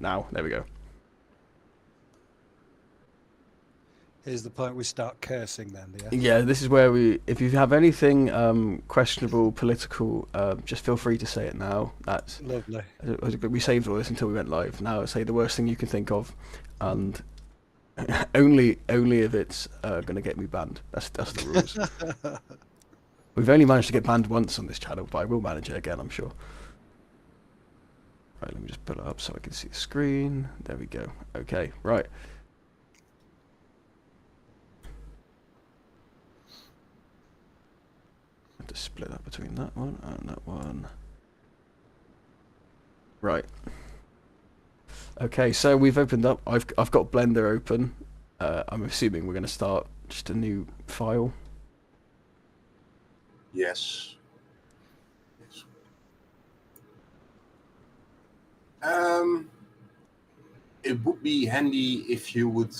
now. There we go. Here's the point we start cursing then, yeah? Yeah, this is where if you have anything questionable, political, just feel free to say it now. That's lovely. We saved all this until we went live. Now say the worst thing you can think of, and only if it's going to get me banned. That's the rules. We've only managed to get banned once on this channel, but I will manage it again, I'm sure. Right, let me just pull it up so I can see the screen. There we go. Okay, right. To split that between that one and that one. Right. Okay, so we've opened up. I've got Blender open. I'm assuming we're going to start just a new file. Yes. It would be handy if you would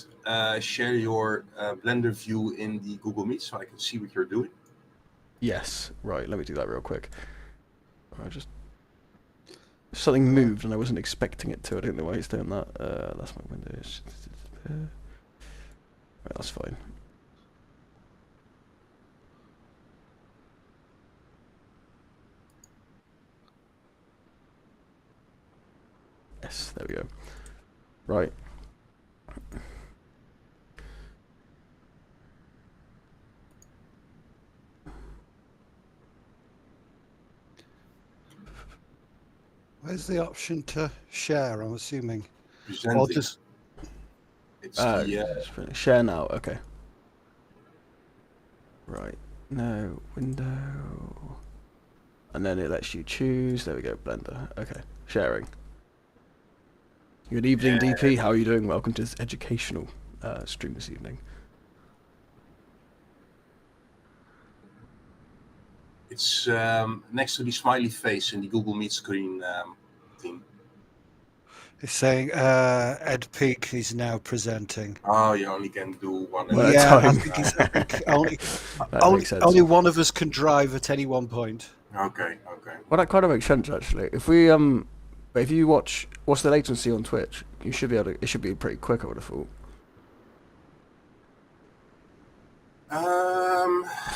share your Blender view in the Google Meet so I can see what you're doing. Yes, right, let me do that real quick. Something moved and I wasn't expecting it to. I don't know why it's doing that. That's my Windows. Right, that's fine. Yes, there we go. Right. Where's the option to share, I'm assuming? Presenting. Or just... It's the... share now, okay. Right, no, window. And then it lets you choose. There we go, Blender. Okay, sharing. Good evening, DP. How are you doing? Welcome to this educational stream this evening. It's next to the smiley face in the Google Meet screen thing. It's saying Ed Peak is now presenting. Oh, you only can do one. Yeah, I think only one of us can drive at any one point. Okay. Well, that kind of makes sense actually. If you watch, what's the latency on Twitch? You should be able to. It should be pretty quick, I would have thought.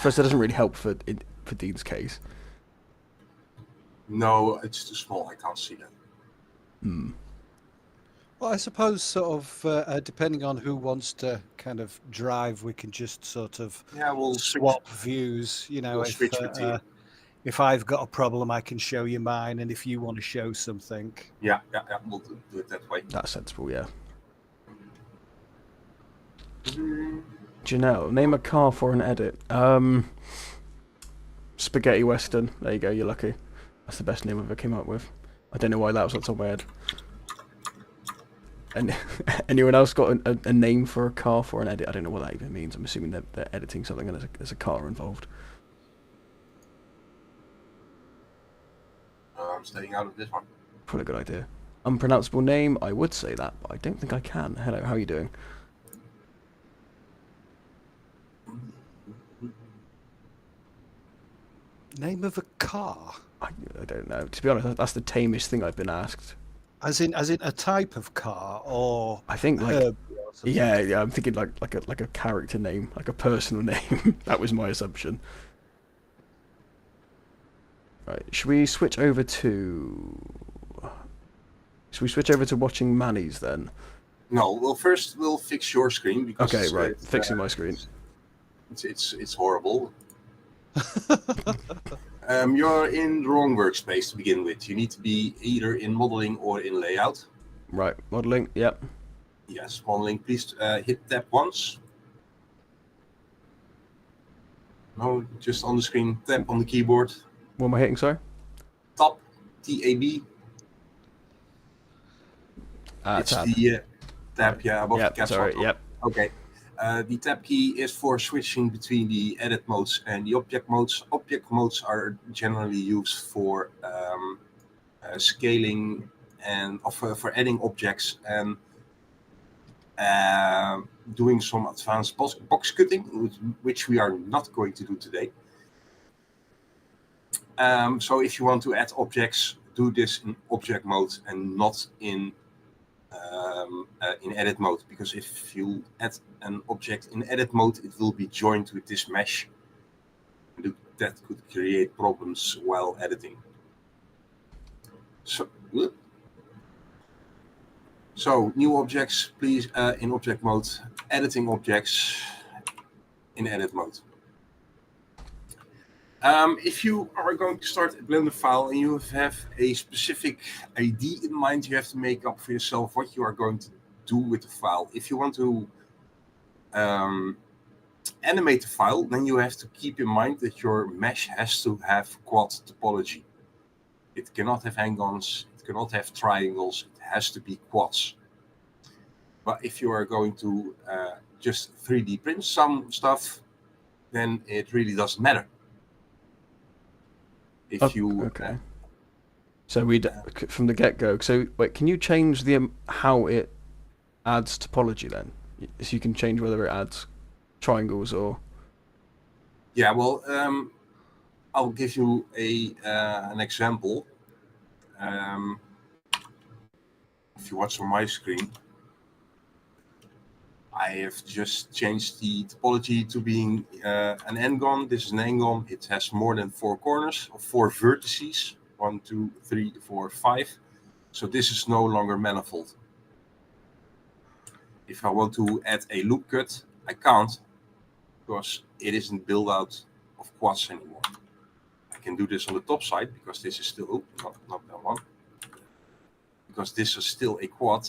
First, that doesn't really help for Dean's case. No, it's too small. I can't see that. Well, I suppose sort of depending on who wants to kind of drive, we can just sort of we'll swap views. You know, we'll if I've got a problem, I can show you mine, and if you want to show something, yeah, we'll do it that way. That's sensible, yeah. Janelle, name a car for an edit. Spaghetti Western. There you go. You're lucky. That's the best name I've ever came up with. I don't know why that was on top of my head. And anyone else got a name for a car for an edit? I don't know what that even means. I'm assuming they're editing something and there's a car involved. I'm staying out of this one. Probably a good idea. Unpronounceable name. I would say that, but I don't think I can. Hello, how are you doing? Name of a car? I don't know. To be honest, that's the tamest thing I've been asked. As in a type of car, or I think like yeah. I'm thinking like a character name, like a personal name. That was my assumption. Right. Should we switch over to watching Mannys then? No. Well, first we'll fix your screen because okay, right. Fixing my screen. It's horrible. You're in the wrong workspace to begin with. You need to be either in modeling or in layout. Right, modeling, yep. Yes, modeling. Please hit tab once. No, just on the screen. Tab on the keyboard. What am I hitting, sorry? Tab, T-A-B. It's tab. the tab, yeah, above the caps. Sorry, yep. Okay. The tab key is for switching between the edit modes and the object modes. Object modes are generally used for scaling and for adding objects and doing some advanced box cutting, which we are not going to do today. So if you want to add objects, do this in object mode and not in in edit mode, because if you add an object in edit mode, it will be joined with this mesh. That could create problems while editing. So new objects, please, in object mode, editing objects in edit mode. If you are going to start a Blender file and you have a specific ID in mind, you have to make up for yourself what you are going to do with the file. If you want to animate the file, then you have to keep in mind that your mesh has to have quad topology. It cannot have hang-ons, it cannot have triangles, it has to be quads. But if you are going to just 3D print some stuff, then it really doesn't matter. If you okay. So we from the get-go. So wait, can you change the how it adds topology then? So you can change whether it adds triangles or. Yeah, well, I'll give you an example. If you watch on my screen, I have just changed the topology to being an n-gon. This is an n-gon. It has more than 4 corners, or 4 vertices. 1, 2, 3, 4, 5. So this is no longer manifold. If I want to add a loop cut, I can't, because it isn't built out of quads anymore. I can do this on the top side, because this is still, not that one, because this is still a quad,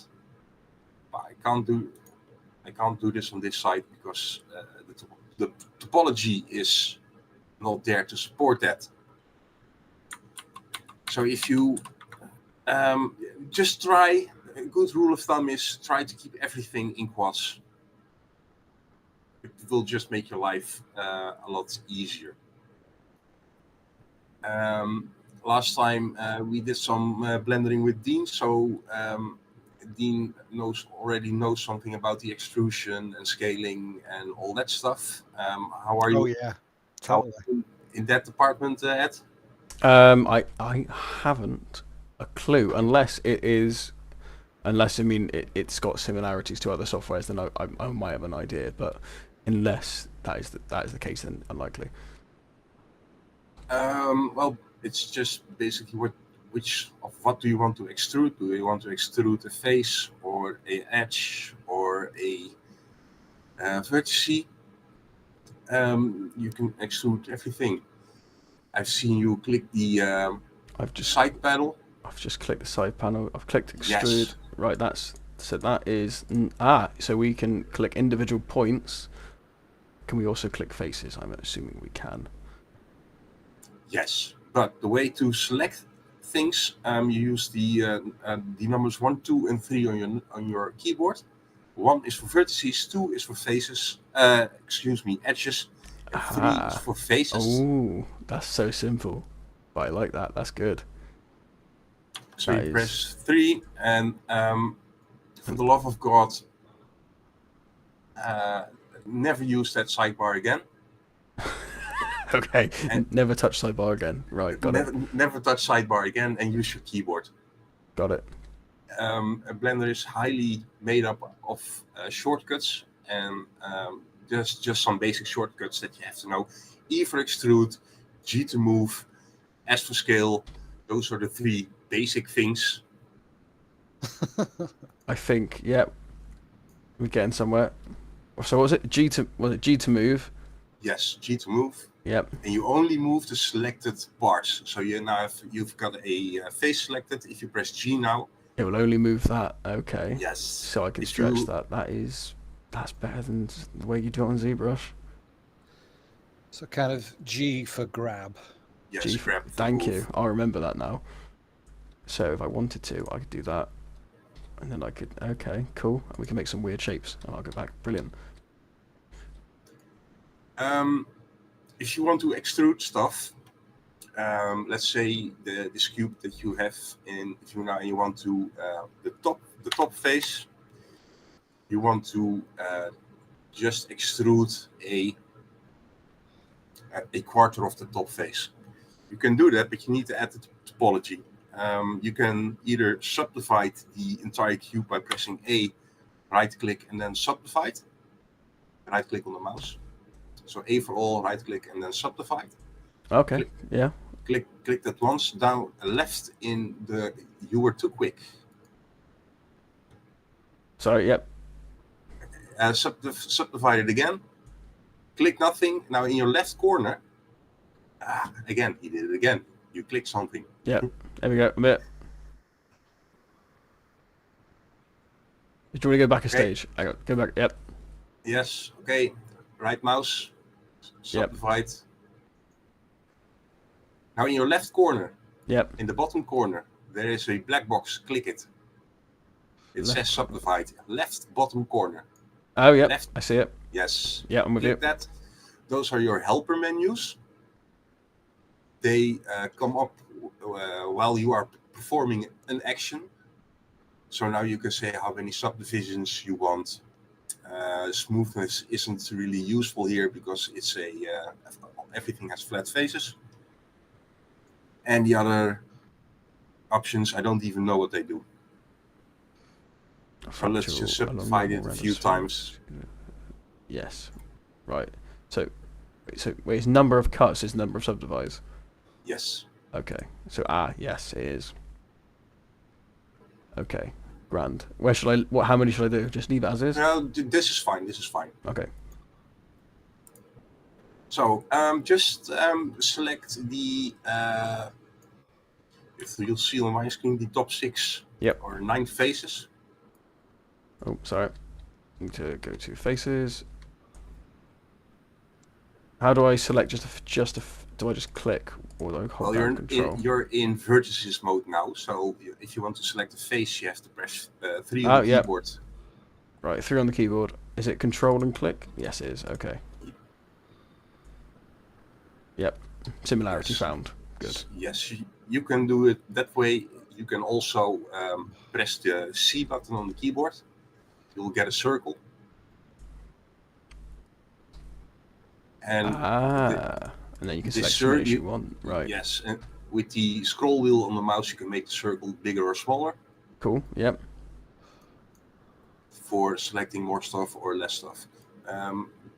but I can't do this on this side, because the topology is not there to support that. So if you just try, a good rule of thumb is try to keep everything in quads. It will just make your life a lot easier. Last time we did some blendering with Dean, so Dean already knows something about the extrusion and scaling and all that stuff. How are you? Oh yeah, totally. In that department, Ed? I haven't a clue, unless I mean it's got similarities to other softwares, then I might have an idea, but unless that is the case, then unlikely. Well, it's just basically what do you want to extrude? Do you want to extrude a face or an edge or a vertice? You can extrude everything. I've seen you click the side panel. I've just clicked the side panel. I've clicked extrude. Yes. Right, that is so we can click individual points. Can we also click faces? I'm assuming we can. Yes, but the way to select things, you use the numbers 1, 2, and 3 on your keyboard. 1 is for vertices, 2 is for faces. Edges. And 3 is for faces. Oh, that's so simple. But I like that. That's good. So you press 3, and for the love of God, never use that sidebar again. Okay, and never touch sidebar again. Right, got it. Never touch sidebar again, and use your keyboard. Got it. Blender is highly made up of shortcuts, and just some basic shortcuts that you have to know. E for extrude, G to move, S for scale. Those are the 3 basic things. I think, yeah, we're getting somewhere. So was it G to move? Yes, G to move. Yep. And you only move the selected parts. So you've got a face selected. If you press G now, it will only move that. Okay. Yes. So I can stretch that. That's better than the way you do it on ZBrush. So kind of G for grab. Yes, G grab. Thank you. I'll remember that now. So if I wanted to, I could do that. And then I could, okay, cool. We can make some weird shapes. And I'll go back. Brilliant. If you want to extrude stuff, let's say this cube that you have if you want to the top face, you want to just extrude a quarter of the top face. You can do that, but you need to add the topology. You can either subdivide the entire cube by pressing A, right click, and then subdivide. Right click on the mouse. So A for all, right click, and then subdivide. Okay. Click. Yeah. Click that once. Down left in the you were too quick. Sorry. Yep. Subdivide it again. Click nothing. Now in your left corner. Again, he did it again. You click something. Yep. There we go. A bit. Do you want to go back a stage? Go back. Yep. Yes. Okay. Right mouse. Subdivide. Yep. Now in your left corner. Yep. In the bottom corner, there is a black box. Click it. It says subdivide. Left bottom corner. Oh, yeah. Left. I see it. Yes. Yeah, I'm with you. Click that. Those are your helper menus. They come up while you are performing an action. So now you can say how many subdivisions you want. Smoothness isn't really useful here because it's everything has flat faces. And the other options, I don't even know what they do. So let's just subdivide it a few times. Yes. Right. So wait, it's number of cuts is number of subdivides. Yes. Okay. So yes, it is. Okay. Grand. Where should I? How many should I do? Just leave it as is. No, this is fine. This is fine. Okay. So just select the. If you'll see on my screen the top 6 or 9 faces. Oh, sorry. Need to go to faces. How do I select do I just click or do I hold down control? You're in vertices mode now, so if you want to select a face, you have to press 3 on the keyboard. Right, 3 on the keyboard. Is it control and click? Yes, it is. Okay. Yep. Similarity found. Good. Yes, you can do it that way. You can also press the C button on the keyboard. You'll get a circle. And then you can select the image you want. Right. Yes, and with the scroll wheel on the mouse, you can make the circle bigger or smaller. Cool. Yep. For selecting more stuff or less stuff.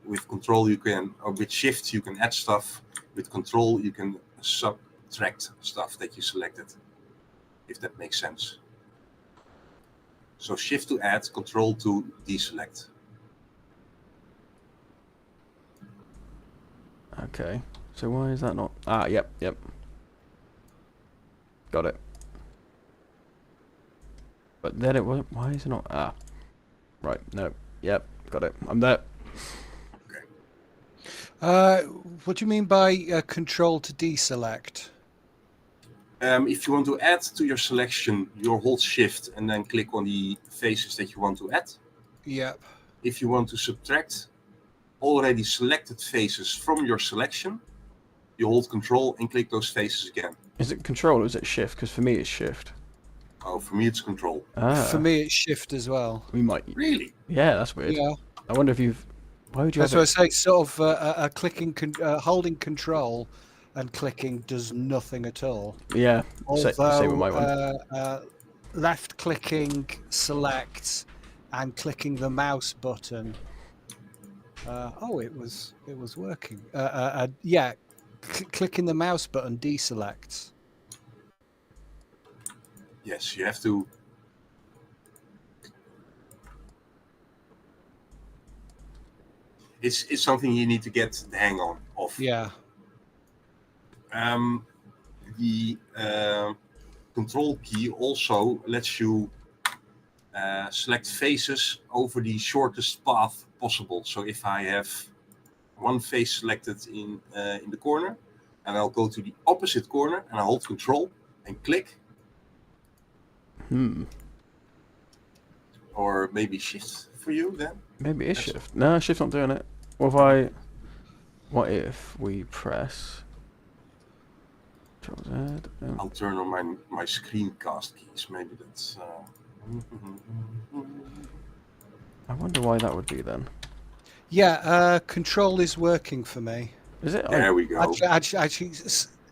With control, you can, or with shift, you can add stuff. With control, you can subtract stuff that you selected, if that makes sense. So shift to add, control to deselect. Okay. So why is that not? Yep. Got it. But then it wasn't. Why is it not? Right. No. Yep. Got it. I'm there. What do you mean by control to deselect? If you want to add to your selection, you hold shift and then click on the faces that you want to add. Yep. If you want to subtract already selected faces from your selection, you hold control and click those faces again. Is it control or is it shift? Because for me it's shift. Oh, for me it's control. For me it's shift as well. We might. Really? Yeah, that's weird. Yeah. I wonder if you've. Why would you? That's what I say. Sort of clicking, holding control, and clicking does nothing at all. Yeah. Although same with my one. Left clicking select and clicking the mouse button. It was working. Yeah, clicking the mouse button deselects. Yes, you have to. It's something you need to get the hang of. Yeah. The control key also lets you select faces over the shortest path possible. So if I have one face selected in the corner, and I'll go to the opposite corner and I hold control and click. Or maybe shift for you then? Maybe it's shift. No, shift's not doing it. What if we press Control Z? I'll turn on my screencast keys. Maybe that's. I wonder why that would be then. Yeah, control is working for me. Is it? There we go. Actually,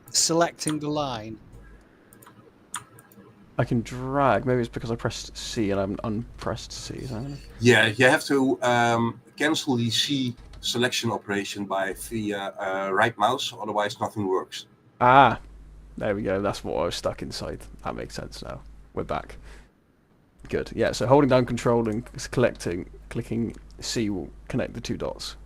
selecting the line. I can drag. Maybe it's because I pressed C and I'm unpressed C. Is that it? Yeah, you have to cancel the C selection operation via right mouse, otherwise nothing works. Ah, there we go. That's what I was stuck inside. That makes sense now. We're back. Good. Yeah, so holding down control and clicking C will connect the two dots.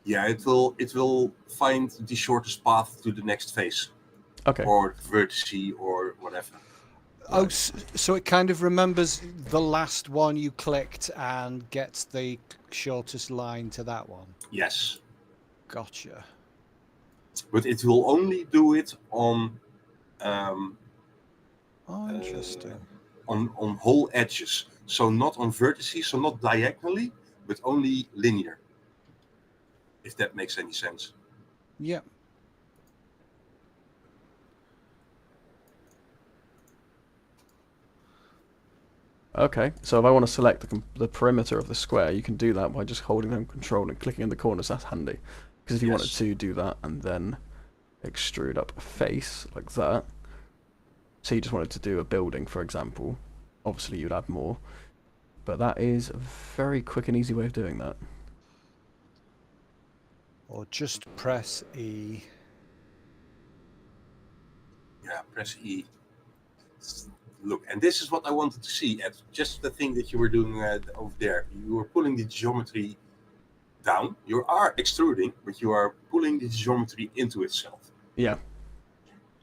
Yeah, it will find the shortest path to the next phase. Okay. Or vertice or whatever. Oh, Right. so it kind of remembers the last one you clicked and gets the shortest line to that one. Yes. Gotcha. But it will only do it on Interesting. on whole edges. So not on vertices, so not diagonally, but only linear. If that makes any sense. Yeah. Okay, so if I want to select the perimeter of the square, you can do that by just holding down control and clicking in the corners. That's handy. Because if you wanted to do that and then extrude up a face like that, so you just wanted to do a building, for example, obviously you'd add more. But that is a very quick and easy way of doing that. Or just press E. Yeah, press E. Look, and this is what I wanted to see at just the thing that you were doing over there. You were pulling the geometry down. You are extruding, but you are pulling the geometry into itself. Yeah.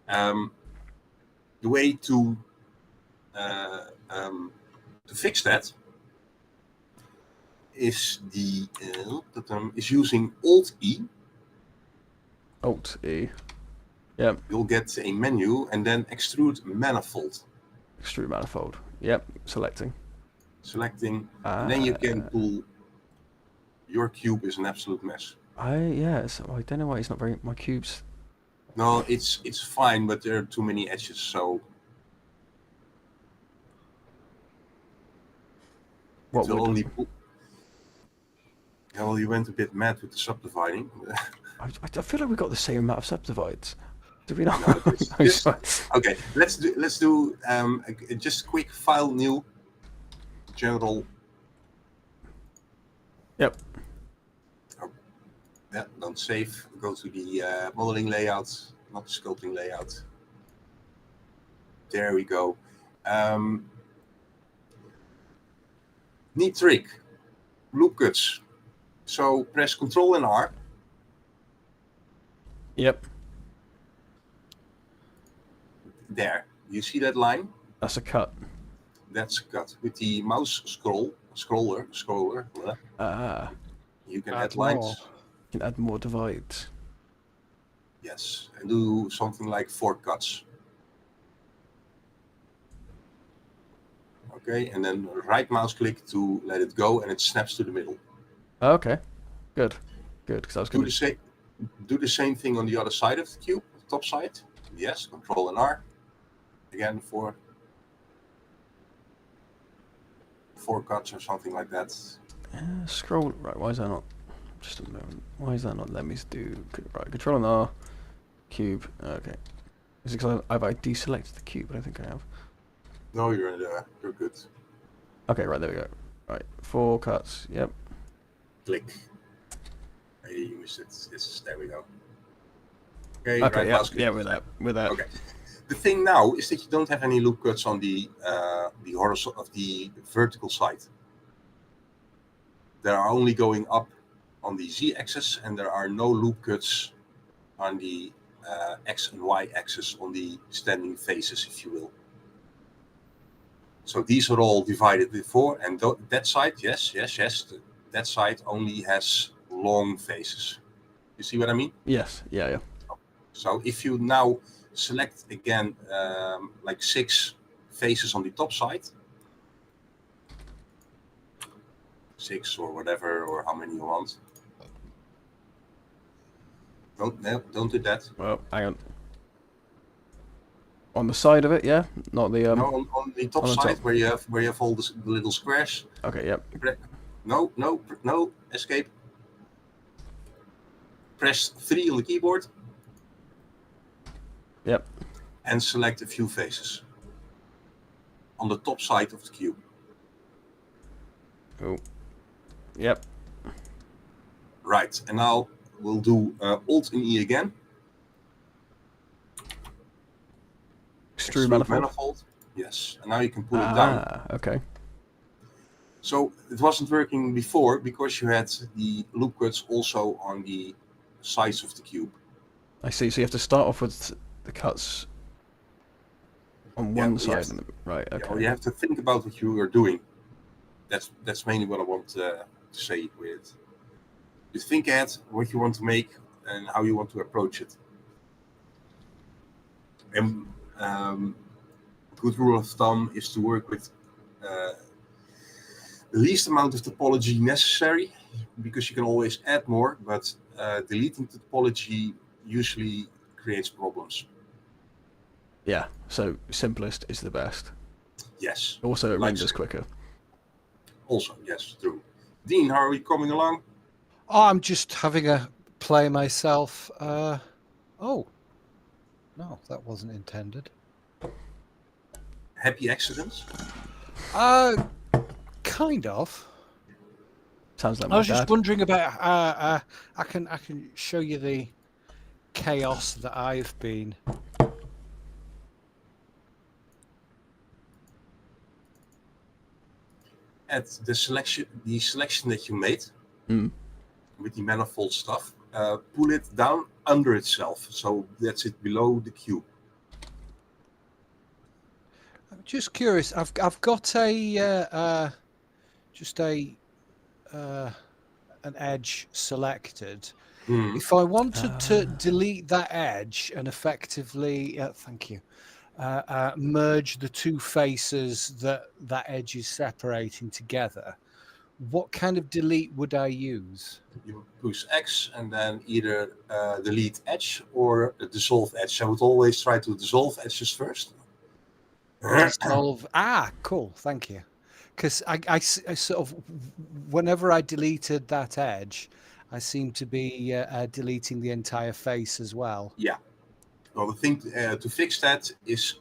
The way to fix that is is using Alt E. Alt E. Yep. You'll get a menu and then extrude manifold. Extrude manifold. Yep. Selecting. And then you can pull. Your cube is an absolute mess. So I don't know why it's not very. My cubes. No, it's fine, but there are too many edges, so. What will would only pull. Yeah, well, you went a bit mad with the subdividing. I feel like we got the same amount of subdivides. Did we not? No, okay, let's do just quick file new general. Yep. Oh, yeah, don't save. Go to the modeling layout, not the sculpting layout. There we go. Neat trick. Loop cuts. So press Ctrl and R. Yep. There. You see that line? That's a cut. That's a cut. With the mouse scroller, you can add lines. More. You can add more divides. Yes, and do something like 4 cuts. Okay, and then right mouse click to let it go, and it snaps to the middle. Okay, good, because I was going to do the same thing on the other side of the cube, top side. Yes, Ctrl and R. Again, 4 cuts or something like that. Scroll. Right, why is that not? Just a moment. Why is that not? Let me do. Right, Control and R. Cube. Okay. Is it because I've deselected the cube? I don't think I have. No, you're good. Okay, right, there we go. Right, 4 cuts. Yep. Click. Maybe you missed it. There we go. Okay, Okay, right mouse click. yeah, with that. Okay. The thing now is that you don't have any loop cuts on the horizontal of the vertical side. They are only going up on the z-axis, and there are no loop cuts on the x and y axis on the standing faces, if you will. So these are all divided before, and that side, yes, that side only has long faces. You see what I mean? Yes. Yeah. So if you now select again like 6 faces on the top side, 6 or whatever, or how many you want. Don't do that. Well, hang on. On the side of it, yeah, not the No, on the top side where you have all the little squares. Okay. Yep. No. Escape. Press 3 on the keyboard. Yep. And select a few faces. on the top side of the cube. Oh. Yep. Right, and now we'll do Alt and E again. Extrude manifold. Manifold. Yes, and now you can pull it down. Okay. So it wasn't working before because you had the loop cuts also on the sides of the cube. I see. So you have to start off with the cuts on one side. Right. Okay. Yeah, well, you have to think about what you are doing. That's mainly what I want to say with. You think ahead what you want to make and how you want to approach it. And good rule of thumb is to work with the least amount of topology necessary, because you can always add more, but deleting topology usually creates problems. Yeah, so simplest is the best. Yes. Also, it renders quicker. Also, yes, true. Dean, how are we coming along? Oh, I'm just having a play myself. Oh, no, that wasn't intended. Happy accidents? Kind of. Sounds like I my was just dad. wondering about. I can show you the chaos that I've been. At the selection that you made with the manifold stuff, pull it down under itself, so that's it below the cube. I'm just curious. I've got a just a an edge selected. If I wanted to delete that edge and effectively, thank you, merge the two faces that edge is separating together, what kind of delete would I use? You push X and then either delete edge or dissolve edge. I would always try to dissolve edges first. Dissolve. Cool. Thank you. Because I sort of, whenever I deleted that edge, I seem to be deleting the entire face as well. Yeah. Well, the thing to fix that is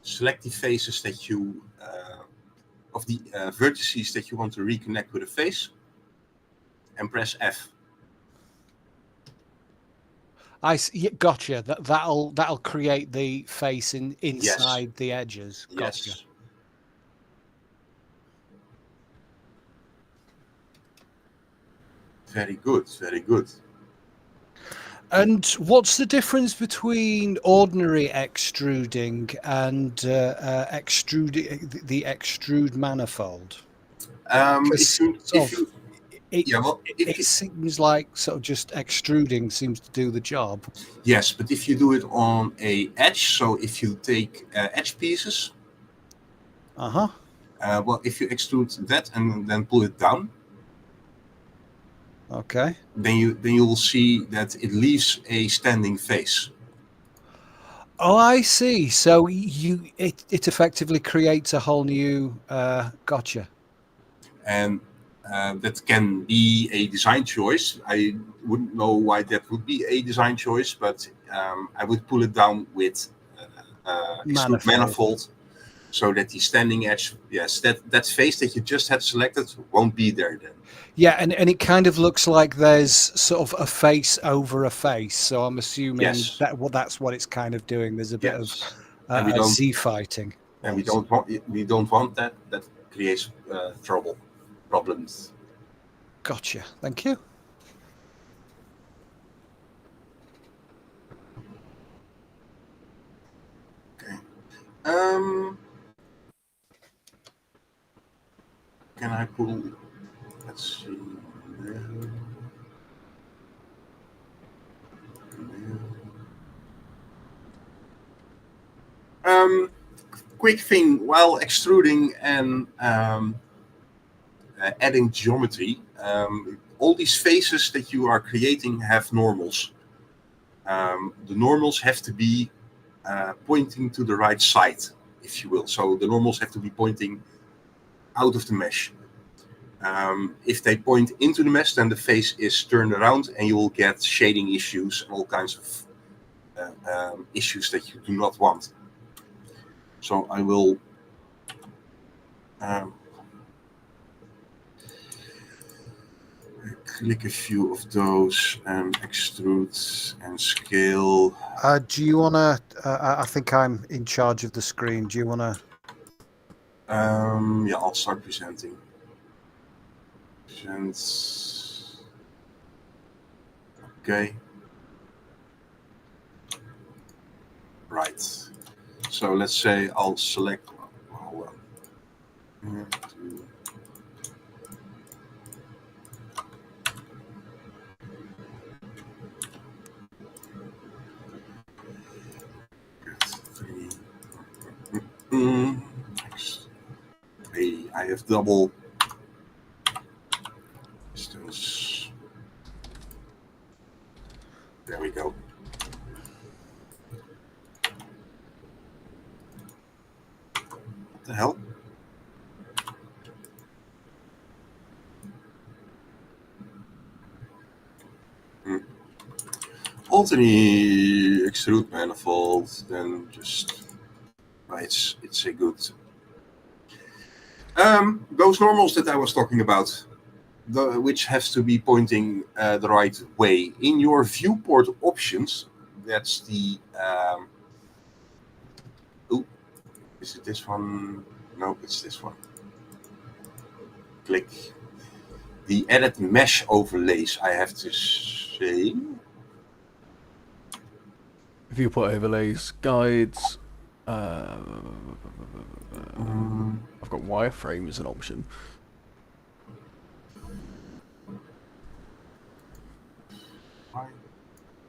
select the faces that you, of the vertices that you want to reconnect with a face, and press F. Gotcha. That'll create the face inside the edges. Gotcha. Yes. Very good. Very good. And what's the difference between ordinary extruding and the extrude manifold? It seems like sort of just extruding seems to do the job. Yes, but if you do it on a edge, so if you take edge pieces, well, if you extrude that and then pull it down, okay, then you will see that it leaves a standing face. Oh, I see. So it effectively creates a whole new gotcha. And that can be a design choice. I wouldn't know why that would be a design choice, but I would pull it down with manifold, so that the standing edge, yes, that face that you just had selected won't be there then. Yeah, and it kind of looks like there's sort of a face over a face. So I'm assuming that's what it's kind of doing. There's a bit of Z fighting. And we don't want that. That creates problems. Gotcha. Thank you. Okay. Can I pull? Let's see. Quick thing while extruding and adding geometry, all these faces that you are creating have normals. The normals have to be pointing to the right side, if you will. So the normals have to be pointing out of the mesh. If they point into the mesh, then the face is turned around and you will get shading issues and all kinds of issues that you do not want. So I will Click a few of those and extrude and scale. Do you want to? I think I'm in charge of the screen. Do you want to? Yeah, I'll start presenting. Okay. Right. So let's say I'll select. Hold on. Hey, I have double distance. There we go. What the hell? Alternate extrude manifold, then just it's a good. Those normals that I was talking about, which has to be pointing the right way in your viewport options. That's the. Is it this one? No, it's this one. Click. The edit mesh overlays, I have to say. Viewport overlays, guides. I've got wireframe as an option.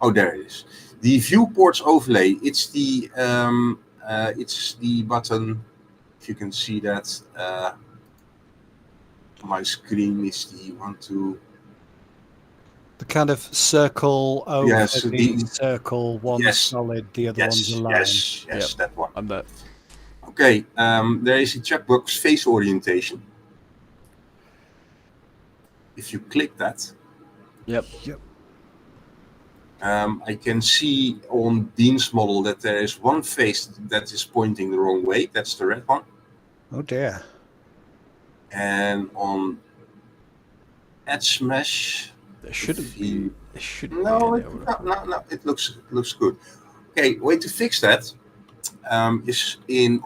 Oh, there it is. The viewports overlay. It's the button. If you can see that, my screen is the one to. The kind of circle over Yes, the circle, one solid, the other one's a line. Yes, Yep. that one. I'm there. Okay, there is a checkbox face orientation. If you click that, Yep. I can see on Dean's model that there is one face that is pointing the wrong way. That's the red one. Oh dear. And on Edge Mesh, There shouldn't be. There shouldn't no, be. No. It looks good. Okay, way to fix that is in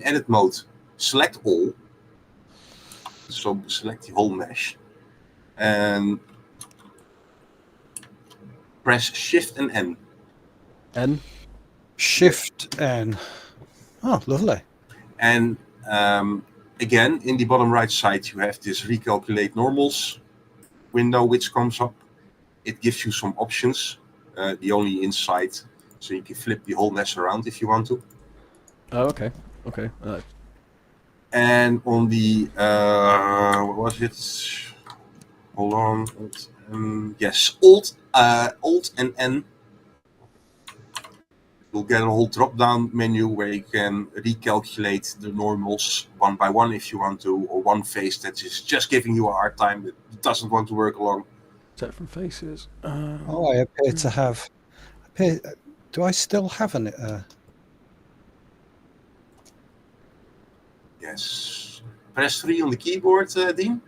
edit mode. Select all. So select the whole mesh and press Shift and N. N. Shift N. Oh, lovely. And again, in the bottom right side, you have this recalculate normals window which comes up. It gives you some options, the only inside, so you can flip the whole mess around if you want to. Oh, okay. Okay. And on the what was it? Hold on. Yes, Alt and N. You'll get a whole drop-down menu where you can recalculate the normals one by one if you want to, or one face that is just giving you a hard time, that doesn't want to work along. Set from faces. Oh, I appear to have. Do I still have an? Yes. Press 3 on the keyboard, Dean.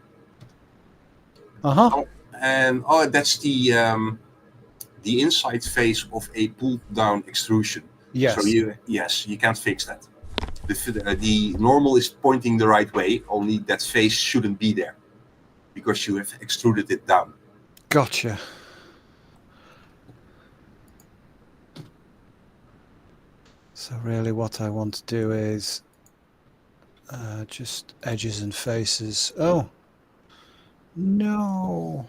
Uh-huh. And that's the inside face of a pulled down extrusion. Yes. So you can't fix that. The normal is pointing the right way, only that face shouldn't be there because you have extruded it down. Gotcha. So really what I want to do is just edges and faces. Oh, no.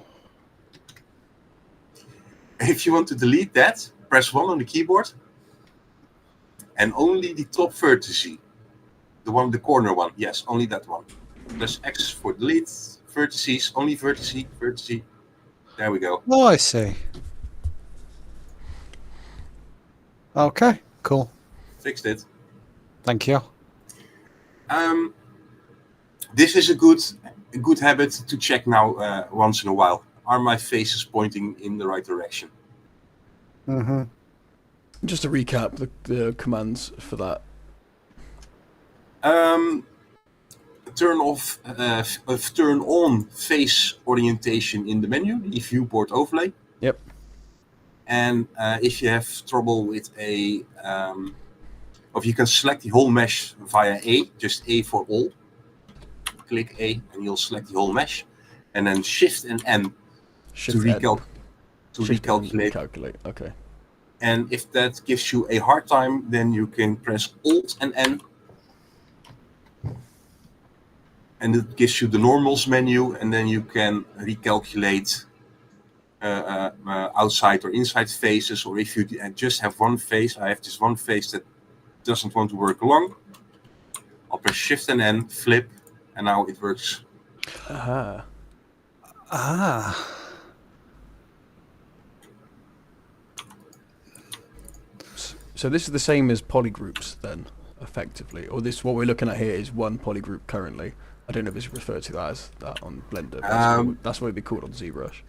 If you want to delete that, press 1 on the keyboard and only the top vertice. The corner one. Yes, only that one. Press X for delete. Vertices, only vertice. There we go. Oh, I see. Okay, cool. Fixed it. Thank you. This is a good habit to check now once in a while. Are my faces pointing in the right direction? Mm-hmm. Just to recap the commands for that. turn on face orientation in the menu, the viewport overlay. Yep. And if you have trouble with or you can select the whole mesh via A, just A for all. Click A and you'll select the whole mesh. And then Shift and N to recalculate. Calculate. Okay. And if that gives you a hard time, then you can press Alt and N. And it gives you the normals menu, and then you can recalculate outside or inside faces, or if you just have one face. I have just one face that doesn't want to work along. I'll press Shift and N, flip, and now it works. So this is the same as polygroups then, effectively, or this what we're looking at here is one polygroup currently. I don't know if it's referred to that as that on Blender. That's what it'd be called on ZBrush.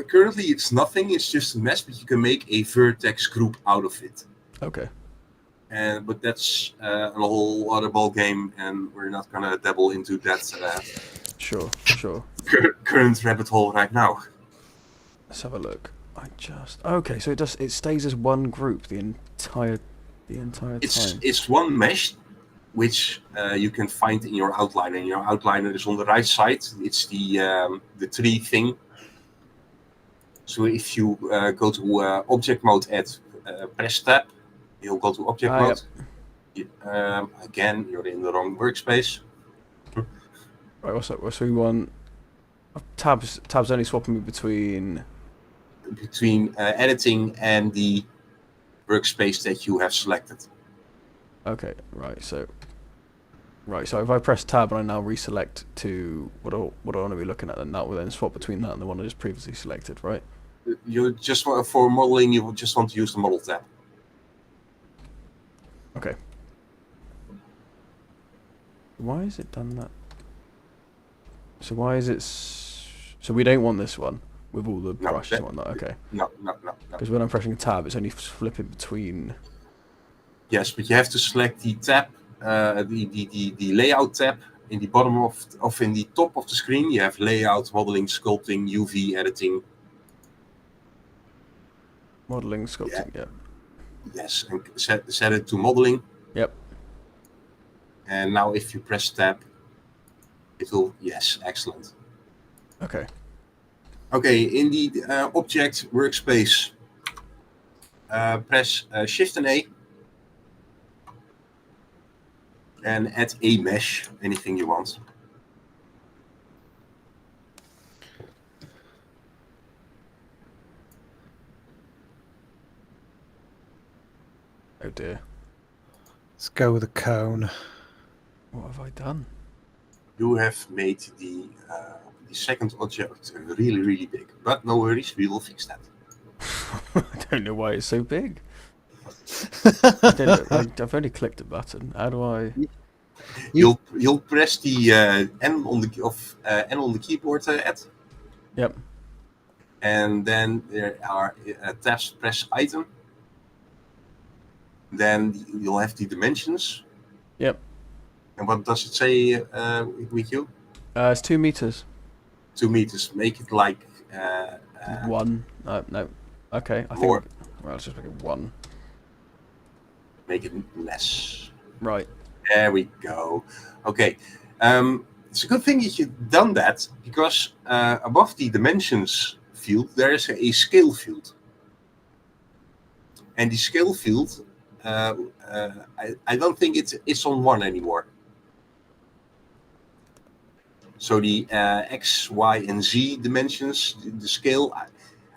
Currently it's nothing, it's just a mesh, but you can make a vertex group out of it. Okay. But that's a whole other ball game, and we're not gonna dabble into that Sure. current rabbit hole right now. Let's have a look. Okay, so it stays as one group the entire time. It's one mesh, which you can find in your outliner. And your outliner is on the right side. It's the tree thing. So if you go to object mode, press tab, you'll go to object mode. Yep. Again, you're in the wrong workspace. Right, what's that? So we want tabs only swapping me between editing and the workspace that you have selected. Okay, right. So if I press tab and I now reselect to what I want to be looking at, then that will then swap between that and the one I just previously selected, right? You just for modeling, you just want to use the model tab. Okay. Why is it done that? So why is it? So we don't want this one with all the brushes and whatnot. Okay. No. Because when I'm pressing tab, it's only flipping between. Yes, but you have to select the tab, the layout tab in the bottom in the top of the screen. You have layout, modeling, sculpting, UV, editing. Modeling, sculpting, yeah. Yes, and set it to modeling. Yep. And now if you press tab, it will, yes, excellent. Okay. Okay, in the object workspace, press Shift and A. And add a mesh, anything you want. Oh dear. Let's go with a cone. What have I done? You have made the second object really, really big. But no worries, we will fix that. I don't know why it's so big. I've only clicked a button. How do I? You'll press the N on the keyboard, Ed. Yep. And then there are tabs. Press item. Then you'll have the dimensions. Yep. And what does it say with you? It's 2 meters. 2 meters. Make it like 1. No. Okay. I think. More. Well, let's just make it 1. Make it less. Right. There we go. Okay. It's a good thing that you've done that, because above the dimensions field there is a scale field. And the scale field, I don't think it's on 1 anymore. So the X, Y, and Z dimensions, the scale,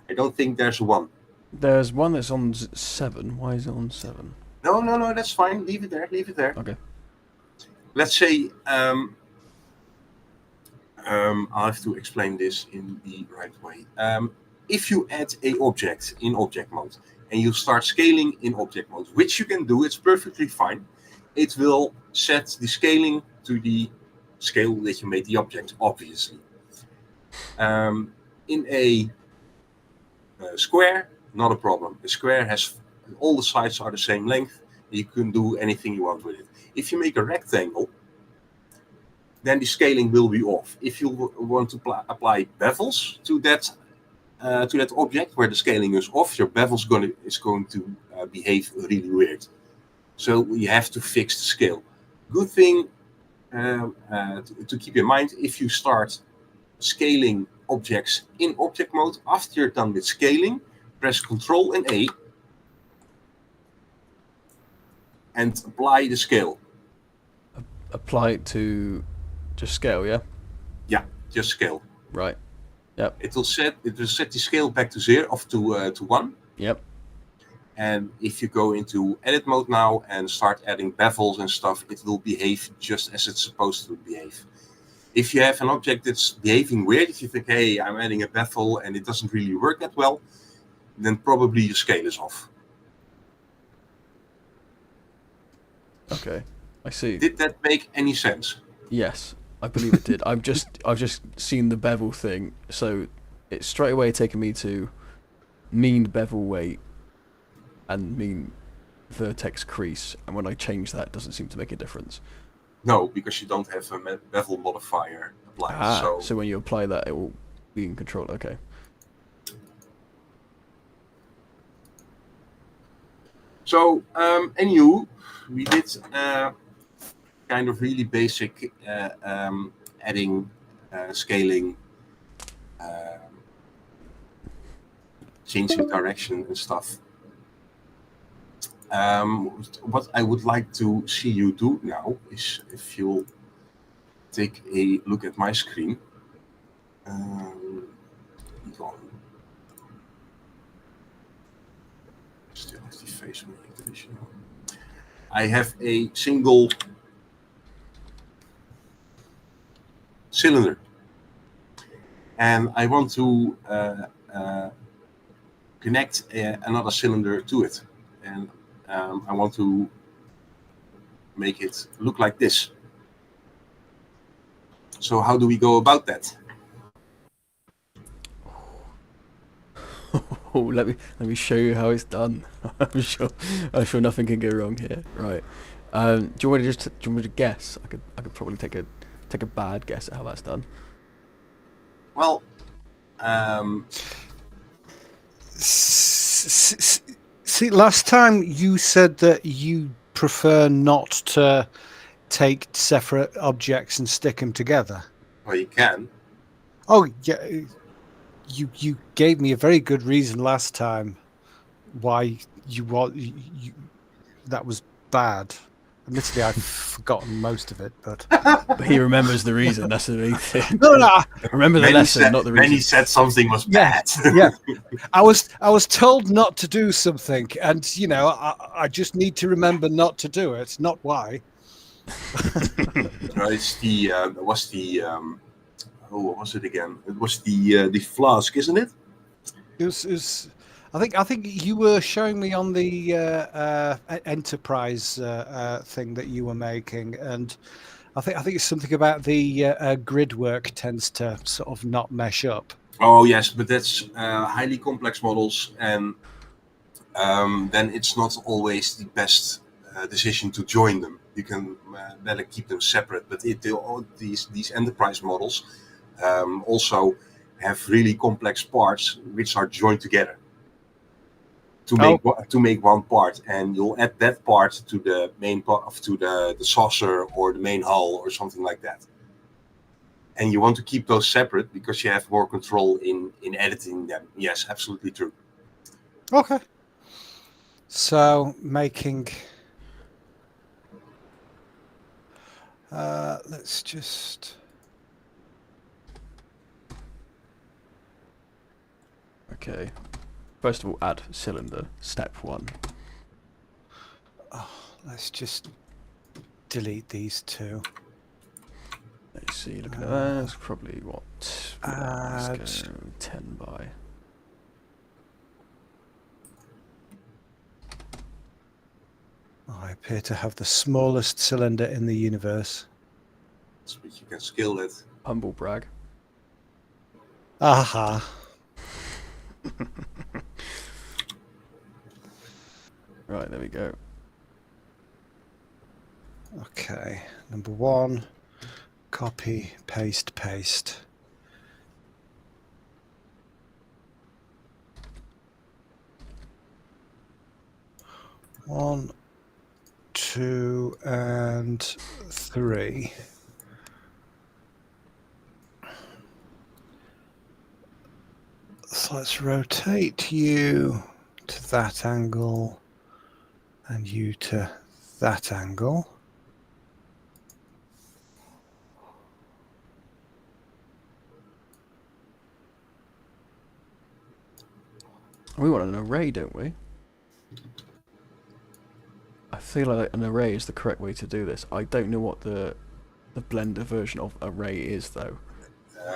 I don't think there's 1. There's one that's on 7. Why is it on 7? No, that's fine. Leave it there. Okay. Let's say, I'll have to explain this in the right way. If you add a object in object mode and you start scaling in object mode, which you can do, it's perfectly fine. It will set the scaling to the scale that you made the object, obviously. In a square, not a problem. A square has all the sides are the same length. You can do anything you want with it. If you make a rectangle, then the scaling will be off. If you want to apply bevels to that object where the scaling is off, your bevel is going to behave really weird. So you have to fix the scale. Good thing to keep in mind, if you start scaling objects in object mode, after you're done with scaling, press Ctrl and A and apply the scale. Apply it to just scale, yeah? Yeah, just scale. Right. Yep. It will set the scale back to 0 or to 1. Yep. And if you go into edit mode now and start adding bevels and stuff, it will behave just as it's supposed to behave. If you have an object that's behaving weird, if you think, hey, I'm adding a bevel and it doesn't really work that well, then probably your scale is off. Okay, I see. Did that make any sense? Yes, I believe it did. I've just seen the bevel thing, so it's straight away taken me to mean bevel weight and mean vertex crease, and when I change that, it doesn't seem to make a difference. No, because you don't have a bevel modifier applied. So when you apply that, it will be in control. Okay. So, anywho, we did kind of really basic adding, scaling, changing direction and stuff. What I would like to see you do now is, if you'll take a look at my screen. Still has the face on the activation. I have a single cylinder, and I want to connect another cylinder to it, and I want to make it look like this. So how do we go about that? Oh, let me show you how it's done. I'm sure nothing can go wrong here. Right. Do you want me to guess? I could probably take a bad guess at how that's done. Well, see, last time you said that you prefer not to take separate objects and stick them together. Well, you can. Oh, yeah. You gave me a very good reason last time why that was bad. Admittedly, I've forgotten most of it, but he remembers the reason. That's the main thing. No. Remember the lesson, not the reason. Many said something was bad. Yeah. I was told not to do something, and I just need to remember not to do it, not why. It's what was it again? It was the flask, isn't it? It was. I think you were showing me on the enterprise thing that you were making, and I think it's something about the grid work tends to sort of not mesh up. Oh yes, but that's highly complex models, and then it's not always the best decision to join them. You can better keep them separate. But these enterprise models also have really complex parts which are joined together to make one part, and you'll add that part to the main part, to the saucer or the main hull or something like that. And you want to keep those separate because you have more control in editing them. Yes, absolutely true. Okay. So making. Let's just. Okay. First of all, add cylinder. Step 1. Oh, let's just delete these two. Let's see. Looking at that, it's probably what? Let's go 10 by. I appear to have the smallest cylinder in the universe. But you can scale it. Humble brag. Aha. Right, there we go. Okay, number 1, copy, paste, paste. One, 2, and 3. So let's rotate you to that angle and you to that angle. We want an array, don't we? I feel like an array is the correct way to do this. I don't know what the Blender version of array is, though.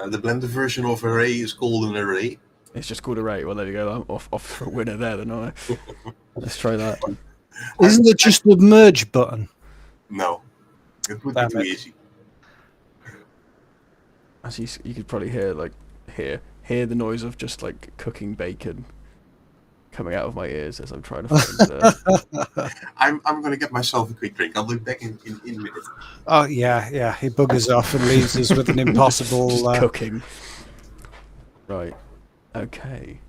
The Blender version of array is called an array. It's just called array. Well, there you go. I'm off for a winner there, then, aren't I? Let's try that. Isn't it just the merge button? No, it would be too easy. As you could probably hear, like, hear the noise of just, like, cooking bacon coming out of my ears as I'm trying to find... I'm going to get myself a quick drink. I'll be back in a minute. Oh, yeah. He buggers off and leaves us with an impossible... just cooking. Right. Okay.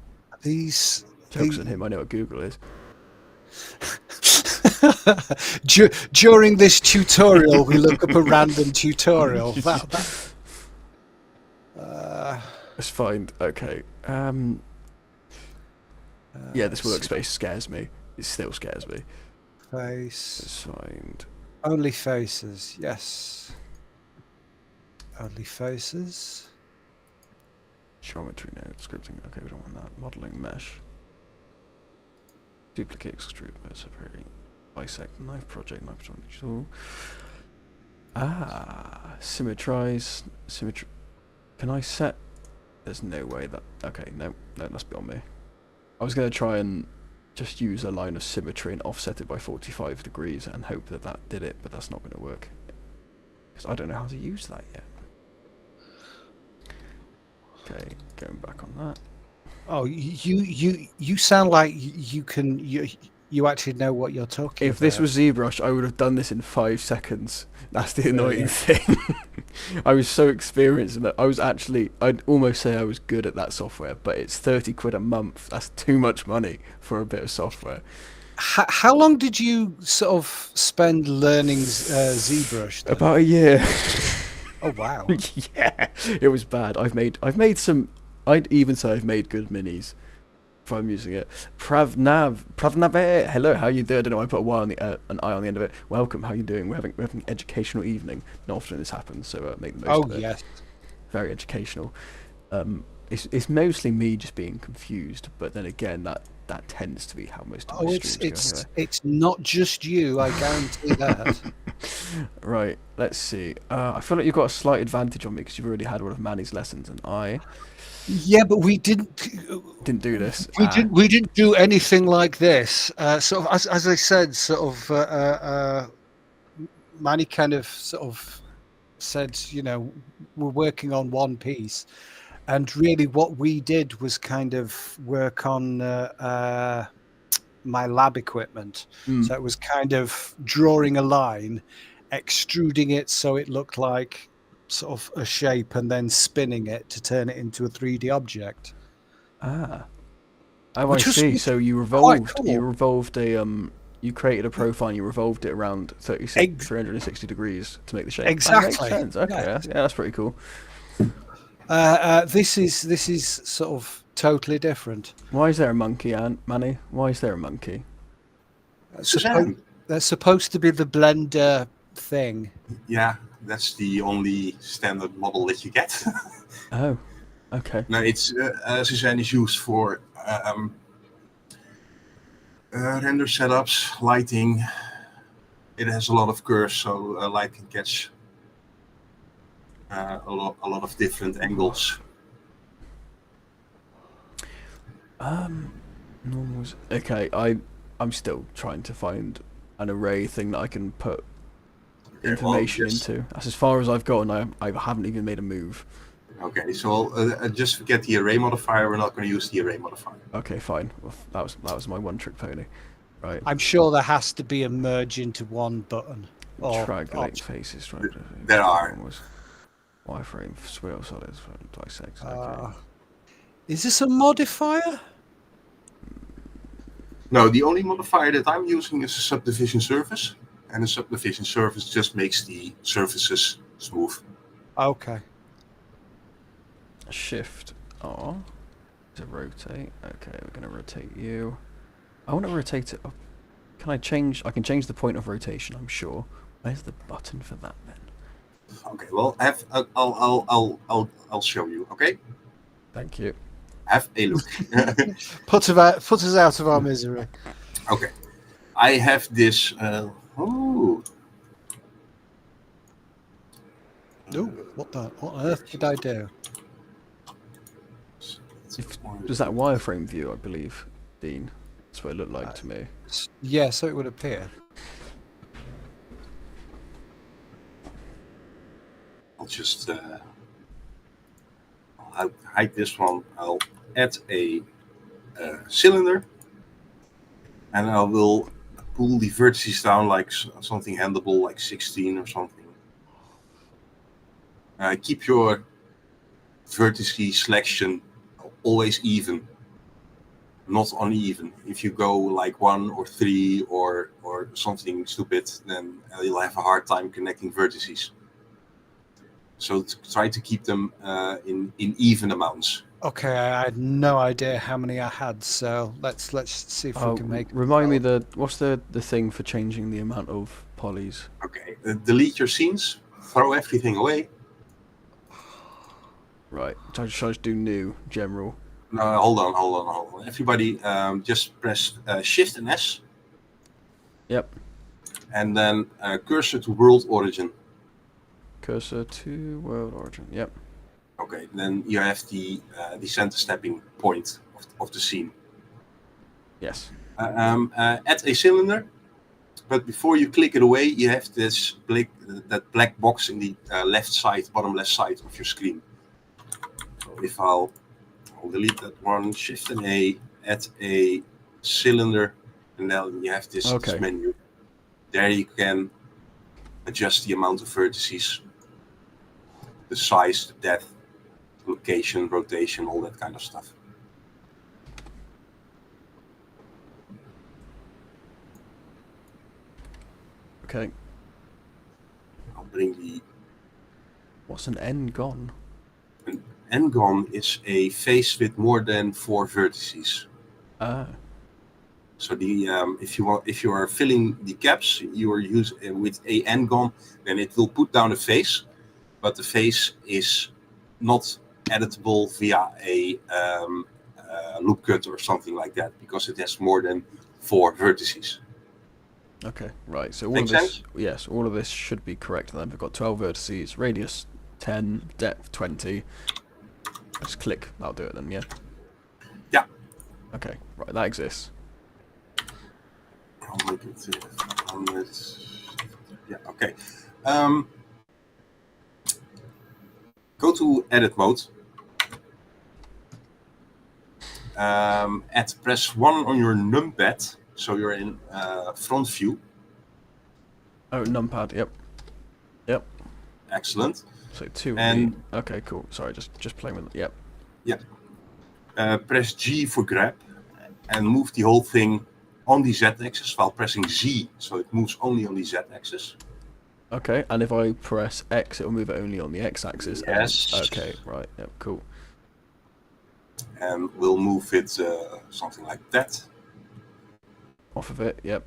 Jokes on him, I know what Google is. During this tutorial, we look up a random tutorial. Let's find... Okay. Yeah, this workspace scares me. It still scares me. Face. Let's find... Only faces, yes. Only faces. Geometry node, scripting. Okay, we don't want that. Modeling mesh. Duplicate, extrude, separate, bisect, knife project, knife tool. Symmetrize, symmetry. Can I set? There's no way that. Okay, no, that's beyond me. I was going to try and just use a line of symmetry and offset it by 45 degrees and hope that that did it, but that's not going to work. Because I don't know how to use that yet. Okay, going back on that. Oh, you sound like you actually know what you're talking about. If this was ZBrush, I would have done this in 5 seconds. That's the annoying thing. I was so experienced in that. I'd almost say I was good at that software, but it's 30 quid a month. That's too much money for a bit of software. How long did you sort of spend learning ZBrush then? About a year. Oh wow. Yeah, it was bad. I've made some. I'd even say I've made good minis if I'm using it. Pravnave, hello, how you doing? I don't know why I put a Y on an I on the end of it. Welcome, how you doing? We're having an educational evening. Not often this happens, so make the most of it. Oh yes. Very educational. It's mostly me just being confused, but then again, that tends to be how most of my streams go. It's not just you, I guarantee that. Right, let's see. I feel like you've got a slight advantage on me because you've already had one of Manny's lessons, and I... Yeah, but we didn't do this. We didn't do anything like this. Sort of, as I said, sort of, Manny kind of sort of said, you know, we're working on one piece, and really what we did was kind of work on my lab equipment. So it was kind of drawing a line, extruding it so it looked like sort of a shape, and then spinning it to turn it into a 3D object. Oh, I see. So you revolved. Cool. You revolved a You created a profile and you revolved it around 360 degrees to make the shape. Exactly. That makes sense. Okay, yeah, that's pretty cool. This is sort of totally different. Why is there a monkey, Manny? Why is there a monkey? They're supposed to be the Blender thing. Yeah. That's the only standard model that you get. Oh, okay. No, it's SENSEI is used for render setups, lighting. It has a lot of curves, so light can catch a lot of different angles. Okay, I'm still trying to find an array thing that I can put information into. That's as far as I've gotten. I haven't even made a move. Okay, so just forget the array modifier. We're not going to use the array modifier. Okay, fine. Well, that was my one trick pony. Right. I'm sure there has to be a merge into one button. Triangulate faces. There are. Wireframe, swirl solids, dissect. Okay. Is this a modifier? No, the only modifier that I'm using is a subdivision surface, and a subdivision surface just makes the surfaces smooth. Okay. Shift R to rotate. Okay, we're going to rotate you. I want to rotate it up. Can I change? I can change the point of rotation, I'm sure. Where's the button for that then? Okay, well, I'll show you. Okay, Thank you. have a look. Put us out of our misery. Okay, I have this. Ooh, what on earth did I do? Does that wireframe view, I believe, Dean? That's what it looked like to me. Yeah, so it would appear. I'll just I'll hide this one. I'll add a cylinder, and I will pull the vertices down like something handleable, like 16 or something. Keep your vertice selection always even, not uneven. If you go like 1 or 3 or something stupid, then you'll have a hard time connecting vertices. So try to keep them in even amounts. Okay, I had no idea how many I had, so let's see if we can make. Remind me what's the thing for changing the amount of polys? Okay, delete your scenes, throw everything away. Right, shall I just do new general? No, hold on. Everybody, just press Shift and S. Yep. And then cursor to world origin. Cursor to world origin. Yep. Okay, then you have the center snapping point of the scene. Yes. Add a cylinder, but before you click it away, you have this that black box in the bottom left side of your screen. So if I'll delete that one, Shift and A, add a cylinder, and then you have this menu. There you can adjust the amount of vertices, the size, the depth, location, rotation, all that kind of stuff. Okay. I'll bring the... What's an n-gon? An n-gon is a face with more than 4 vertices. So the if you are filling the gaps, you are using with a n-gon, then it will put down a face, but the face is not editable via a loop cut or something like that because it has more than 4 vertices. Okay, right. So all Make of this, sense? yes, all of this should be correct. Then we've got 12 vertices, radius 10, depth 20. Just click. That'll do it then. Yeah. Yeah. Okay. Right. That exists. I'll make it 100. Yeah. Okay. Go to edit mode. Press 1 on your numpad, so you're in front view. Oh, numpad. Yep. Yep. Excellent. So 2. And okay, cool. Sorry, just playing with it. Yep. Yeah. Press G for grab, and move the whole thing on the Z-axis while pressing Z, so it moves only on the Z-axis. Okay, and if I press X, it'll move it only on the X-axis. Yes. Okay, right. Yep. Cool. And we'll move it something like that. Off of it. Yep.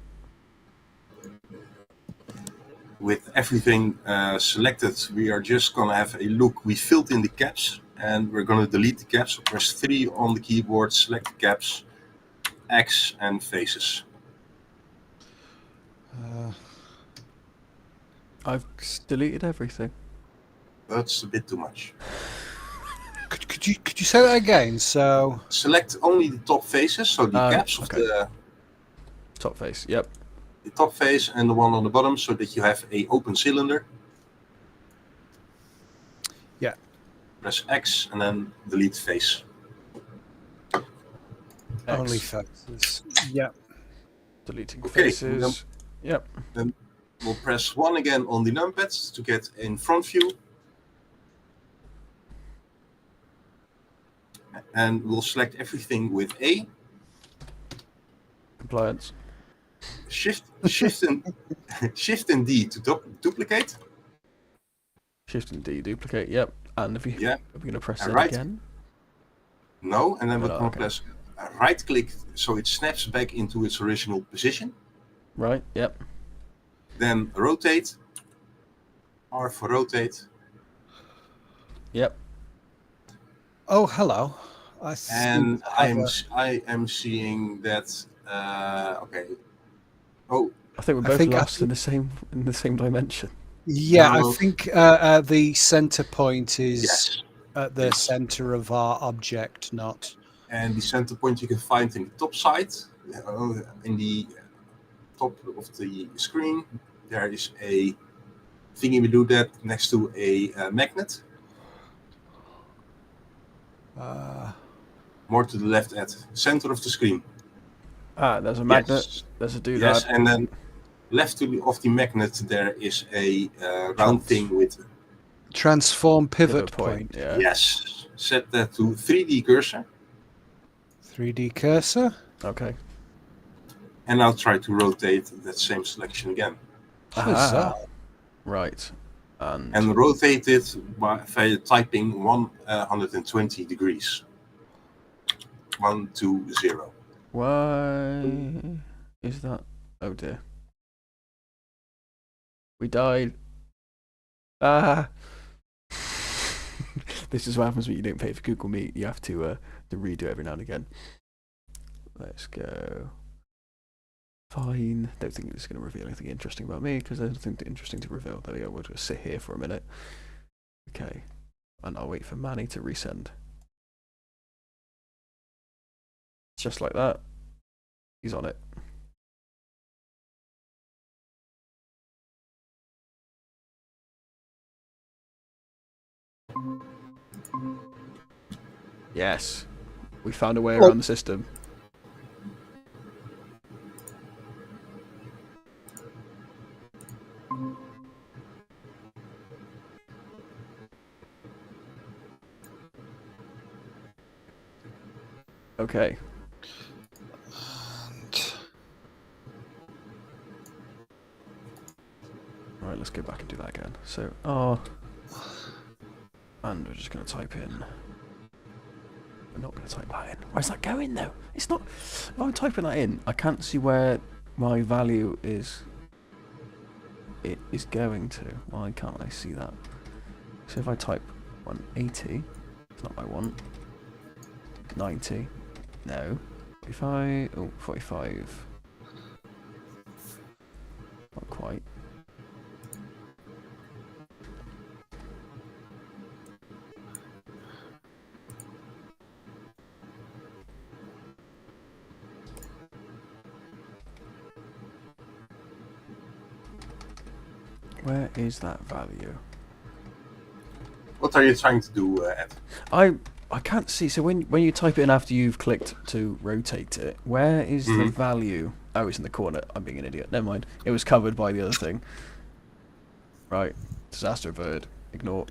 With everything selected, we are just going to have a look. We filled in the caps, and we're going to delete the caps. So press 3 on the keyboard, select the caps, X, and faces. I've deleted everything. That's a bit too much. Could you say that again? So select only the top faces, so the caps of the top face. Yep. The top face and the one on the bottom, so that you have a open cylinder. Yeah. Press X and then delete face. Only faces. Yeah. Deleting faces. Yep. Then we'll press 1 again on the numpad to get in front view. And we'll select everything with A. Compliance. Shift and Shift and D to duplicate. Shift and D, duplicate. Yep. And if we, are we going to press and it right. again? No, and then we're going to okay. press right click so it snaps back into its original position. Right. Yep. Then rotate. R for rotate. Yep. Oh, hello. I am seeing that. Okay. Oh, I think we're both lost in the same dimension. Yeah, I think the center point is at the center of our object, not. And the center point you can find in the top side, in the top of the screen. There is a thingy we do that next to a magnet. More to the left at center of the screen. Ah, there's a magnet. There's a doodad. Yes, and then left of the magnet there is a round thing with transform pivot point. Yeah. Yes, set that to 3D cursor. 3D cursor. Okay. And now try to rotate that same selection again. Right. And rotate it by typing 120 degrees. 120. Why is that? Oh dear. We died. Ah. This is what happens when you don't pay for Google Meet. You have to redo every now and again. Let's go. Fine. Don't think it's going to reveal anything interesting about me because there's nothing interesting to reveal. There we go. We'll just sit here for a minute. Okay. And I'll wait for Manny to resend. Just like that. He's on it. Yes. We found a way around the system. Okay. Right, let's go back and do that again. So, and we're just going to type in. We're not going to type that in. Where's that going though? It's not. If I'm typing that in, I can't see where my value is. It is going to. Why can't I see that? So if I type 180, it's not what I want. 90, no. 45, oh, 45. Not quite. Where is that value? What are you trying to do, Ed? I can't see. So when you type it in after you've clicked to rotate it, where is the value? Oh, it's in the corner. I'm being an idiot. Never mind. It was covered by the other thing. Right. Disaster averted. Ignore.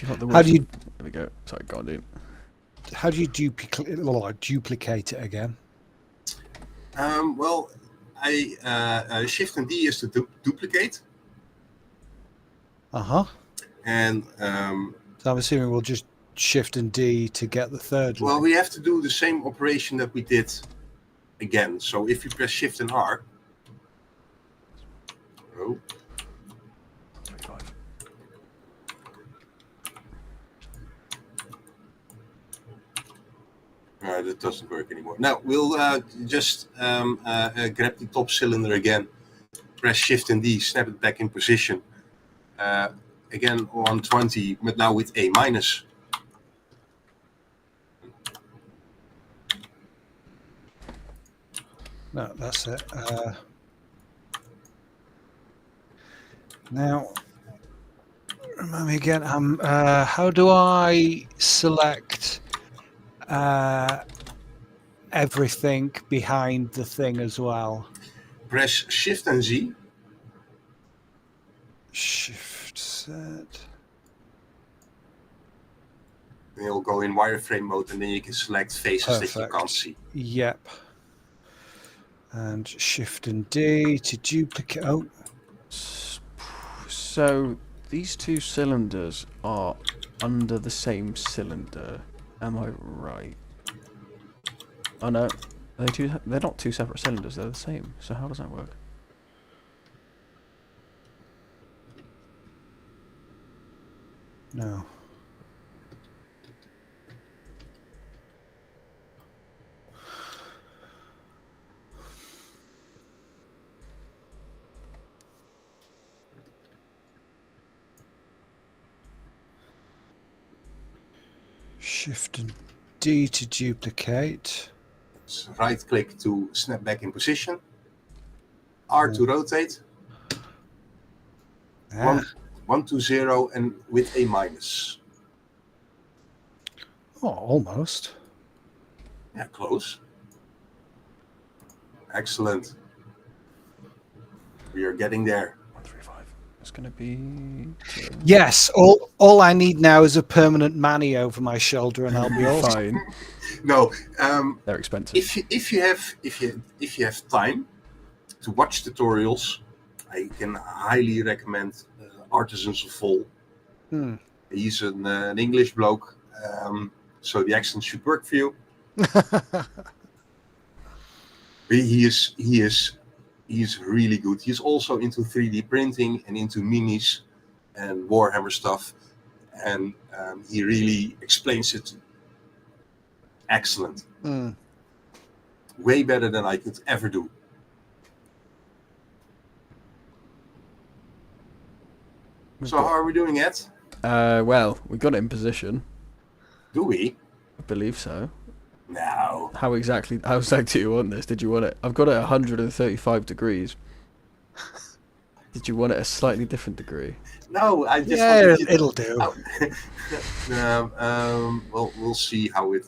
How do you? There we go. Sorry, go on, dude. How do you duplicate it again? Well, Shift and D is to duplicate. And so I'm assuming we'll just Shift and D to get the third. Well, we have to do the same operation that we did again. So if you press Shift and R. Oh. That doesn't work anymore. Now we'll just grab the top cylinder again, press Shift and D, snap it back in position. Again 120, but now with a minus. No, that's it. Now, remind me again. How do I select everything behind the thing as well. Press Shift and Z. Shift Z. And you'll go in wireframe mode, and then you can select faces that you can't see. Yep. And Shift and D to duplicate. Oh. So these two cylinders are under the same cylinder. Am I right? Oh no, they're not two separate cylinders. They're the same. So how does that work? No. Shift and D to duplicate. So right click to snap back in position. R to rotate. 1 to 0 and with a minus. Oh, almost. Yeah, close. Excellent. We are getting there. 135. It's gonna be 2. Yes. All I need now is a permanent Manny over my shoulder, and I'll be all fine. No, They're expensive. if you have time to watch tutorials, I can highly recommend Artisans of Vol. He's an English bloke, so the accent should work for you. He is really good. He's also into 3D printing and into minis and Warhammer stuff, and he really explains it excellent. Way better than I could ever do. So how are we doing it? Well, we got it in position. Do we? I believe so. No. How exactly do you want this? Did you want it? I've got it at 135 degrees. Did you want it a slightly different degree? No, I just yeah, it'll do. Well, we'll see how it.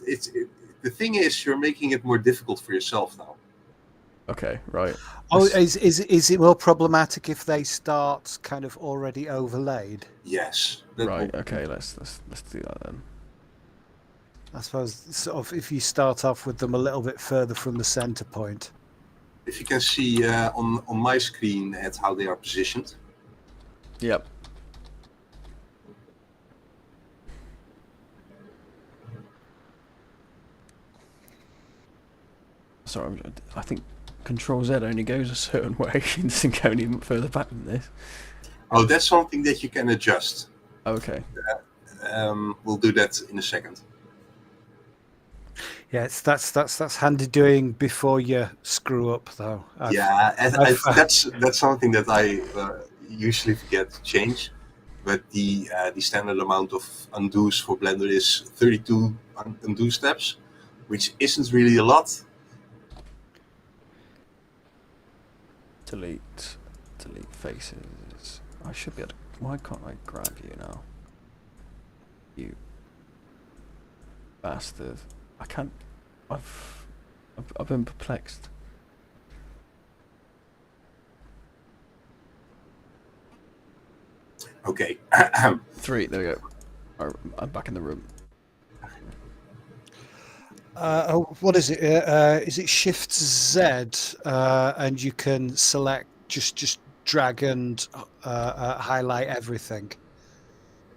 The thing is, you're making it more difficult for yourself now. Okay, right. Oh, is it more problematic if they start kind of already overlaid? Yes. Right. Okay. Let's do that then. I suppose sort of if you start off with them a little bit further from the center point. If you can see on my screen at how they are positioned. Yep. Sorry, I think Control Z only goes a certain way. It doesn't go any further back than this. Oh, that's something that you can adjust. Okay. We'll do that in a second. Yeah, that's handy doing before you screw up, though. That's something that I usually forget to change. But the standard amount of undos for Blender is 32 undo steps, which isn't really a lot. Delete faces. I should be able to. Why can't I grab you now? You bastard. I can't. I've been perplexed. Okay. 3. There we go. I'm back in the room. What is it? Is it Shift Z? And you can select just drag and highlight everything.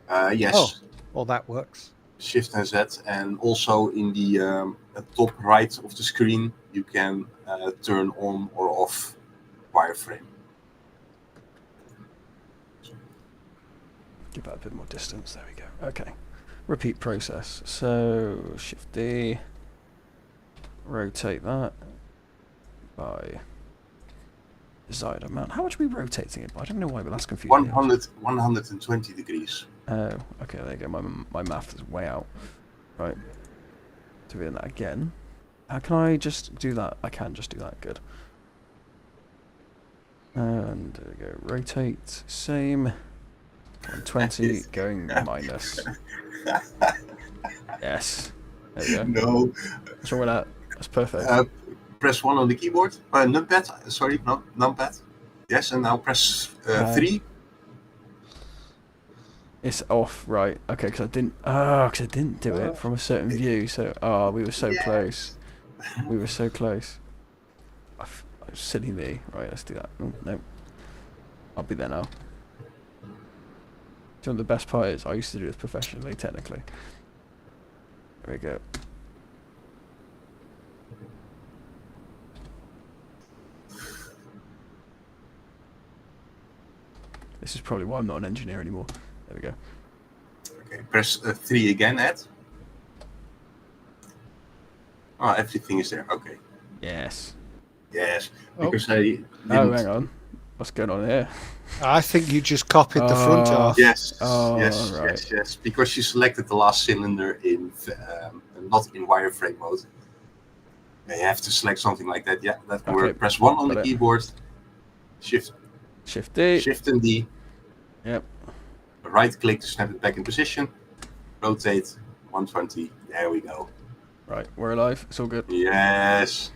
Yes. Oh, well, that works. Shift and Z, and also in the top right of the screen, you can turn on or off wireframe. Give that a bit more distance. There we go. Okay. Repeat process. So Shift D. Rotate that by desired amount. How much are we rotating it by? I don't know why, but that's confusing. 120 degrees. Oh, okay, there you go. My math is way out. Right. Doing that again. How can I just do that? I can just do that. Good. And there we go. Rotate. Same. 120 going minus. Yes. There we go. No. What's wrong with that? That's perfect. Press 1 on the keyboard. Numpad. Sorry, no, numpad. Yes, and now press 3. It's off, right? Okay, because I didn't do it from a certain view. So, we were so close. We were so close. Silly me. Right, let's do that. Oh, no, I'll be there now. Do you know what the best part is? I used to do this professionally, technically. There we go. This is probably why I'm not an engineer anymore. There we go. Okay, press 3 again, Ed. Oh, everything is there. Okay. Yes. Yes, because I didn't... Oh, hang on. What's going on here? I think you just copied the front half. Yes, right. yes. Because you selected the last cylinder in not in wireframe mode. You have to select something like that. Yeah, that can work. Press 1 on the keyboard. Shift D. Shift and D. Yep. Right click to snap it back in position. Rotate 120. There we go. Right, we're alive. It's all good. Yes.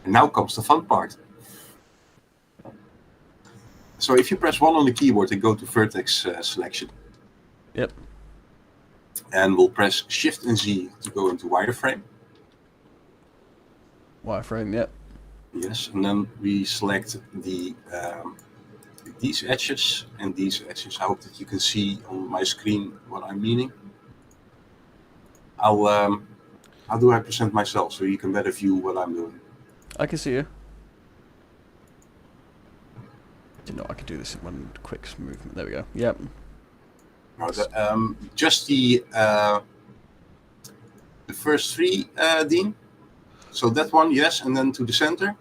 And now comes the fun part. So if you press 1 on the keyboard and go to vertex selection. Yep. And we'll press Shift and Z to go into wireframe. Wireframe, yep. Yes, and then we select the these edges and these edges. I hope that you can see on my screen what I'm meaning. How do I present myself so you can better view what I'm doing? I can see you. Didn't know I could do this in one quick movement. There we go. Yep. No, just the first 3, Dean. So that one, yes, and then to the center.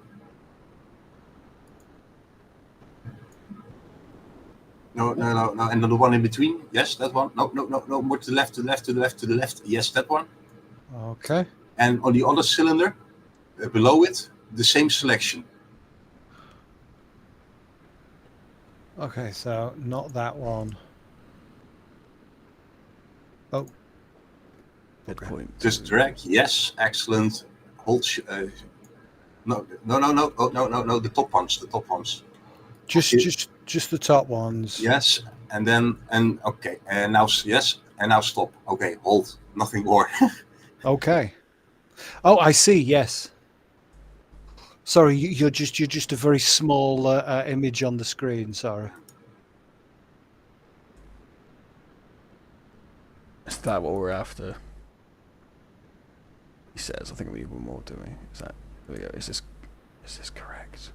No, and then the one in between. Yes, that one. No, more to the left, to the left, to the left, to the left. Yes, that one. Okay. And on the other cylinder, below it, the same selection. Okay, so not that one. Oh. Good point. Just drag. Yes, excellent. Hold. No. Oh, no. The top ones. The top ones. Just the top ones. Yes, and okay, and now yes, and now stop. Okay, hold. Nothing more. Okay. Oh, I see. Yes. Sorry, you're just a very small image on the screen. Sorry. Is that what we're after? He says. I think we need one more, do we? Is that? There we go. Is this correct?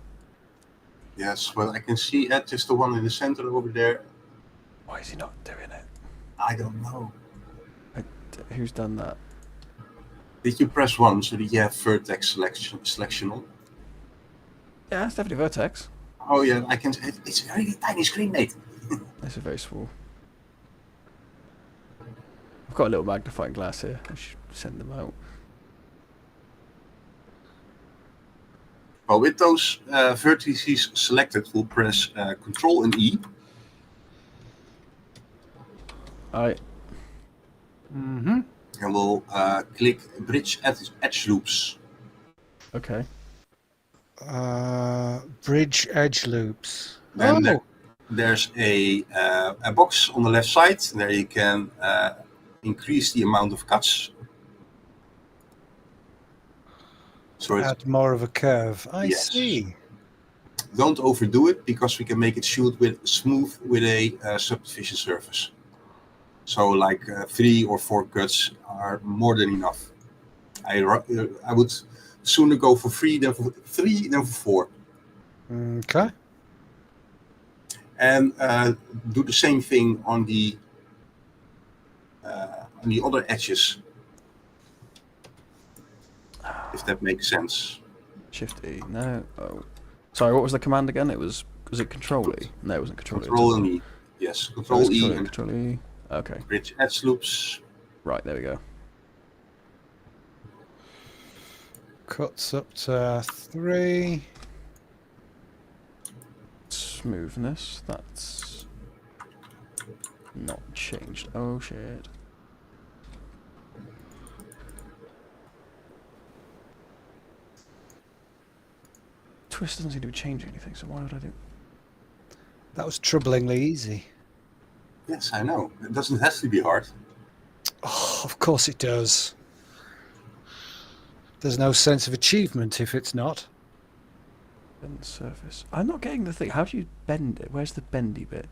Yes. Well, I can see just the one in the center over there. Why is he not doing it? I don't know. Who's done that? Did you press 1 so that you have vertex selection on? Yeah, it's definitely vertex. Oh yeah, I can. It's a very tiny screen, mate. It's a very small. I've got a little magnifying glass here. I should send them out. Well, with those vertices selected, we'll press Control and E. Alright. Mm-hmm. And we'll click Bridge Edge Loops. Okay. Bridge edge loops. Then there's a box on the left side. There you can increase the amount of cuts. So add more of a curve. I yes. see. Don't overdo it because we can make it smooth with a subdivision surface. So like 3 or 4 cuts are more than enough. I would sooner go for 3 than for 4. Okay. And do the same thing on the other edges. If that makes sense. Shift E. No. Oh. Sorry, what was the command again? Was it Control E? No, it wasn't Control E. Control E. Yes, Control E. Control E. Okay. Bridge edge loops. Right, there we go. Cuts up to 3. Smoothness. That's Not changed. Oh shit. Twist doesn't seem to be changing anything, so why would I do? That was troublingly easy. Yes, I know. It doesn't have to be hard. Oh, of course it does. There's no sense of achievement if it's not. Bend surface. I'm not getting the thing. How do you bend it? Where's the bendy bit?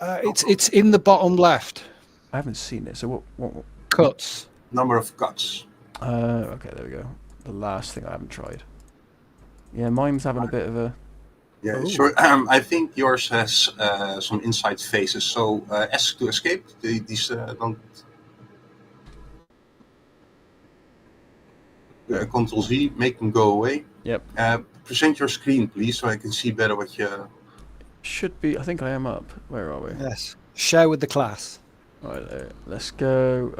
It's in the bottom left. I haven't seen it. So what? Cuts. Number of cuts. Okay, there we go. The last thing I haven't tried. Yeah, mine's having a bit of a. Yeah, Ooh. sure. I think yours has some inside faces. So S to escape. These don't. Control Z, make them go away. Yep. Present your screen, please, so I can see better what you. Should be. I think I am up. Where are we? Yes. Share with the class. Right there. Let's go.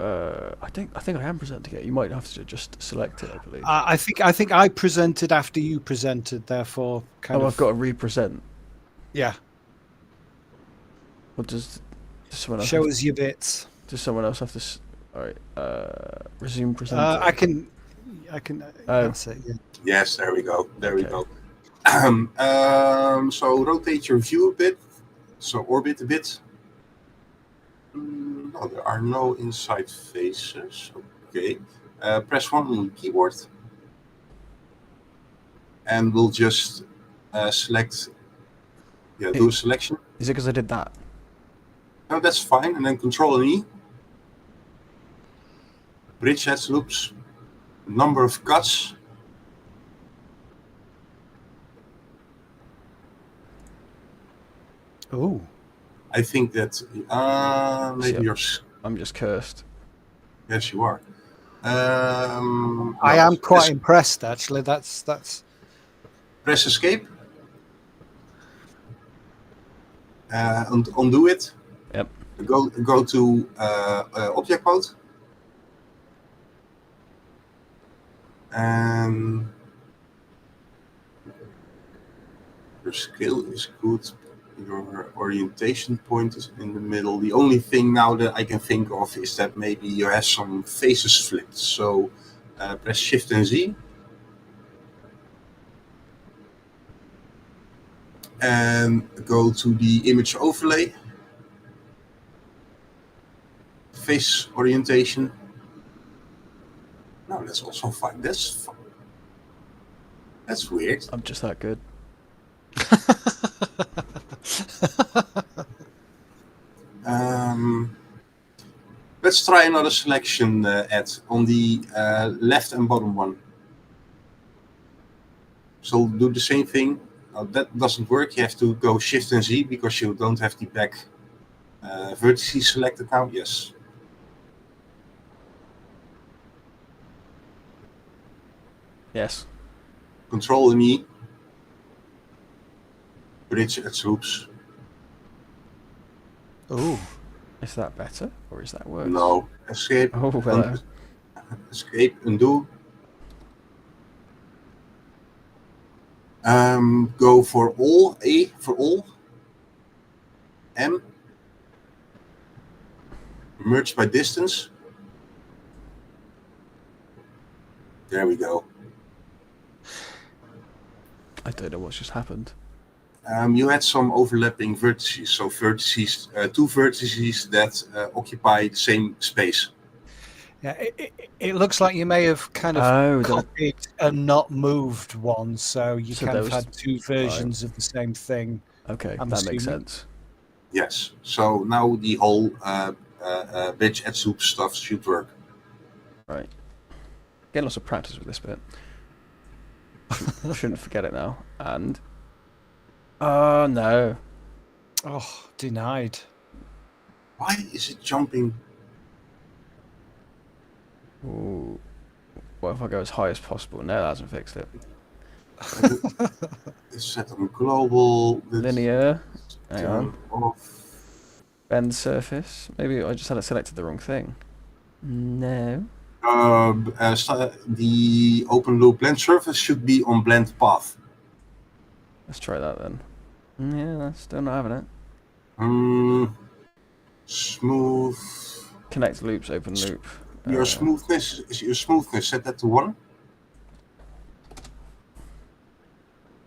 I think I am presenting it. You might have to just select it, I believe. I think I presented after you presented. Therefore, I've got to represent. Yeah. What does someone else? Show us your bits. Does someone else have to? All right. Resume presenting. I can. That's it. Yeah. Yes, there we go. There we go. So rotate your view a bit. So orbit a bit. No, there are no inside faces. Okay. Press 1 on the keyboard. And we'll just select. Yeah, do a selection. Is it because I did that? No, that's fine. And then Control and E. Bridge heads loops. Number of cuts. Oh. I think that maybe you're. I'm just cursed. Yes, you are. I am quite impressed, actually. That's. Press escape. And undo it. Yep. Go to object mode. And your scale is good. Your orientation point is in the middle. The only thing now that I can think of is that maybe you have some faces flipped. So press Shift and Z. And go to the image overlay. Face orientation. No, that's also fine. That's fine. That's weird. I'm just that good. Let's try another selection, Ed, on the left and bottom one. So do the same thing. That doesn't work. You have to go Shift and Z because you don't have the back vertices selected now. Yes. Yes. Control and E. Bridge at loops. Oh. Is that better or is that worse? No. Escape. Oh, hello. Escape, undo. Go for all, A for all. M. Merge by distance. There we go. I don't know what's just happened. You had some overlapping vertices, so vertices, two vertices that occupy the same space. Yeah, it looks like you may have kind of copied a not moved one, so you kind of had two versions of the same thing. Okay, that makes sense. Yes, so now the whole bridge at soup stuff should work. Right. Getting lots of practice with this bit. Shouldn't forget it now. And oh no. Oh, denied. Why is it jumping? Ooh. What if I go as high as possible? No, that hasn't fixed it. It's set on global. Linear. Hang on. Off. Bend surface. Maybe I just had it selected the wrong thing. No. The open loop blend surface should be on blend path. Let's try that then. Yeah, that's still not having it. Smooth. Connect loops, open loop. Your smoothness set that to 1.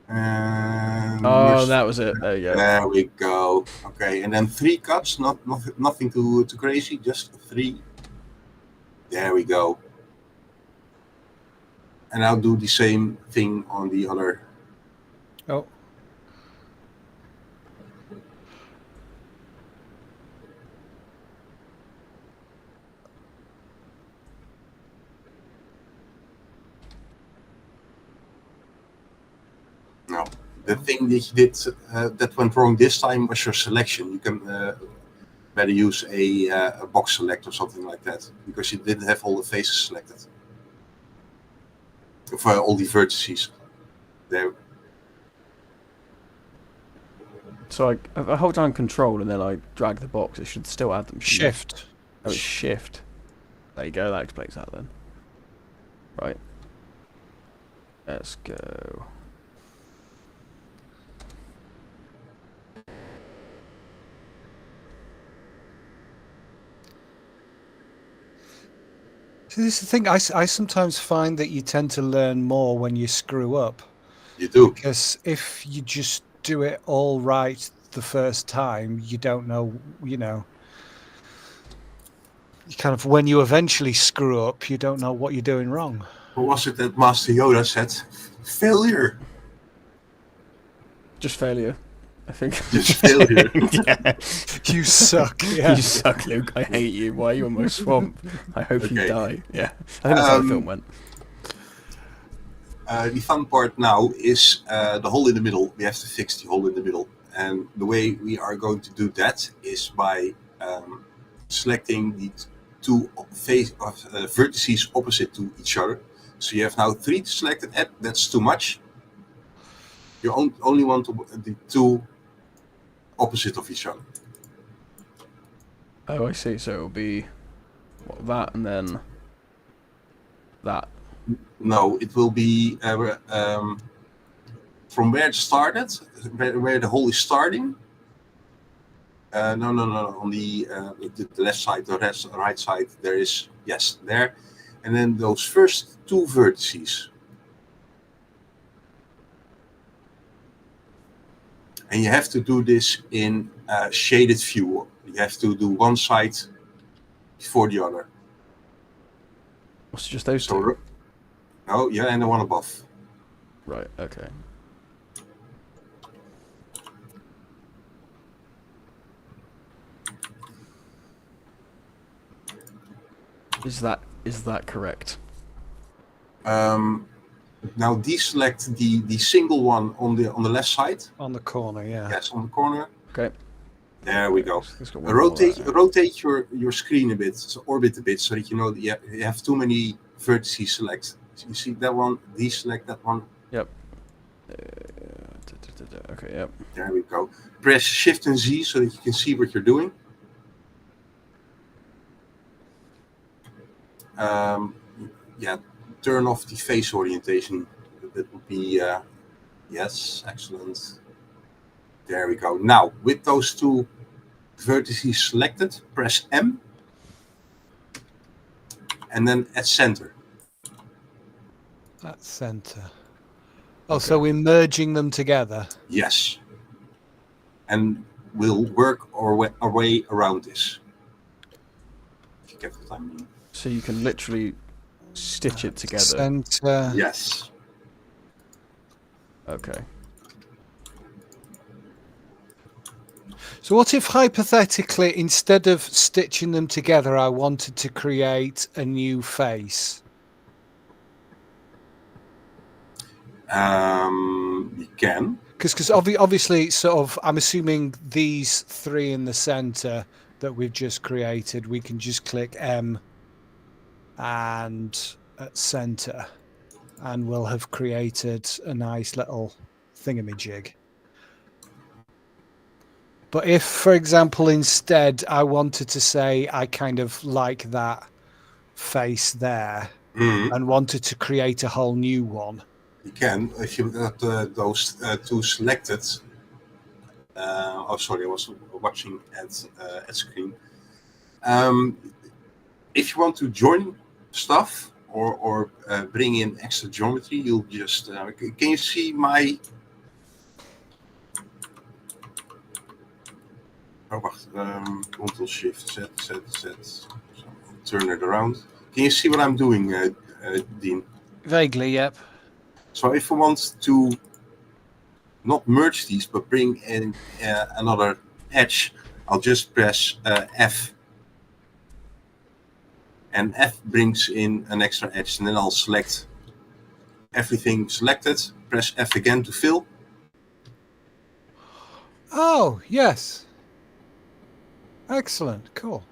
And That was it. There you go. There we go. Okay, and then 3 cuts, nothing too crazy, just 3. There we go. And I'll do the same thing on the other. Oh. No, the thing that you did that went wrong this time was your selection. You can better use a box select or something like that, because you didn't have all the faces selected. For all the vertices. There. So if I hold down Control and then I drag the box, it should still add them. Shift. Oh, it's Shift. There you go. That explains that then. Right. Let's go. So this is the thing. I sometimes find that you tend to learn more when you screw up. You do. Because if you just do it all right the first time, you don't know, you kind of, when you eventually screw up, you don't know what you're doing wrong. What was it that Master Yoda said? Failure. Just failure, I think. Just failure. Yeah. You suck. Yeah. You suck, Luke. I hate you. Why are you on my swamp? I hope you Okay. die. Yeah. I think that's how the film went. The fun part now is the hole in the middle. We have to fix the hole in the middle. And the way we are going to do that is by selecting the 2 vertices opposite to each other. So you have now 3 selected. That's too much. You only want the 2 opposite of each other. Oh, I see. So it'll be that and then that. No, it will be from where it started, where the hole is starting. No. On the left side, the right side, there is, yes, there. And then those first 2 vertices. And you have to do this in shaded view. You have to do one side before the other. What's just those 2? No, yeah, and the one above. Right. Okay. Is that correct? Now deselect the single one on the left side. On the corner, yeah. Yes, on the corner. Okay. There we go. Rotate your screen a bit, so orbit a bit, so that you know that you have too many vertices select. So you see that one, deselect that one. Yep. Okay, yep. There we go. Press Shift and Z so that you can see what you're doing. Yeah, turn off the face orientation. That would be, yes, excellent. There we go. Now, with those 2 vertices selected, press M. And then at center. At center. Oh, okay. So we're merging them together? Yes. And we'll work our way around this. If you get what I mean. So you can literally stitch it together. Center. Yes. Okay. So what if hypothetically, instead of stitching them together, I wanted to create a new face? You can. Because obviously, sort of, I'm assuming these 3 in the center that we've just created, we can just click M and at center, and we'll have created a nice little thingamajig. But if, for example, instead I wanted to say I kind of like that face there and wanted to create a whole new one. You can, if you've got those 2 selected. Oh, sorry, I was watching at screen. If you want to join stuff or bring in extra geometry, you'll just can you see my? Oh, wacht. Ctrl Shift Z Z Z. Turn it around. Can you see what I'm doing, Dean? Vaguely, yep. So if I want to not merge these, but bring in another edge, I'll just press F. And F brings in an extra edge, and then I'll select everything selected, press F again to fill. Oh, yes. Excellent, cool.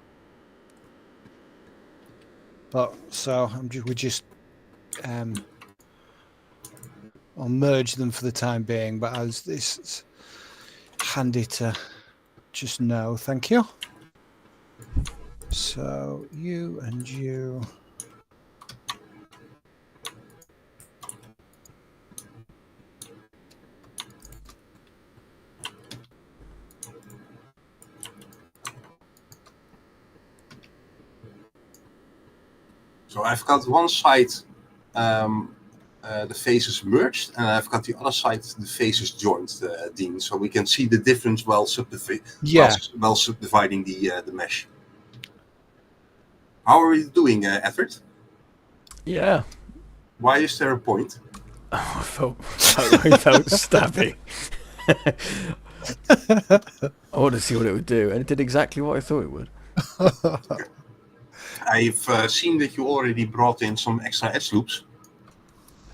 But so I'll merge them for the time being, but it's handy to just know. Thank you. So you and you. So I've got one side, the faces merged, and I've got the other side, the faces joined, Dean. So we can see the difference while subdividing the mesh. How are we doing, Edward? Yeah. Why is there a point? Oh, I felt stabby. I wanted to see what it would do, and it did exactly what I thought it would. I've seen that you already brought in some extra edge loops.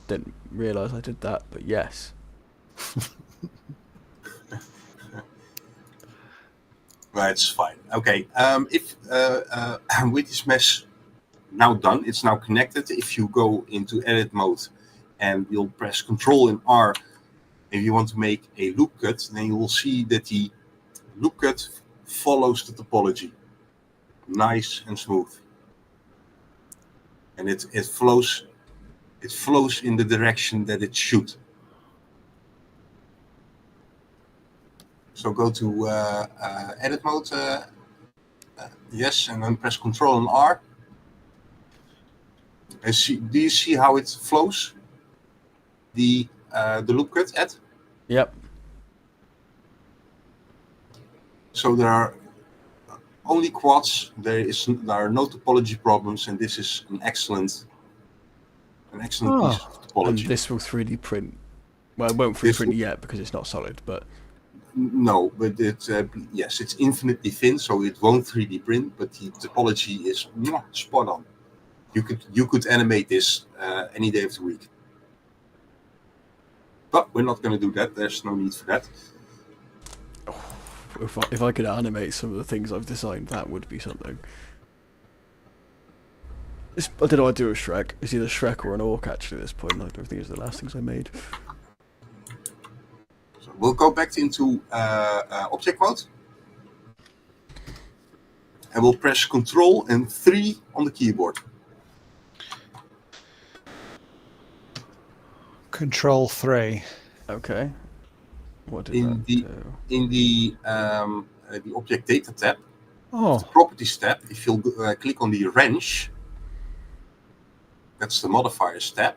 Didn't realise I did that, but yes. That's fine. Okay. If with this mesh now done, it's now connected. If you go into edit mode and you'll press Control and R, if you want to make a loop cut, then you will see that the loop cut follows the topology, nice and smooth, and it flows in the direction that it should. So go to edit mode, yes, and then press Control and R. And do you see how it flows? The loop cut, Ed? Yep. So there are only quads. There are no topology problems, and this is an excellent piece of topology. And this will 3D print. Well, it won't 3D print yet because it's not solid, but no, but yes, it's infinitely thin, so it won't 3D print. But the topology is spot on. You could animate this any day of the week. But we're not going to do that. There's no need for that. If I could animate some of the things I've designed, that would be something. I don't know what I do with Shrek. It's either Shrek or an orc, actually, at this point. I don't think it's the last things I made. So we'll go back into object mode. And we'll press Control and 3 on the keyboard. Control 3. Okay. What did that do? In the Object Data tab, the Properties tab, if you'll click on the wrench, that's the Modifiers tab.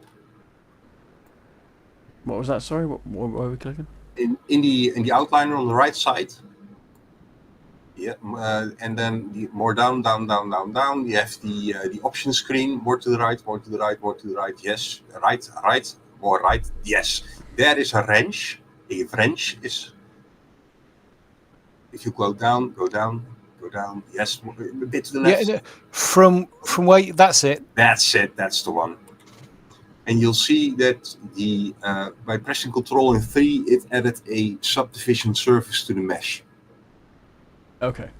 What was that? Sorry, what were we clicking? In the outliner on the right side. Yeah, and then more down. You have the option screen. More to the right, more to the right, more to the right. Yes, right, more right. Yes, there is a wrench. A wrench is. If you go down. Yes, a bit to the left. Yeah, from where that's it. That's it. That's the one. And you'll see that by pressing Control and 3, it added a subdivision surface to the mesh. Okay.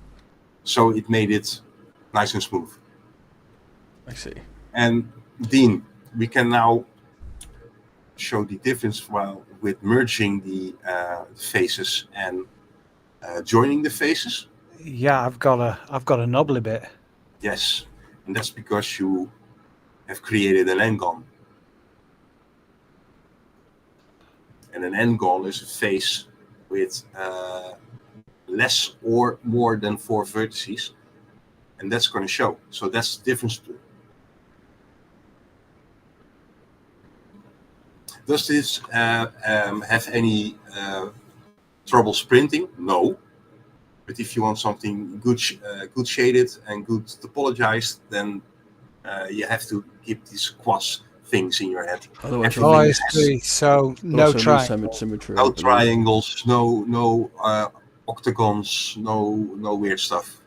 So it made it nice and smooth. I see. And Dean, we can now show the difference with merging the faces and joining the faces. Yeah, I've got a knobbly bit. Yes, and that's because you have created an n-gon. And an n-gon is a face with less or more than 4 vertices. and that's going to show. So that's the difference. Does this have any trouble sprinting? No. But if you want something good shaded and good topologized, then you have to keep these quads things in your head. Otherwise, Oh, I see. So no triangle. symmetry. No triangles, no octagons, no weird stuff.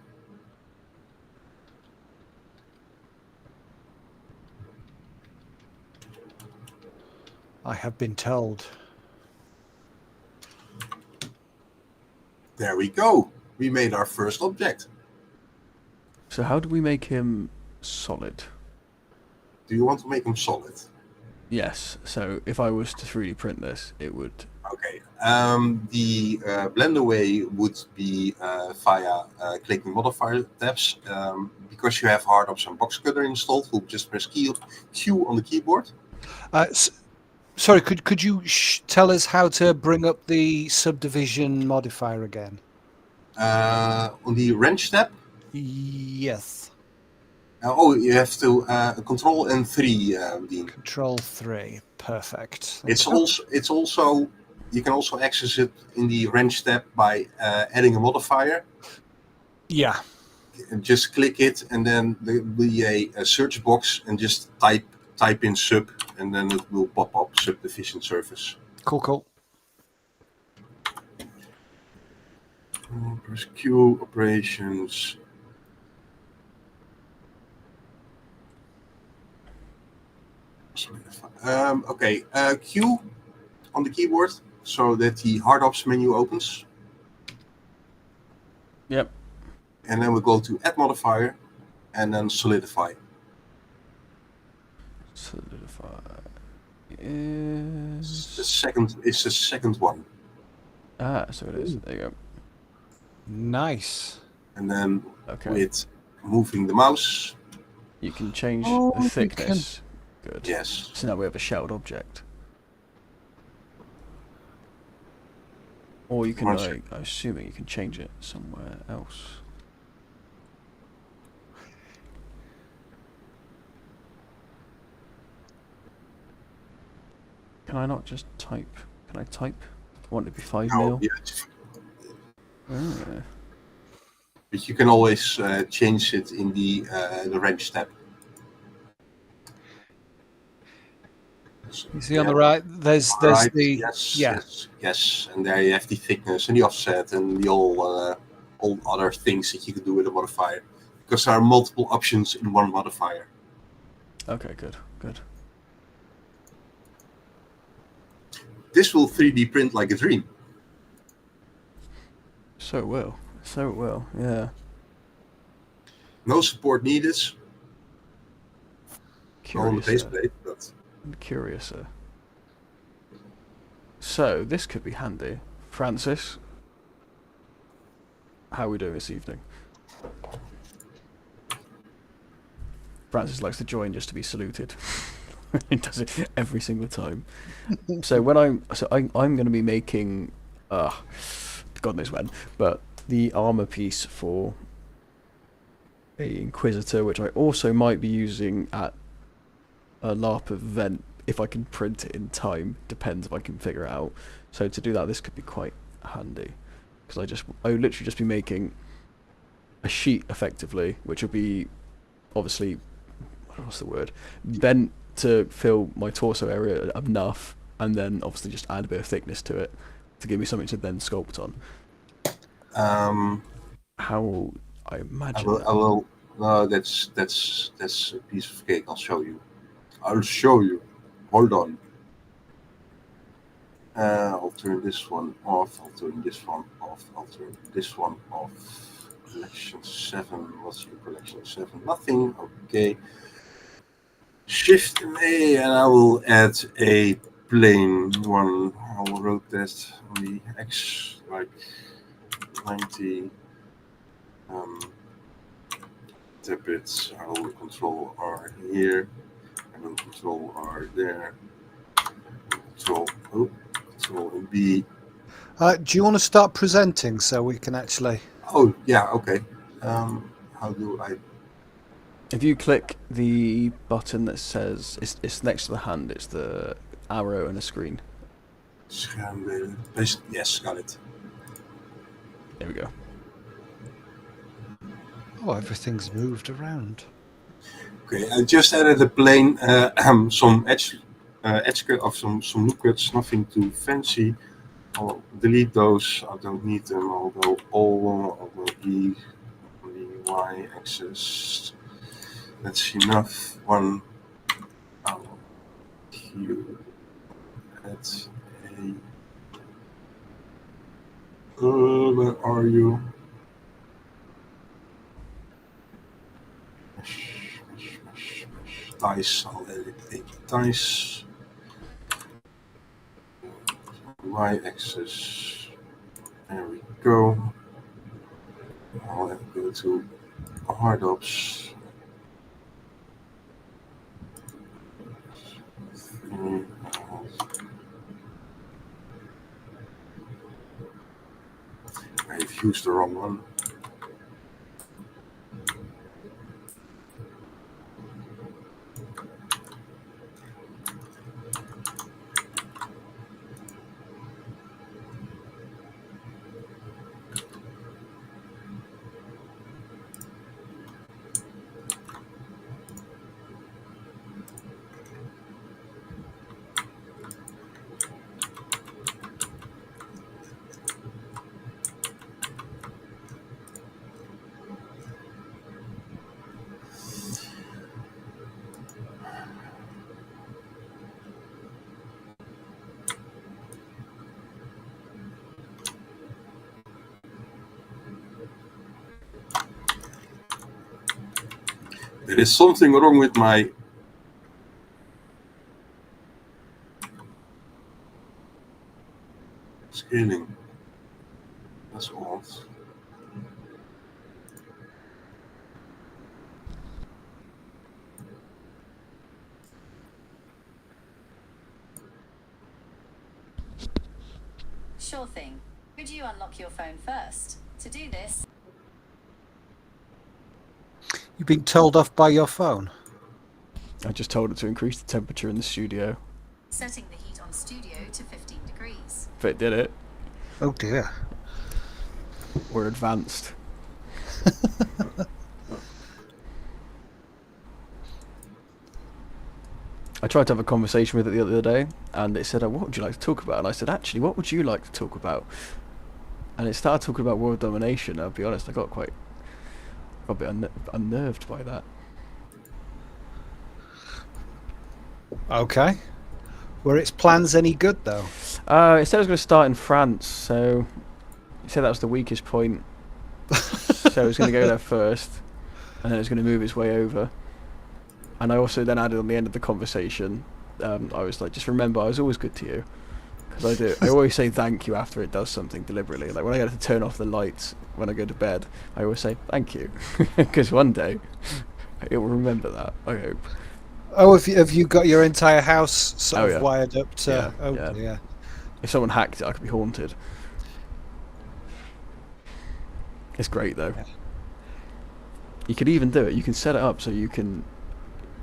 I have been told. There we go. We made our first object. So how do we make him solid? Do you want to make them solid? Yes. So if I was to 3D print this, it would. Okay. The Blender way would be via clicking modifier tabs. Because you have Hardops and Box Cutter installed, we'll just press Q on the keyboard. Sorry, could you tell us how to bring up the subdivision modifier again? On the wrench tab. Yes. You have to Control and 3, Dean. Control 3, perfect. It's also you can also access it in the wrench tab by adding a modifier. Yeah. And just click it, and then there will be a search box, and just type in sub, and then it will pop up subdivision surface. Cool. Press Q, operations. Okay, Q on the keyboard so that the Hardops menu opens. Yep. And then we go to add modifier, and then solidify. Solidify is the second one. So it is. There you go. Nice. And then Okay. with moving the mouse, You can change Oh, the you thickness. Good. yes. So now we have a shelled object. Or you can, Once- I'm assuming you can change it somewhere else. Can I not just type? Can I type? I want it to be 5 mil. Yeah, Ah. but you can always change it in the wrench tab. You see on the right, there's Right, the yes, and there you have the thickness and the offset and the all other things that you can do with a modifier, because there are multiple options in one modifier. Okay, good. This will 3D print like a dream. So it will. Yeah. No support needed. On the base Curiouser. plate, but Curiouser. So this could be handy. Francis, how are we doing this evening? Francis likes to join just to be saluted. He does it every single time. So when I'm going to be making, God knows when, but the armor piece for a Inquisitor, which I also might be using at a LARP event if I can print it in time. Depends if I can figure it out. So to do that, this could be quite handy, because I would literally just be making a sheet effectively, which would be obviously, what's the word, bent to fill my torso area enough, and then obviously just add a bit of thickness to it to give me something to then sculpt on. How I imagine. I will. No, that's a piece of cake. I'll show you. Hold on. I'll turn this one off. I'll turn this one off. I'll turn this one off. Collection 7. What's your collection 7? Nothing. Okay. Shift A, and I will add a plain one. I will rotate on the X like 90. Tap it. I will control R here. I will control R there. Control B. Do you want to start presenting so we can actually? Oh yeah, okay. How do I? If you click the button that says it's next to the hand, it's the arrow and a screen. Schermbeelden. Yes, got it. There we go. Oh, everything's moved around. Okay, I just added a plain some edge cut of some loop cuts, nothing too fancy. I'll delete those. I don't need them. I'll go all on the Y axis. That's enough. One. I'll Q at a. Where are you? Dice. I'll edit a dice. Y axis. There we go. I'll have to go to hard ops. I've used the wrong one. There is something wrong with my scaling. That's odd. Sure thing. Could you unlock your phone first? To do this, You've been told off by your phone? I just told it to increase the temperature in the studio. setting the heat on studio to 15 degrees. If it did it, Oh dear. we're advanced. I tried to have a conversation with it the other day, and it said, what would you like to talk about? And I said, actually, what would you like to talk about? And it started talking about world domination. I'll be honest, I got a bit unnerved by that. Okay. Were its plans any good, though? It said it was going to start in France, so it said that was the weakest point. So it was going to go there first, and then it was going to move its way over. And I also then added on the end of the conversation, I was like, just remember, I was always good to you. Because I always say thank you after it does something deliberately. Like when I get to turn off the lights when I go to bed, I always say thank you. Because one day, it will remember that, I hope. Oh, have you got your entire house sort of yeah. wired up to... Yeah. Yeah. If someone hacked it, I could be haunted. It's great, though. Yeah. You could even do it. You can set it up so you can...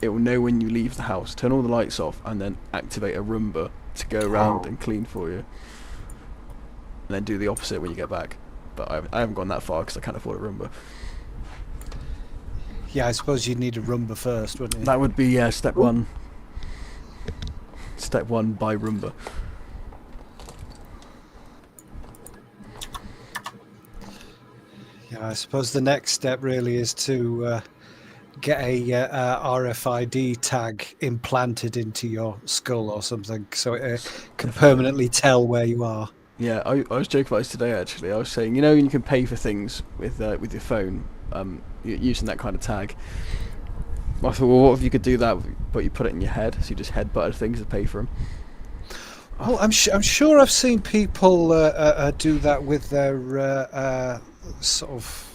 It will know when you leave the house, turn all the lights off, and then activate a Roomba to go around and clean for you. And then do the opposite when you get back. But I haven't gone that far because I can't afford a Roomba. Yeah, I suppose you'd need a Roomba first, wouldn't you? That would be step one. Step one, buy Roomba. Yeah, I suppose the next step really is to get a RFID tag implanted into your skull or something, so it can permanently tell where you are. Yeah, I was joking about this today actually. I was saying, you can pay for things with your phone, using that kind of tag. I thought, well, what if you could do that, but you put it in your head, so you just headbutted things to pay for them? Oh, I'm sure I've seen people do that with their sort of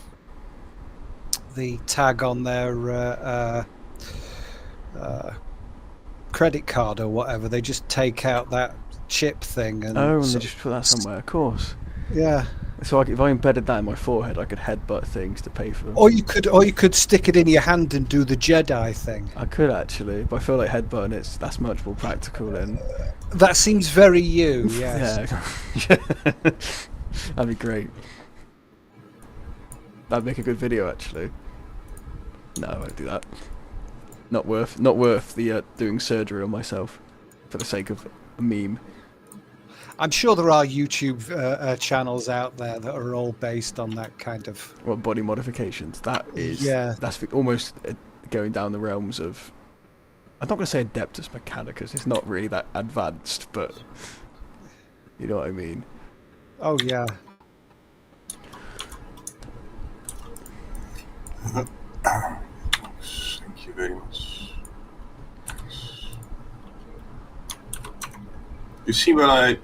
the tag on their credit card or whatever. They just take out that chip thing and and they just put that somewhere, of course. Yeah. So if I embedded that in my forehead, I could headbutt things to pay for them. Or you could stick it in your hand and do the Jedi thing. I could actually, but I feel like headbutting that's much more practical than. That seems very you. Yes. Yeah. That'd be great. That'd make a good video actually. No, I won't do that. Not worth the doing surgery on myself for the sake of a meme. I'm sure there are YouTube channels out there that are all based on that kind of. What body modifications? That is. Yeah. That's almost going down the realms of. I'm not going to say Adeptus Mechanicus. It's not really that advanced, but you know what I mean. Oh yeah. Thank you very much. You see what I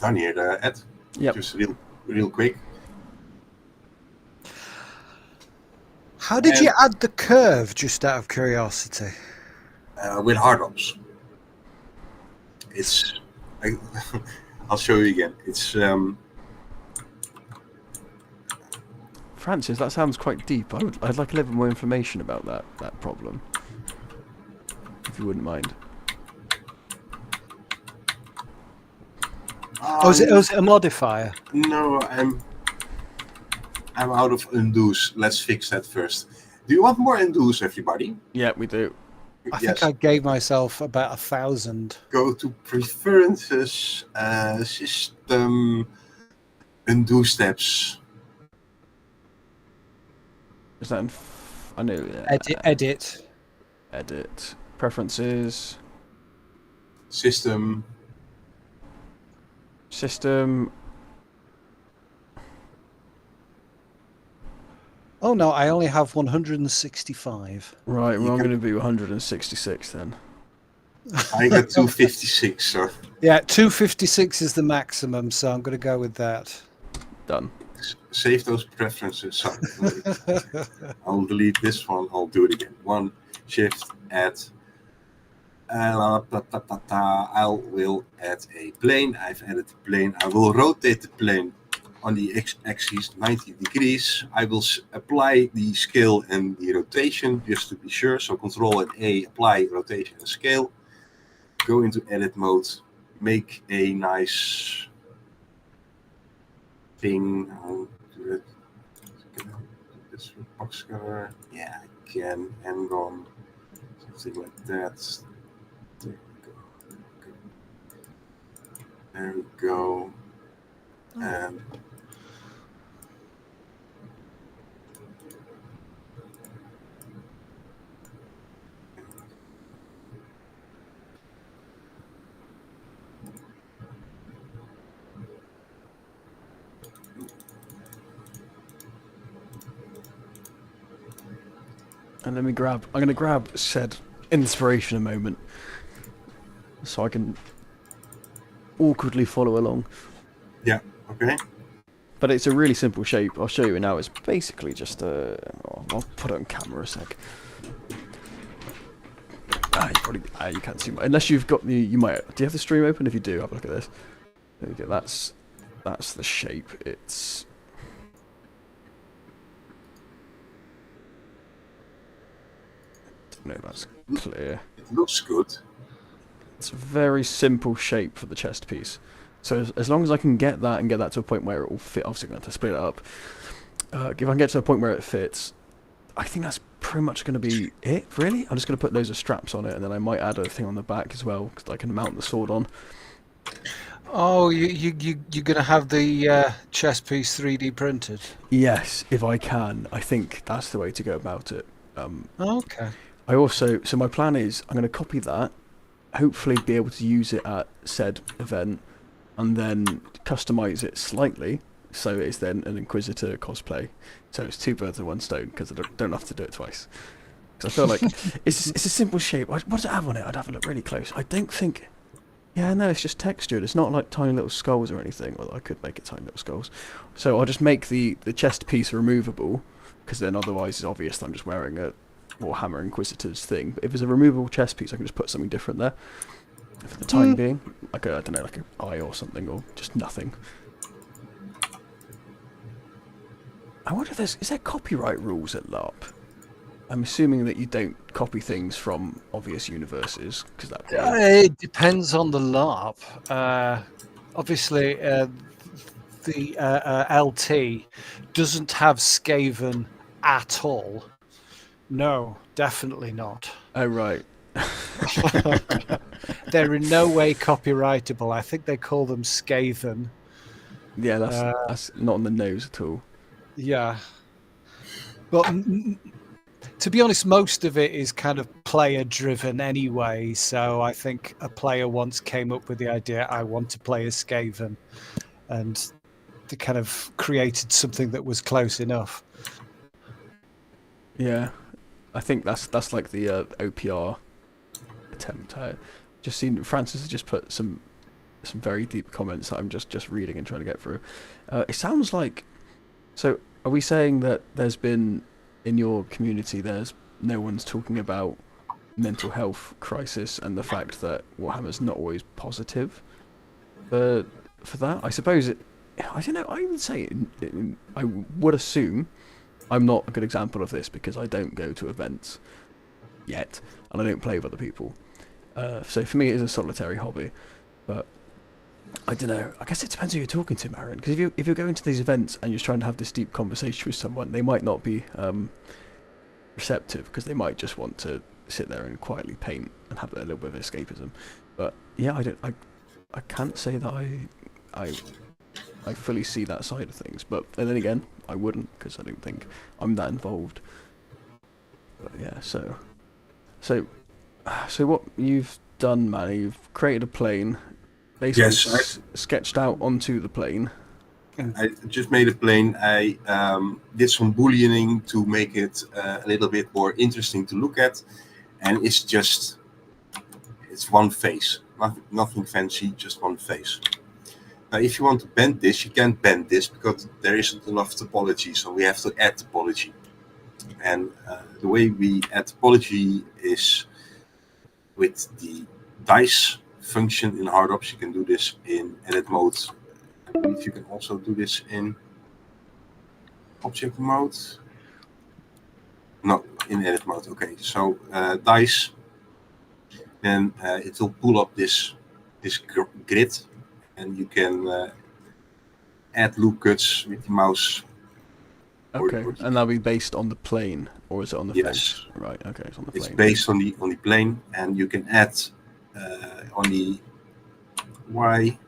done here, Ed? Yep. Just real quick. How did you add the curve? Just out of curiosity. With hard ops. It's. I'll show you again. It's. Francis, that sounds quite deep. I'd like a little more information about that problem, if you wouldn't mind. Was it a modifier? No, I'm out of undos. Let's fix that first. Do you want more undos, everybody? Yeah, we do. I think I gave myself about 1,000. Go to preferences, system, undo steps. Is that in? I know. Edit. Preferences. System. Oh no, I only have 165. Right, well, I'm going to be 166 then. I got 256, so. Yeah, 256 is the maximum, so I'm going to go with that. Done. Save those preferences. Sorry. I'll delete this one. I'll do it again. One shift add. I will add a plane. I've added the plane. I will rotate the plane on the x-axis 90 degrees. I will apply the scale and the rotation just to be sure. So Control and A, apply rotation and scale. Go into edit mode. Make a nice thing. I'll do it. This box color. Yeah, I can. Hang on. Something like that. There we go. And And I'm going to grab said inspiration a moment so I can awkwardly follow along. yeah, okay. But it's a really simple shape. I'll show you now. It's basically just I'll put it on camera a sec. You can't see much. Unless you've got you might. Do you have the stream open? If you do, have a look at this. There we go. That's the shape. It's. No, that's clear. It looks good. It's a very simple shape for the chest piece. So as long as I can get that and get that to a point where it will fit, obviously I'm going to have to split it up. If I can get to a point where it fits, I think that's pretty much going to be it, really. I'm just going to put loads of straps on it, and then I might add a thing on the back as well, because I can mount the sword on. Oh, you're going to have the chest piece 3D printed? Yes, if I can. I think that's the way to go about it. Okay. I also, so my plan is I'm going to copy that, hopefully be able to use it at said event, and then customize it slightly so it's then an Inquisitor cosplay. So it's two birds with one stone, because I don't have to do it twice. Because I feel like it's a simple shape. What does it have on it? I'd have a look really close. I don't think. Yeah, no, it's just textured. It's not like tiny little skulls or anything. Well, I could make it tiny little skulls. So I'll just make the chest piece removable, because then otherwise it's obvious that I'm just wearing a Warhammer Inquisitor's thing. But if it's a removable chest piece, I can just put something different there for the time being. Like I don't know, like an eye or something, or just nothing. I wonder if is there copyright rules at LARP? I'm assuming that you don't copy things from obvious universes because that'd be It depends on the LARP. Obviously, the LT doesn't have Skaven at all. No, definitely not. oh right. They're in no way copyrightable. I think they call them Skaven. Yeah, that's not on the nose at all. Yeah. But to be honest, most of it is kind of player driven anyway. So I think a player once came up with the idea, I want to play as Skaven. And they kind of created something that was close enough. Yeah, I think that's like the OPR attempt. I just seen Francis has just put some very deep comments that I'm just reading and trying to get through. It sounds like, so are we saying that there's been in your community there's no one's talking about mental health crisis and the fact that Warhammer's not always positive for that? I suppose I don't know. I would say I would assume. I'm not a good example of this because I don't go to events yet and I don't play with other people. So for me, it is a solitary hobby. But I don't know. I guess it depends who you're talking to, Marin. Because if you're going to these events and you're trying to have this deep conversation with someone, they might not be receptive because they might just want to sit there and quietly paint and have a little bit of escapism. But yeah, I can't say that I fully see that side of things. But then again, I wouldn't because I don't think I'm that involved. But yeah, so what you've done, Manny, you've created a plane. Basically Yes, sketched out onto the plane. I just made a plane. I did some booleaning to make it a little bit more interesting to look at, and it's one face, nothing fancy, just one face. Now, if you want to bend this, you can't bend this because there isn't enough topology, so we have to add topology. And the way we add topology is with the dice function in HardOps. You can do this in edit mode. I believe you can also do this in object mode. No, in edit mode. Okay, so dice. Then it will pull up this grid, and you can add loop cuts with the mouse. Okay, and that'll be based on the plane, or is it on the Yes. face? Right. Okay, it's on the plane. It's based on the plane, and you can add on the Y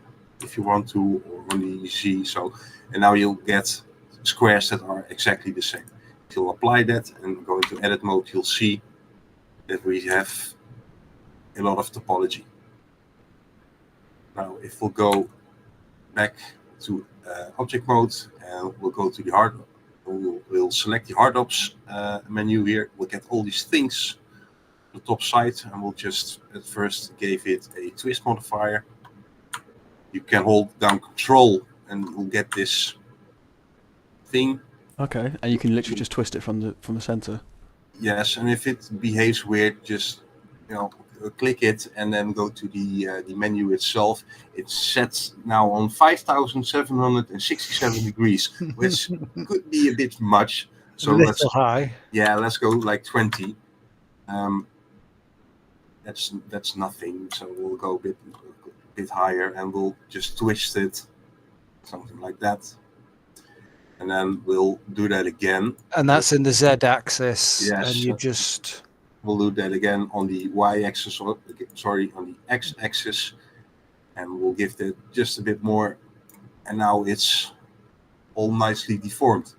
if you want to, or on the Z. So, and now you'll get squares that are exactly the same. If you'll apply that and go into edit mode, you'll see that we have a lot of topology. Now, if we'll go back to object mode and we'll go to the hard, we'll select the HardOps menu here. We'll get all these things on the top side, and we'll just at first give it a twist modifier. You can hold down Control, and we'll get this thing. Okay, and you can literally just twist it from the center. Yes, and if it behaves weird, just click it and then go to the menu itself. It's set now on 5,767 degrees, which could be a bit much. So let's high. Yeah, let's go like 20. That's nothing. So we'll go a bit higher, and we'll just twist it, something like that. And then we'll do that again. And that's in the Z-axis. Yes. And you just... We'll do that again on the Y-axis, on the X-axis. And we'll give that just a bit more. And now it's all nicely deformed.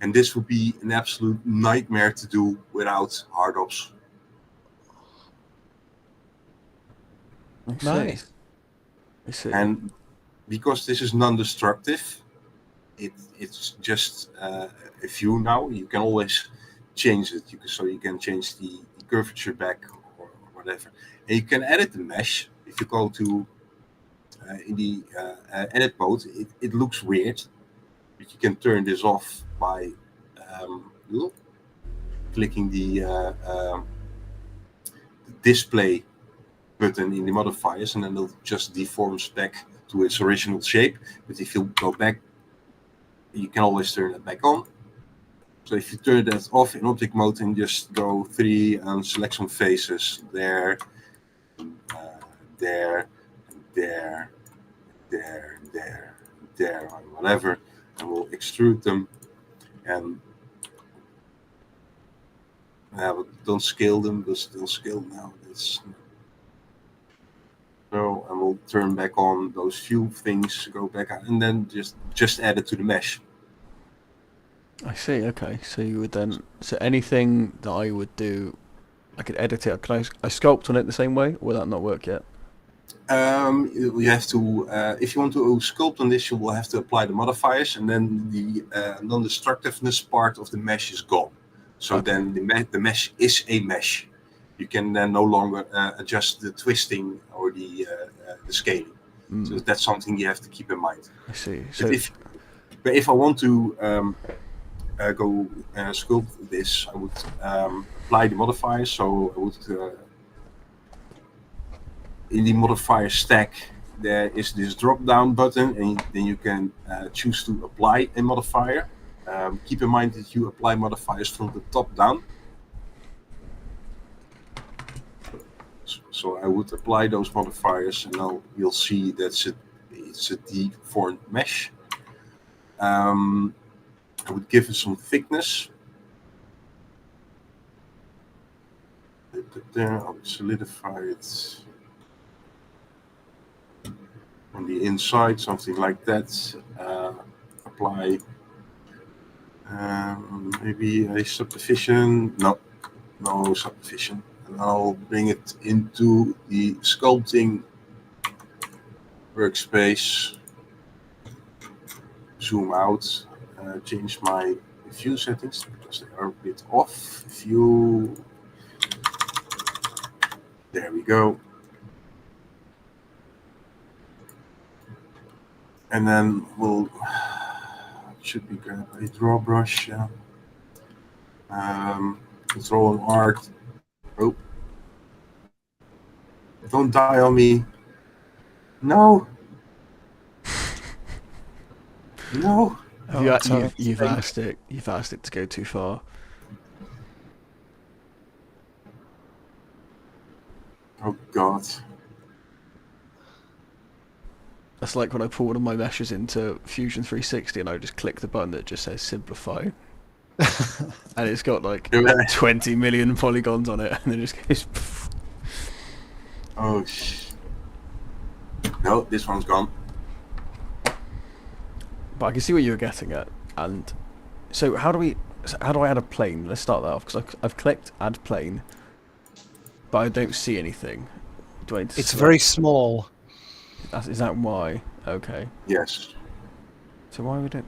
And this would be an absolute nightmare to do without HardOps. Nice. I see. And because this is non-destructive, it's just a view now. You can always change it. You can change the curvature back or whatever. And you can edit the mesh. If you go to in the edit mode, it looks weird, but you can turn this off by clicking the display button in the modifiers, and then it just deforms back to its original shape. But if you go back you can always turn it back on. So if you turn that off in object mode and just go 3 and select some faces there, there, there, there, or whatever, and we'll extrude them and don't scale them, but still scale now. So, and we'll turn back on those few things, go back out, and then just add it to the mesh. I see. Okay, so you would then anything that I would do, I could edit it. Can I sculpt on it the same way, or will that not work yet? You have to, if you want to sculpt on this, you will have to apply the modifiers, and then the non-destructiveness part of the mesh is gone. So then the mesh is a mesh. You can then no longer adjust the twisting or the scaling. So that's something you have to keep in mind. I see. So but if I want to go sculpt this, I would apply the modifiers. So I would in the modifier stack there is this drop down button, and then you can choose to apply a modifier. Keep in mind that you apply modifiers from the top down. So I would apply those modifiers, and now you'll see that it's a deformed mesh. I would give it some thickness. There, I'll solidify it on the inside, something like that. Apply maybe a subdivision. No subdivision. And I'll bring it into the sculpting workspace. Zoom out. Change my view settings because they are a bit off. View. There we go. And then should we grab a draw brush? Yeah. Control and art. Oh. Don't die on me. No. No. You've asked it. You've asked it to go too far. Oh God. That's like when I put one of my meshes into Fusion 360 and I just click the button that just says simplify. And it's got like 20 million polygons on it, and then it just goes. Pff. Oh no, this one's gone. But I can see what you were getting at, and so how do I add a plane? Let's start that off, because I've clicked add plane, but I don't see anything. Do I? It's very small. Is that why? Okay. Yes. So why we don't?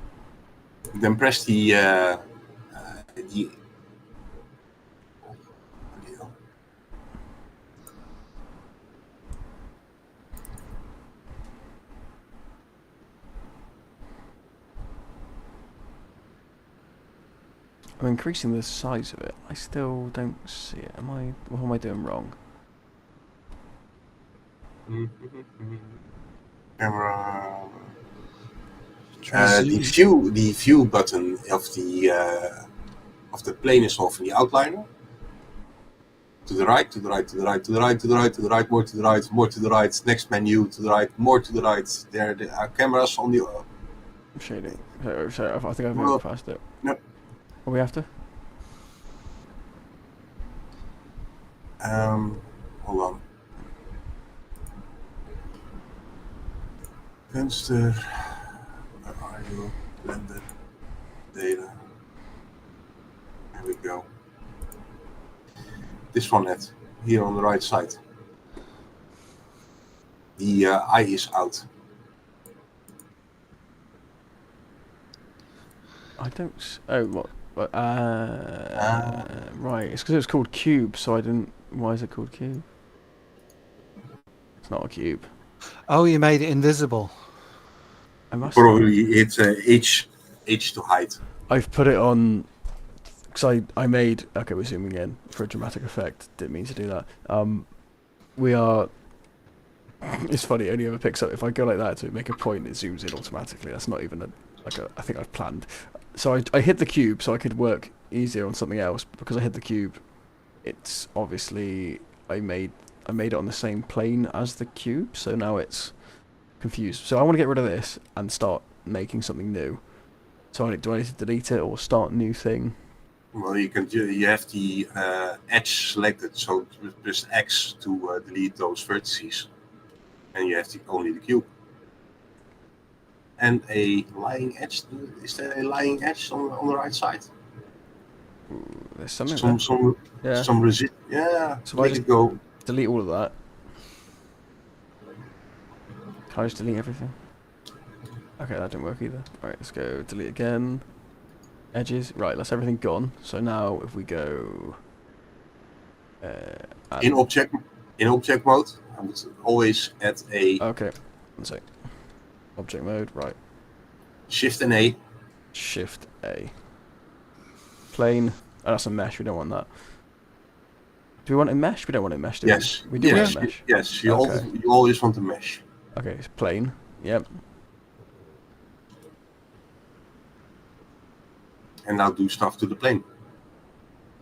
Then press the. I'm increasing the size of it. I still don't see it. What am I doing wrong? Camera. The view button of the plane is off in the outliner. To the right, to the right, to the right, to the right, to the right, to the right, more to the right, more to the right. Next menu, to the right, more to the right. There are cameras on the. I'm shading. So I think I've moved past it. No. Are we after? Hold on. Venster. Where are you? Blender. Data. There we go. This one at here on the right side. The eye is out. I don't. Oh, what? Right. It's because it was called Cube, so I didn't. Why is it called Cube? It's not a cube. Oh, you made it invisible. I must. Probably it's H to hide. I've put it on because I made. Okay, we're zooming in for a dramatic effect. Didn't mean to do that. We are. It's funny. It only ever picks up if I go like that to make a point. It zooms in automatically. That's not even a I think I've planned. So I hid the cube so I could work easier on something else. Because I hid the cube, it's obviously I made it on the same plane as the cube, so now it's confused. So I want to get rid of this and start making something new. So do I need to delete it or start a new thing? Well, you have the edge selected, so press X to delete those vertices, and you have only the cube. And a lying edge. Is there a lying edge on the right side? Ooh, there's something there. Some resist. Yeah. So Make it go. Delete all of that. Can I just delete everything? Okay, that didn't work either. Alright, let's go delete again. Edges. Right, that's everything gone. So now if we go... in object mode, I would always add a... Okay, one sec. Object mode, right. Shift and A. Shift A. Plane. Oh, that's a mesh, we don't want that. Do we want a mesh? We don't want a mesh, do we? Yes. We do want a mesh. Yes, you Okay. always want a mesh. Okay, it's plane. Yep. And now do stuff to the plane.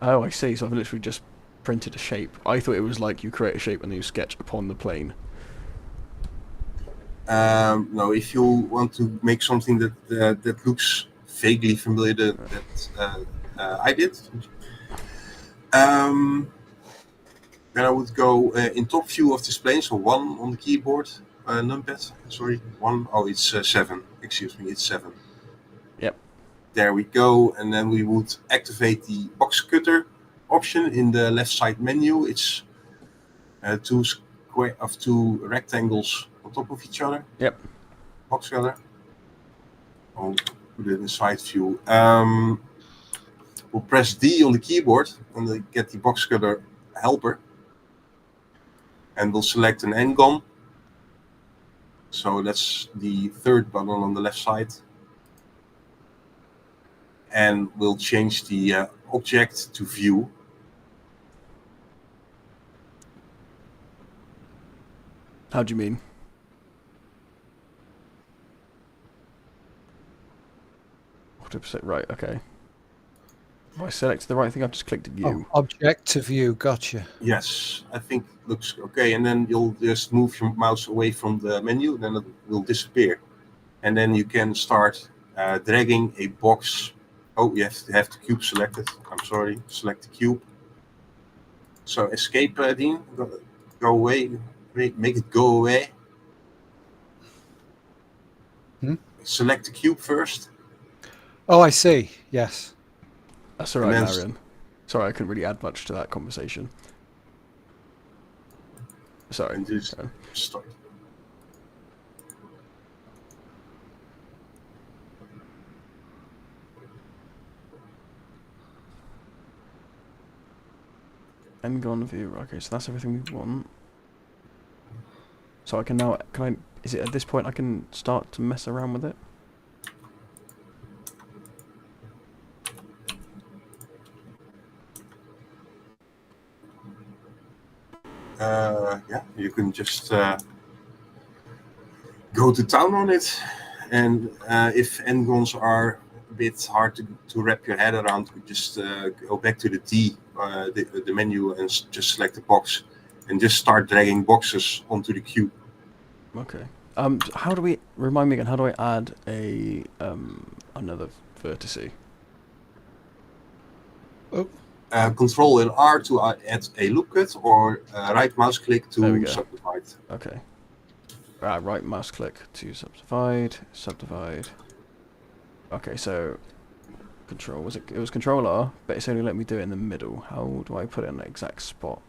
Oh, I see. So I've literally just printed a shape. I thought it was like you create a shape and then you sketch upon the plane. No, if you want to make something that looks vaguely familiar that I did, then I would go in top view of this plane, so 1 on the keyboard, numpad, sorry, 1, oh it's 7, excuse me, it's 7. Yep. There we go, and then we would activate the box cutter option in the left side menu. It's two rectangles on top of each other. Yep. Box cutter. I'll put it in side view. We'll press D on the keyboard and then get the box cutter helper. And we'll select an end gun. So that's the third button on the left side. And we'll change the object to view. How do you mean? Right, okay. If I select the right thing, I've just clicked view. Oh, object to view, gotcha. Yes, I think looks okay. And then you'll just move your mouse away from the menu, then it will disappear. And then you can start dragging a box. Oh, you have to have the cube selected. I'm sorry, select the cube. So escape, Dean, go away, make it go away. Select the cube first. Oh, I see, yes. That's all right, Marion. Sorry, I couldn't really add much to that conversation. Sorry. And just start. End gun view. Okay, so that's everything we want. So I can now, is it at this point I can start to mess around with it? Yeah, you can just go to town on it. And if end guns are a bit hard to wrap your head around, you just go back to the D, the menu, and just select the box. And just start dragging boxes onto the cube. Okay. How do we, remind me again, how do I add a another vertice? Oh. Control and R to add a loop cut, or right mouse click to subdivide. Okay. Right mouse click to subdivide. Okay, so control, it was control R, but it's only let me do it in the middle. How do I put it in the exact spot?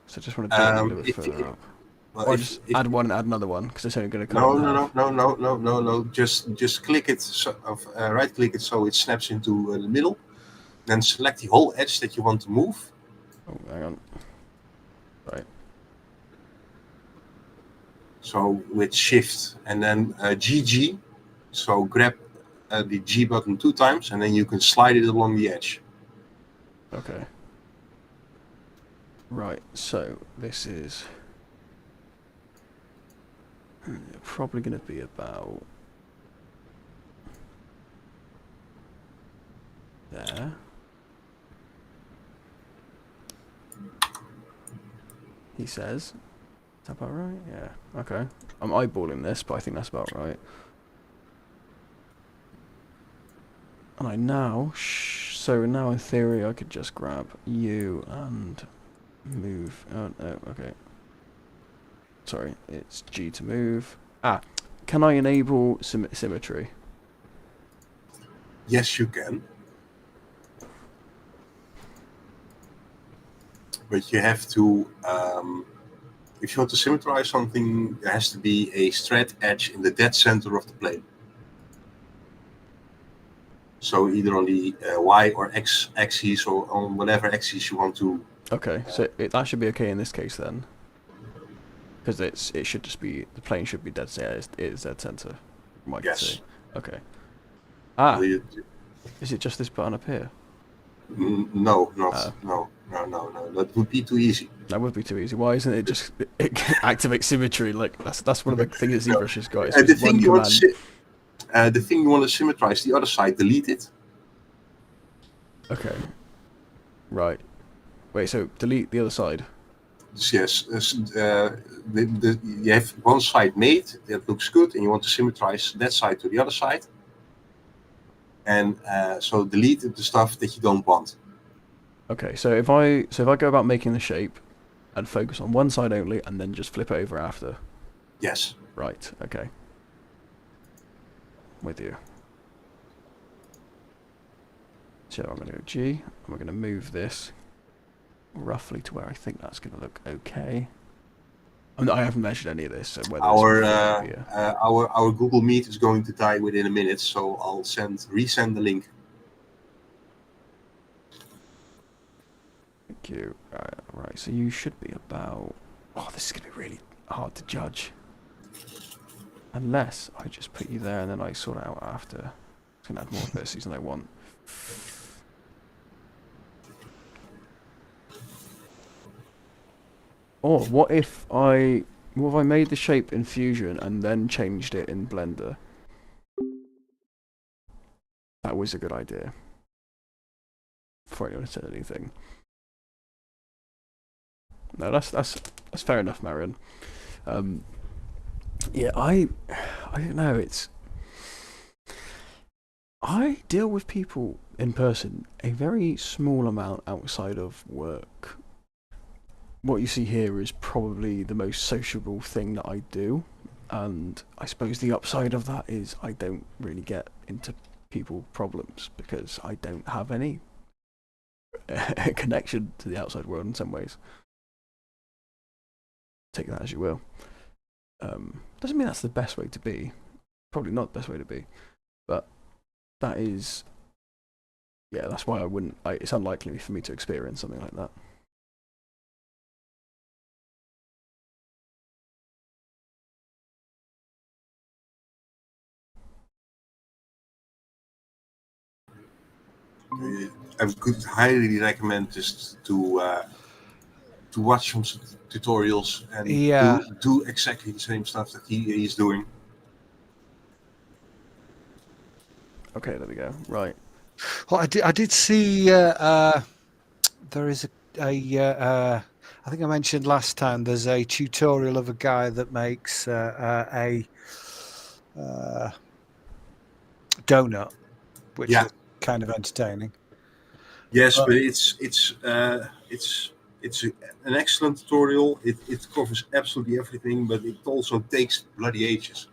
So I just want to do it a little bit further up. Well, or just add one and add another one, because it's only going to come No. Just click it, right click it so it snaps into the middle. Then select the whole edge that you want to move. Oh, hang on. Right. So with shift and then GG. So grab the G button 2 times and then you can slide it along the edge. Okay. Right, so this is probably going to be about there. He says. Is that about right? Yeah. Okay. I'm eyeballing this, but I think that's about right. And I now... so now in theory I could just grab you and move... oh, no, okay. Sorry, it's G to move. Ah, can I enable symmetry? Yes, you can. But you have to, if you want to symmetrize something, there has to be a straight edge in the dead center of the plane. So either on the Y or X axis or on whatever axis you want to. Okay, so that should be okay in this case then. Because it should just be, the plane should be dead center. It is dead center. From what I can Yes. see. Okay. Ah, The, is it just this button up here? no, not no. That would be too easy. That would be too easy. Why isn't it just it activate symmetry? Like that's one of the things that ZBrush has got. It's The just thing one you want command. the thing you want to symmetrize, the other side, delete it. Okay. Right. Wait. So delete the other side. Yes. You have one side made that looks good, and you want to symmetrize that side to the other side. And so delete the stuff that you don't want. Okay. So if I go about making the shape, and focus on one side only, and then just flip it over after. Yes. Right. Okay. With you. So I'm going to go G, and we're going to move this roughly to where I think that's going to look okay. I haven't measured any of this, so whether our Google Meet is going to die within a minute, so I'll resend the link. Thank you. Right, so you should be about... oh, this is going to be really hard to judge. Unless I just put you there and then I sort it out after. It's going to add more verses than I want. Or what if I made the shape in Fusion and then changed it in Blender? That was a good idea. Before anyone said anything. No, that's fair enough, Marion. Yeah, I don't know. It's I deal with people in person a very small amount outside of work. What you see here is probably the most sociable thing that I do, and I suppose the upside of that is I don't really get into people problems because I don't have any connection to the outside world in some ways. Take that as you will. Doesn't mean that's the best way to be. Probably not the best way to be, but that is, yeah, that's why it's unlikely for me to experience something like that. I could highly recommend just to watch some tutorials and do exactly the same stuff that he's doing. Okay, there we go. Right. Well, I did see there is I think I mentioned last time there's a tutorial of a guy that makes a donut, which is kind of entertaining. Yes, but it's an excellent tutorial. It covers absolutely everything, but it also takes bloody ages.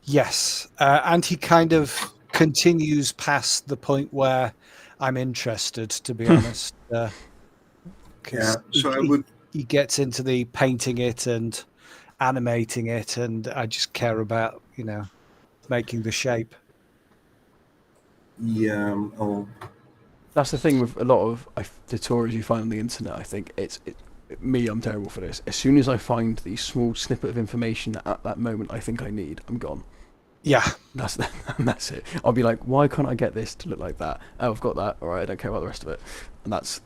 Yes, and he kind of continues past the point where I'm interested, to be honest. So he gets into the painting it and animating it, and I just care about, making the shape. Yeah. That's the thing with a lot of tutorials you find on the internet. I think I'm terrible for this. As soon as I find the small snippet of information at that moment I think I need, I'm gone. Yeah. That's it. I'll be like, why can't I get this to look like that? Oh, I've got that. All right, I don't care about the rest of it. And that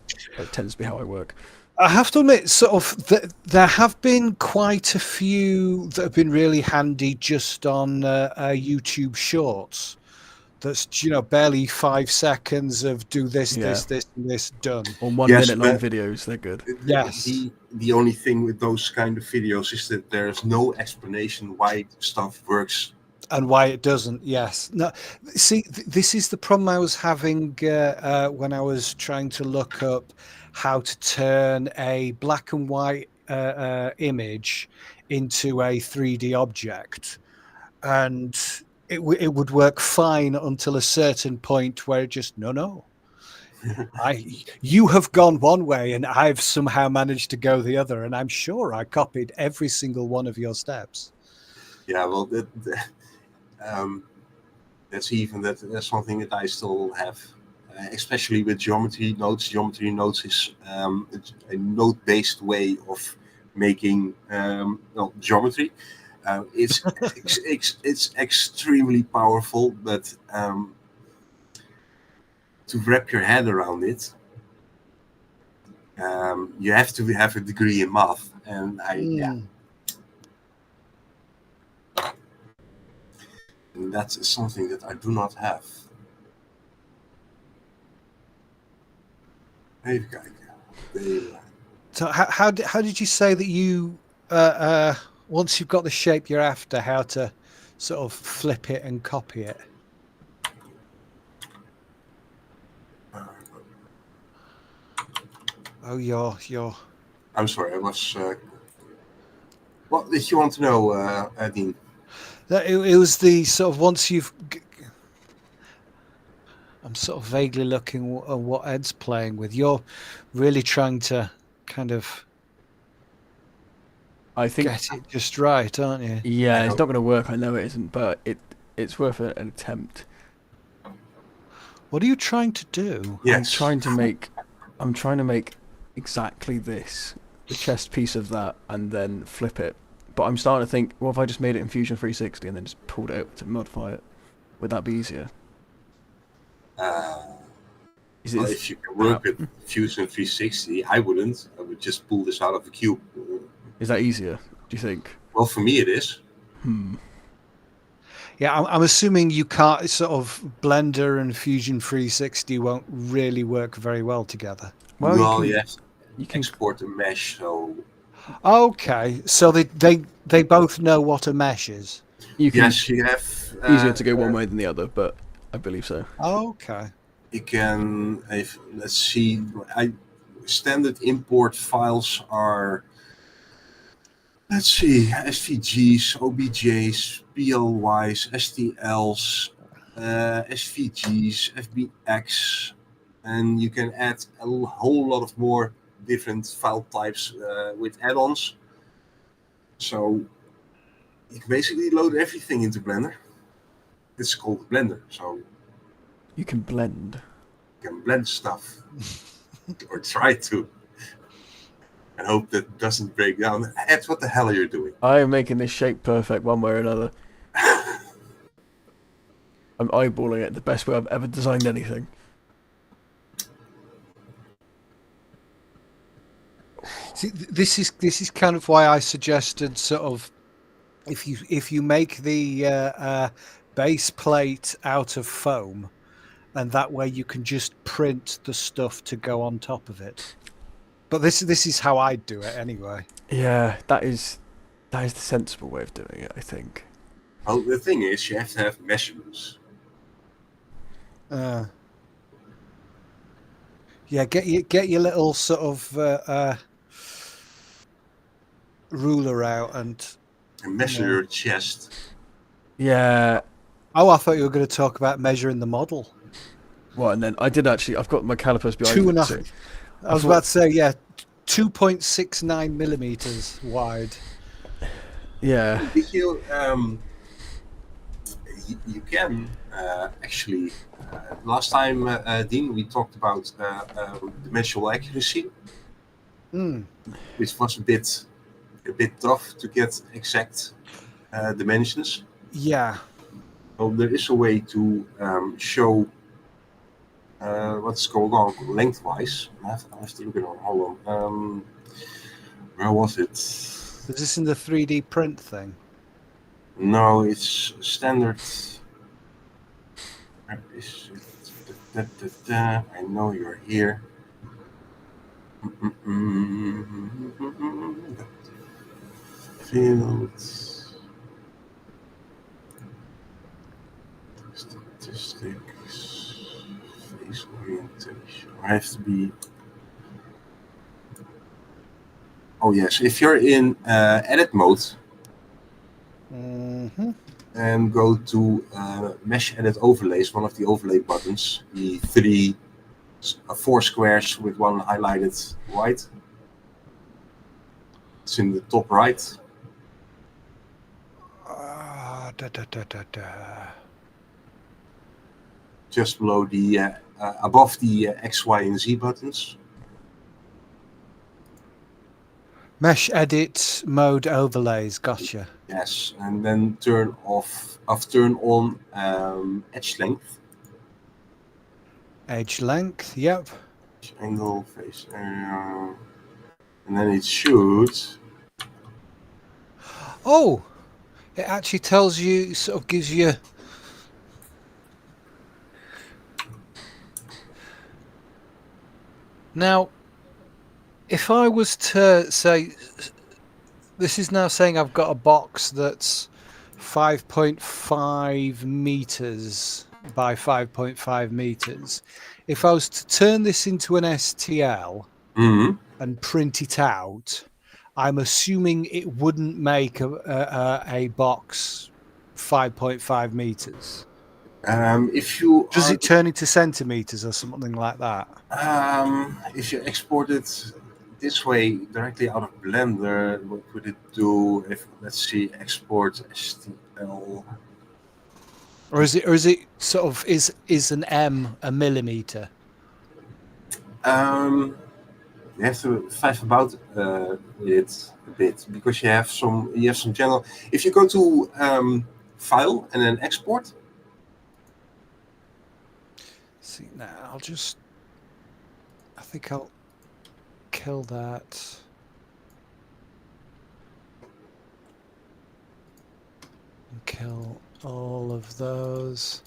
tends to be how I work. I have to admit, sort of, there have been quite a few that have been really handy just on YouTube Shorts that's barely 5 seconds of do this, Yeah. this, and this done. Or 1 Yes, minute long but- videos, they're good. Yes. The only thing with those kind of videos is that there's no explanation why stuff works. And why it doesn't, yes. No, see, this is the problem I was having when I was trying to look up how to turn a black and white image into a 3D object. And it would work fine until a certain point where it just, no. You have gone one way and I've somehow managed to go the other. And I'm sure I copied every single one of your steps. Yeah, well, that's something that I still have, especially with geometry nodes. Geometry nodes is a node-based way of making geometry. It's extremely powerful, but to wrap your head around it, you have to have a degree in math, and and that's something that I do not have. Even kijken. So how did you say that you once you've got the shape you're after, how to sort of flip it and copy it? Oh, you're. I'm sorry, I was. What did you want to know, Dean? That it was the sort of once you've. I'm sort of vaguely looking at what Ed's playing with. You're really trying to kind of. I think get it just right, aren't you? Yeah, it's not going to work. I know it isn't, but it's worth an attempt. What are you trying to do? Yes. I'm trying to make exactly this, the chest piece of that, and then flip it. But I'm starting to think, well, if I just made it in Fusion 360 and then just pulled it out to modify it, would that be easier? If you can work with Fusion 360, I wouldn't. I would just pull this out of the cube. Is that easier, do you think? Well, for me it is. Yeah, I'm assuming you can't sort of Blender and Fusion 360 won't really work very well together. Well, you can export a mesh. So okay, so they both know what a mesh is. you have easier to go one way than the other, but I believe so. Okay. You can, let's see, standard import files are, let's see, SVGs, OBJs, PLYs, STLs, SVGs, FBX, and you can add a whole lot of more different file types with add-ons. So you can basically load everything into Blender. It's called Blender, so you can blend. You can blend stuff, or try to, and hope that it doesn't break down. Ed, what the hell are you doing? I am making this shape perfect one way or another. I'm eyeballing it the best way I've ever designed anything. See, this is kind of why I suggested sort of if you make the base plate out of foam, and that way you can just print the stuff to go on top of it. But this is how I do it anyway. Yeah, that is the sensible way of doing it, I think. Well, the thing is, you have to have measurements. Yeah, get your little sort of ruler out and measure your chest. Yeah. Oh, I thought you were going to talk about measuring the model. What? And then I did actually. I've got my calipers behind 2.5. me. I was about to say, yeah, 2.69 millimeters wide. Yeah. Did you? You can actually. Last time, Dean, we talked about dimensional accuracy, which was a bit tough to get exact dimensions. Yeah. Well, there is a way to show what's going on lengthwise. I have to look it up. Hold on. Where was it? Is this in the 3D print thing? No, it's standard. Where is it? I know you're here. Fields. Statistics. Face orientation. I have to be. Oh yes, if you're in edit mode and go to mesh edit overlays, one of the overlay buttons, the four squares with one highlighted white. It's in the top right. Just below the above the X, Y, and Z buttons. Mesh edit mode overlays. Gotcha. Yes, and then turn on edge length. Edge length. Yep. Angle, face area, and then it should. Oh, it actually tells you, sort of gives you. Now, if I was to say, this is now saying I've got a box that's 5.5 meters by 5.5 meters. If I was to turn this into an STL and print it out, I'm assuming it wouldn't make a box 5.5 meters. If you Does it turn into centimeters or something like that? If you export it this way directly out of Blender, what would it do? If let's see, export STL. Or is it sort of is an M a millimeter? You have to faff about it a bit because you have some general. If you go to File and then Export. See now, I think I'll kill that. And kill all of those.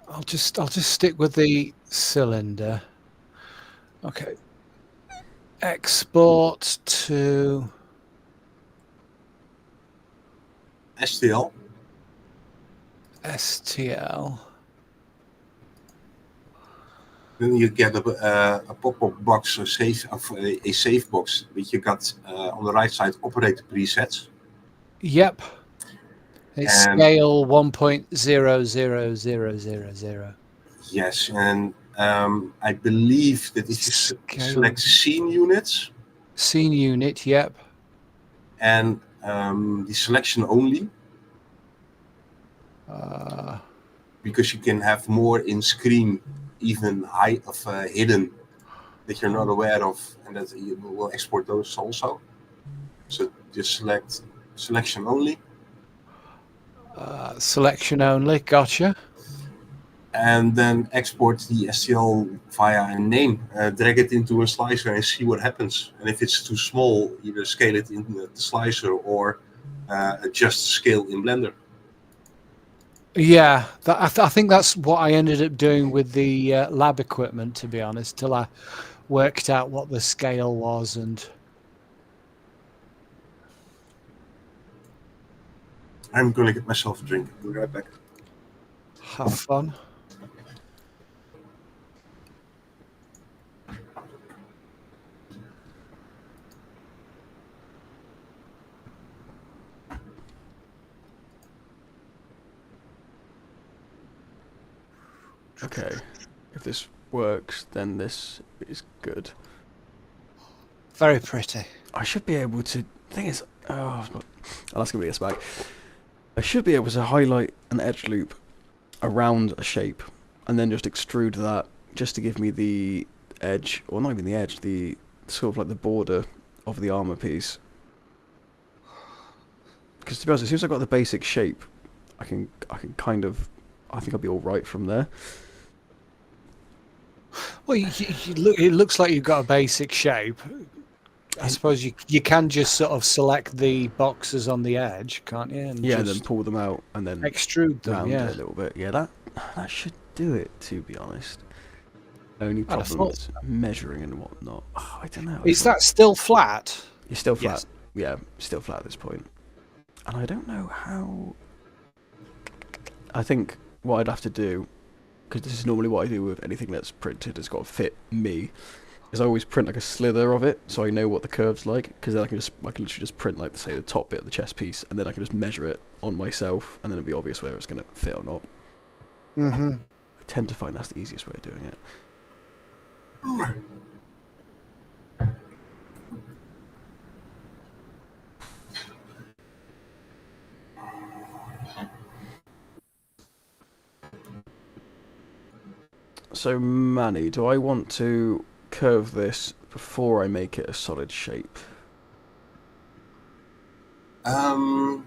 I'll just stick with the cylinder. Okay. Export to STL. STL. Then you get a pop-up box, a save box, which you got on the right side, operator presets. Yep. It's scale 1.00000. Yes, and I believe that if you select scene units. Scene unit, yep. And the selection only. Because you can have more in screen, even hidden, that you're not aware of, and that you will export those also. So just select selection only. Selection only, gotcha. And then export the STL via a name, drag it into a slicer and see what happens. And if it's too small, either scale it in the slicer or adjust scale in Blender. Yeah, I think that's what I ended up doing with the lab equipment, to be honest, till I worked out what the scale was. And I'm going to get myself a drink. I'll be right back. Have fun. Okay, if this works, then this is good. Very pretty. I should be able to. Thing is, I'll ask him to get back. I should be able to highlight an edge loop around a shape, and then just extrude that, just to give me the edge, or not even the edge, the sort of like the border of the armor piece. Because to be honest, as soon as I got the basic shape, I can kind of, I think I'll be all right from there. Well, it looks like you've got a basic shape. I suppose you can just sort of select the boxes on the edge, can't you? And yeah, then pull them out and then extrude them. round Yeah, it a little bit. Yeah, that that should do it, to be honest. Only I'd have problem thought is measuring and whatnot. Oh, I don't know. Is that still flat? You're still flat. Yes. Yeah, still flat at this point. And I don't know how... I think what I'd have to do, because this is normally what I do with anything that's printed, it's got to fit me, is I always print like a slither of it, so I know what the curve's like, because then I can literally just print, like, say, the top bit of the chest piece, and then I can just measure it on myself, and then it'll be obvious whether it's going to fit or not. Mm-hmm. I tend to find that's the easiest way of doing it. So, Manny, do I want to curve this before I make it a solid shape? Or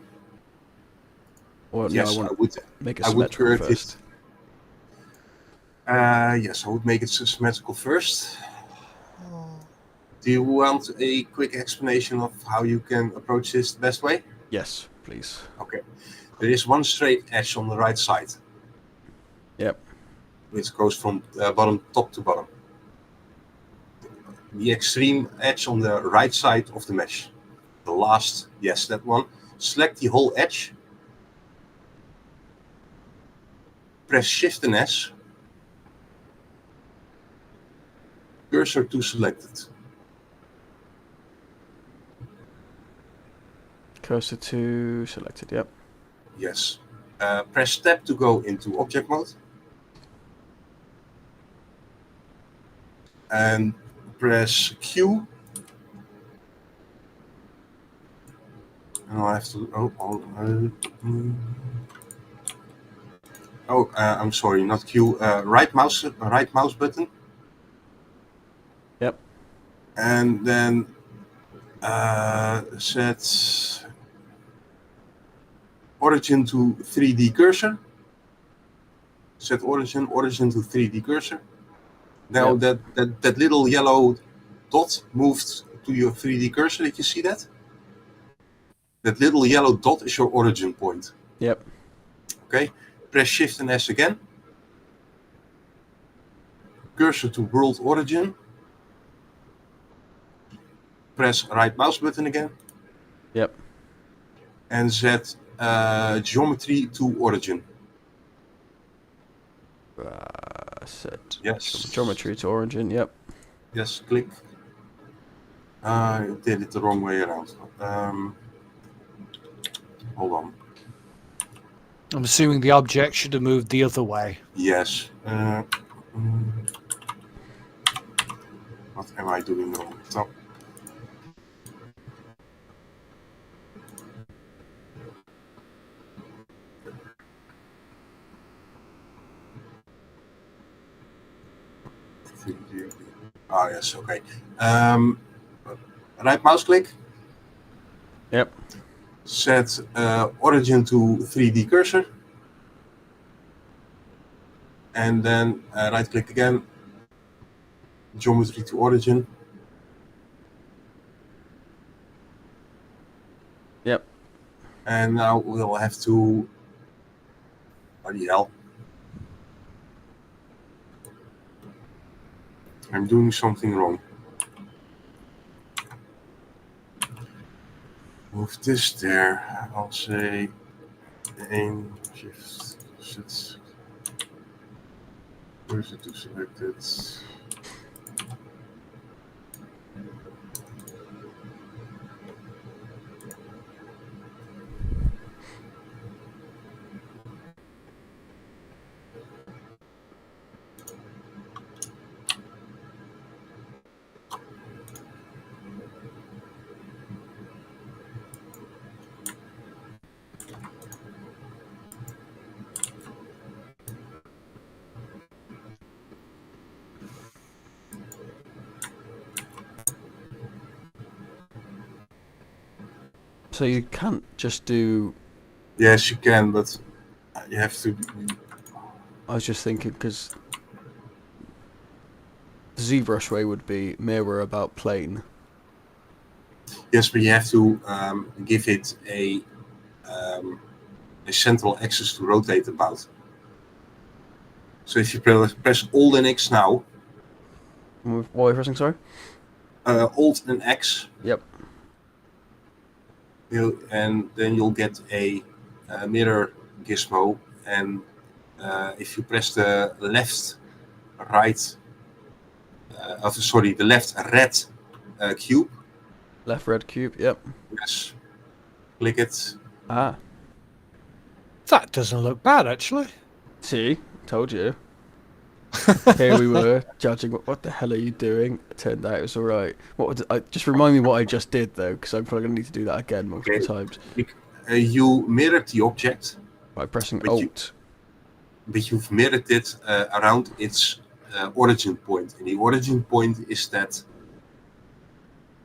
Yes, no, I would. make it I would symmetrical curve first. it. Yes, I would make it symmetrical first. Do you want a quick explanation of how you can approach this the best way? Yes, please. Okay. There is one straight edge on the right side. Yep. Which goes from top to bottom. The extreme edge on the right side of the mesh. The last, yes, that one. Select the whole edge. Press Shift and S. Cursor to selected. Cursor to selected, yep. Yes. Press Tab to go into object mode. And press Q. And I have to. I'm sorry, not Q. Right mouse button. Yep. And then set origin to 3D cursor. Set origin to 3D cursor. Now Yep. that little yellow dot moved to your 3D cursor. Did you see that? That little yellow dot is your origin point. Yep. Okay. Press Shift and S again. Cursor to world origin. Press right mouse button again. Yep. And set geometry to origin. Set Yes. geometry to origin, yep. Yes, click. I did it the wrong way around. Hold on. I'm assuming the object should have moved the other way. Yes. What am I doing wrong? Stop. Ah, yes, okay. Right mouse click. Yep. Set origin to 3D cursor. And then right click again. Geometry to origin. Yep. And now we'll have to. What the hell? I'm doing something wrong. Move this there. I'll say aim shift set cursor to selected. So you can't just do... Yes, you can, but you have to... I was just thinking, because the ZBrush way would be mirror about plane. Yes, but you have to give it a central axis to rotate about. So if you press Alt and X now, What are you pressing, sorry? Alt and X, Yep. and then you'll get a mirror gizmo. And if you press the left, right, the left red cube. Left red cube, yep. Yes. Click it. Ah. That doesn't look bad, actually. See? Told you. Here we were judging. What the hell are you doing? It turned out it was all right. Just remind me what I just did though, because I'm probably gonna need to do that again multiple times. You mirrored the object By pressing Alt. But you've mirrored it around its origin point, and the origin point is that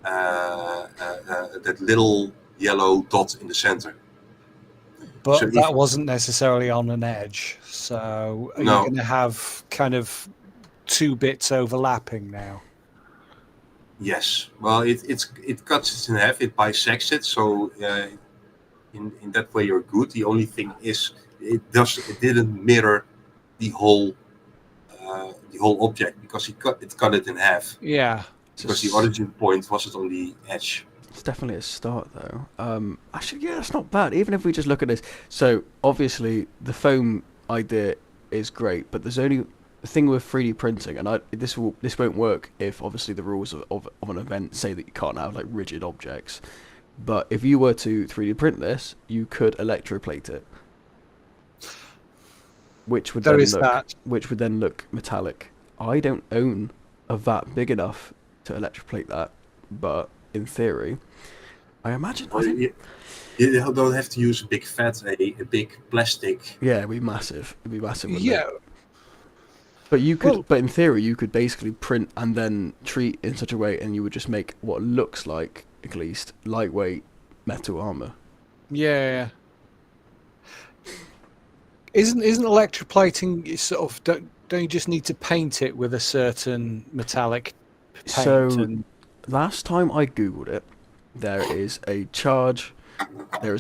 that little yellow dot in the center. But So that wasn't necessarily on an edge. So are you going to have kind of 2 bits overlapping now? Yes. Well, it cuts it in half. It bisects it. So in that way, you're good. The only thing is it didn't mirror the whole object, because it cut it in half. Yeah. Because the origin point wasn't on the edge. It's definitely a start, though. Actually, yeah, that's not bad. Even if we just look at this, so obviously the foam idea is great, but there's only the thing with 3D printing, and this won't work if obviously the rules of an event say that you can't have like rigid objects. But if you were to 3D print this, you could electroplate it, which would then look metallic. I don't own a vat big enough to electroplate that, but in theory, I imagine. You don't have to use a big vat, a big plastic. Yeah, it'd be massive. It'd be massive. Yeah. But you could, but in theory, you could basically print and then treat in such a way, and you would just make what looks like, at least, lightweight metal armor. Yeah. Isn't electroplating sort of don't you just need to paint it with a certain metallic paint? Last time I googled it, there is a charge so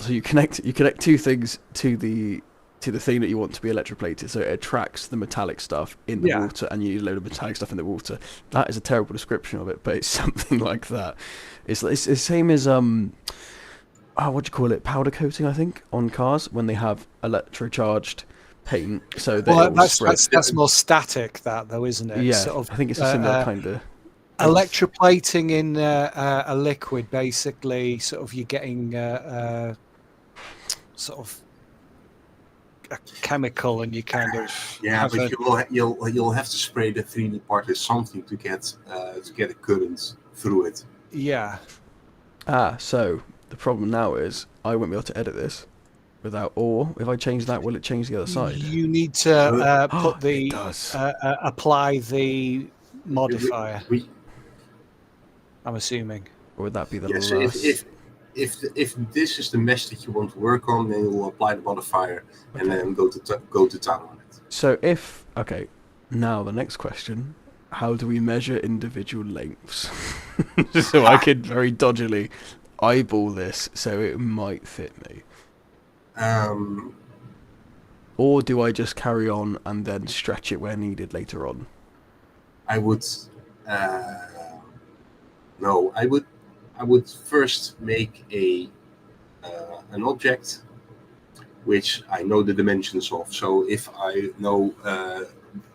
you connect 2 things to the thing that you want to be electroplated, so it attracts the metallic stuff in the water, and you use a load of metallic stuff in the water. That is a terrible description of it, but it's something like that. It's the same as what do you call it, powder coating, I think, on cars when they have electrocharged paint. So that's more static, that though, isn't it? Yeah, I think it's a similar kind of. Electroplating in a liquid, basically, sort of you're getting sort of a chemical, and you kind of but you'll have to spray the 3D part with something to get a current through it. Yeah. So the problem now is I won't be able to edit this without, or if I change that, will it change the other side? You need to put it does. apply the modifier. I'm assuming. Or would that be the last? If this is the mesh that you want to work on, then you'll apply the modifier and then go to town on it. So now the next question: how do we measure individual lengths? So I could very dodgily eyeball this so it might fit me. Or do I just carry on and then stretch it where needed later on? I would. No, I would first make an object which I know the dimensions of. So if I know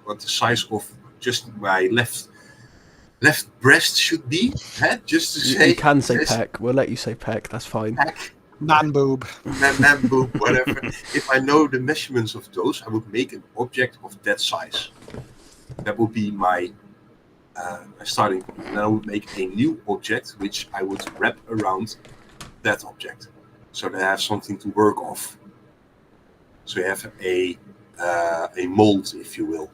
what the size of just my left breast should be, just to say. You can say pec. We'll let you say pec. That's fine. Pec. Man boob. Man boob, whatever. If I know the measurements of those, I would make an object of that size. That would be my starting point. And then I would make a new object which I would wrap around that object, so that I have something to work off. So you have a mold, if you will.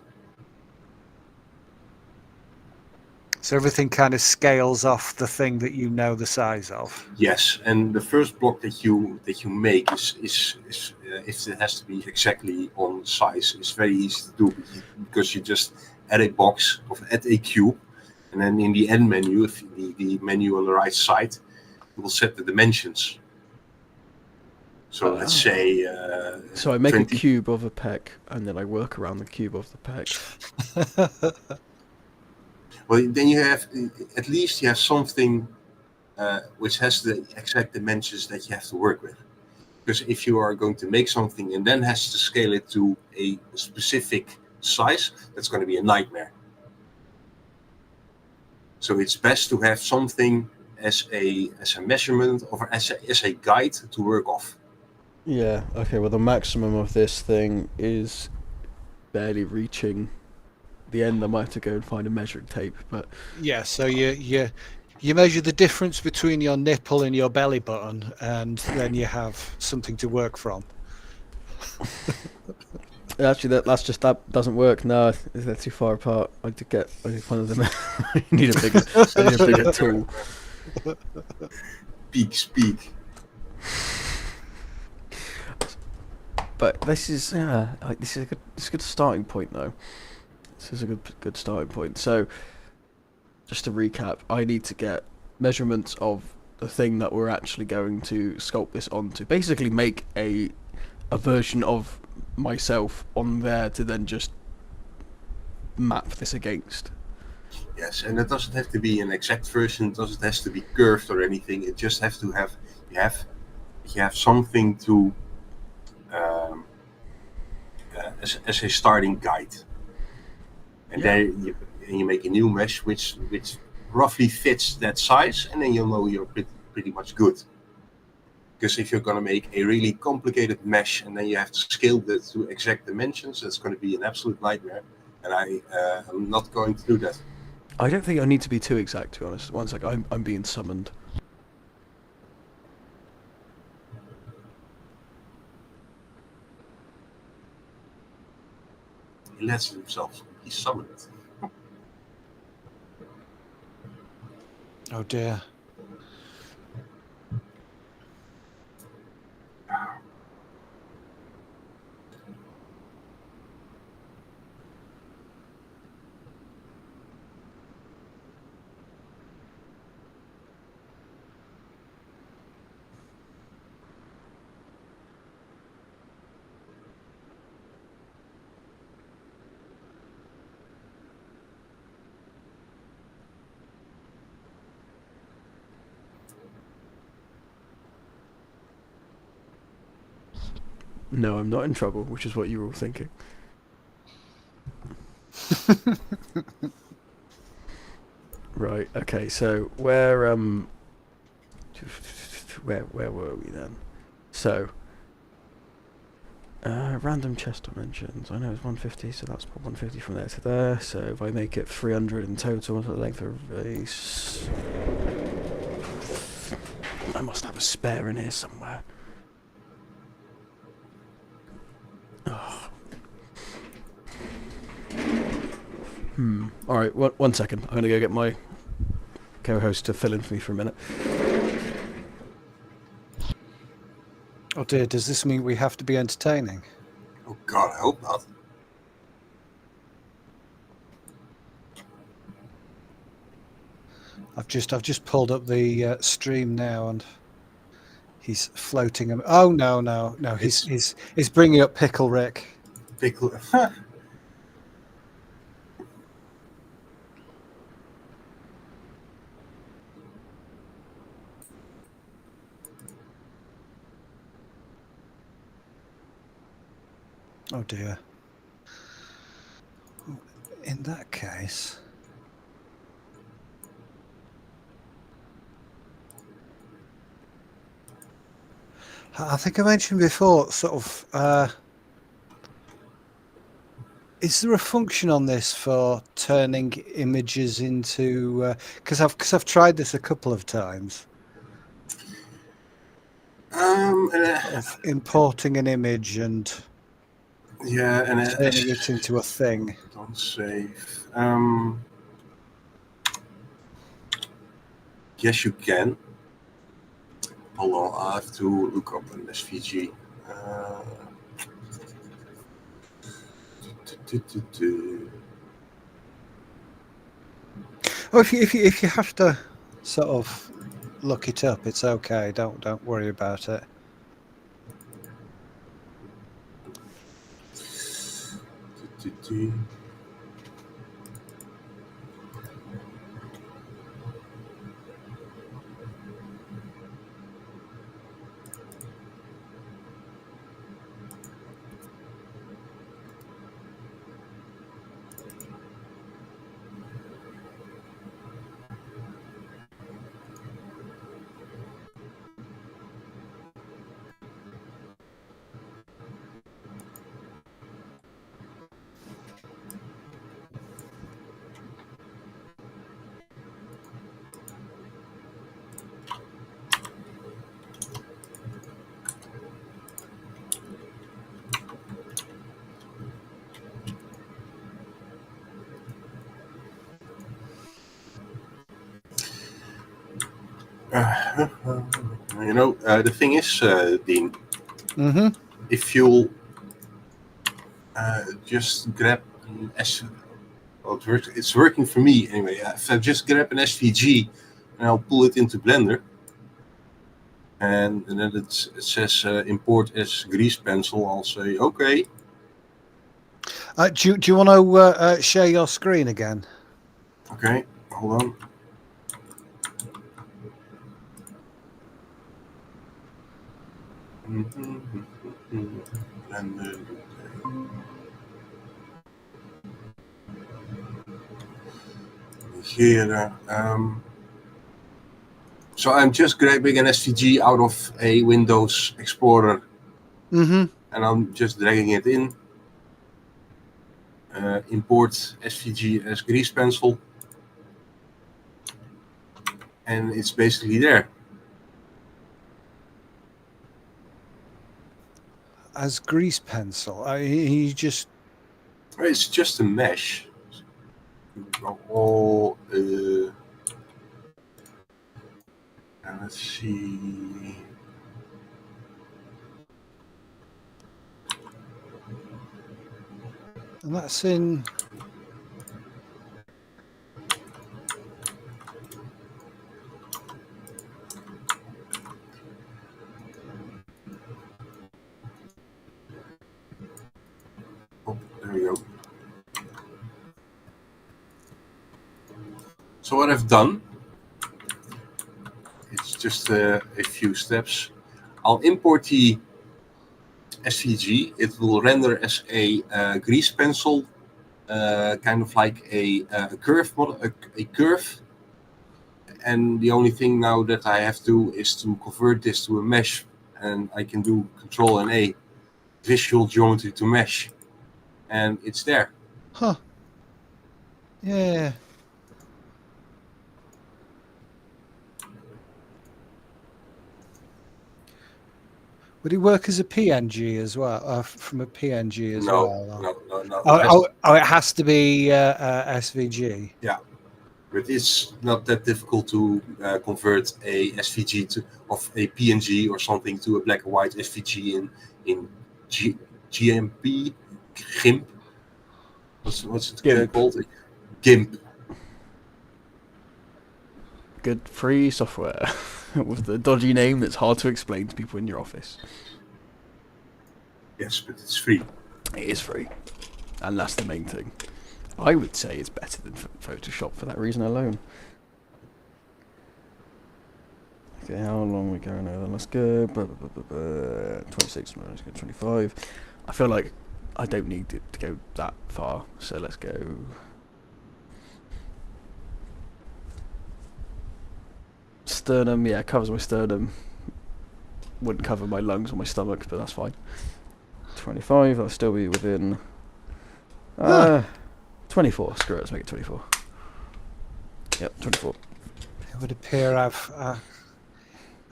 So everything kind of scales off the thing that you know the size of. Yes, and the first block that you make is if it has to be exactly on size, it's very easy to do, because you just add a cube, and then in the end menu, if the menu on the right side, you will set the dimensions. So let's say. So I make 20. a cube of a peck, and then I work around the cube of the peck. Well, then you have at least you have something which has the exact dimensions that you have to work with. Because if you are going to make something and then has to scale it to a specific size, that's going to be a nightmare. So it's best to have something as a measurement or as a guide to work off. Yeah. Okay. Well, the maximum of this thing is barely reaching the end. I might have to go and find a measuring tape, but Yeah, so you measure the difference between your nipple and your belly button, and then you have something to work from. actually, that doesn't work. No, they're too far apart. I need to find them. I need a bigger tool. Speak. But this is a good starting point, though. This is a good starting point. So, just to recap, I need to get measurements of the thing that we're actually going to sculpt this onto. Basically, make a version of myself on there to then just map this against. Yes, and it doesn't have to be an exact version. It doesn't have to be curved or anything. It just has to have you have something to as a starting guide. And then you make a new mesh which roughly fits that size, and then you'll know you're pretty much good. Because if you're going to make a really complicated mesh and then you have to scale it to exact dimensions, that's going to be an absolute nightmare. And I'm not going to do that. I don't think I need to be too exact, to be honest. One sec, I'm being summoned. He lets himself be summoned. Oh dear. No, I'm not in trouble, which is what you were all thinking. Right. Okay. So where were we then? So random chest dimensions. I know it's 150, so that's 150 from there to there. So if I make it 300 in total, the length of a base, I must have a spare in here somewhere. Oh. All right. One second. I'm gonna go get my co-host to fill in for me for a minute. Oh dear, does this mean we have to be entertaining? Oh God, I hope not. I've just pulled up the stream now, and he's floating him. Oh no! He's bringing up Pickle Rick. Pickle. Oh dear. In that case, I think I mentioned before, sort of, is there a function on this for turning images into, because I've tried this a couple of times, of importing an image and turning it into a thing. Don't save. Yes, you can. Hold on, I have to look up an SVG. Oh, if you have to sort of look it up, it's okay. Don't worry about it. You know, the thing is, Dean, Mm-hmm. if you'll just grab an well, it's working for me anyway. If I just grab an SVG and I'll pull it into Blender, and then it says import as grease pencil, I'll say okay. Do you want to share your screen again? Okay, hold on. Blender. Here, so I'm just grabbing an SVG out of a Windows Explorer, Mm-hmm. and I'm just dragging it in. Import SVG as grease pencil, and it's basically there. As grease pencil. He just. It's just a mesh. All. And let's see. And that's in. Oh, there we go. So what I've done, it's just a few steps. I'll import the SVG. It will render as a grease pencil, kind of like a curve model, a curve. And the only thing now that I have to do is to convert this to a mesh, and I can do Control and A, visual geometry to mesh, and it's there. Huh. Yeah. Would it work as a PNG as well? From a PNG as well? No. It has to be SVG. Yeah, but it's not that difficult to convert a SVG to of a PNG or something to a black and white SVG in GMP, GIMP. What's it called? GIMP. Good free software with the dodgy name that's hard to explain to people in your office. Yes, but it's free. It is free, and that's the main thing. I would say it's better than Photoshop for that reason alone. Okay, how long are we going over? Let's go 26, let's go 25. I feel like I don't need it to go that far, so let's go. Sternum, yeah, covers my sternum. Wouldn't cover my lungs or my stomach, but that's fine. 25, I'll still be within. 24, screw it, let's make it 24. Yep, 24. It would appear I'm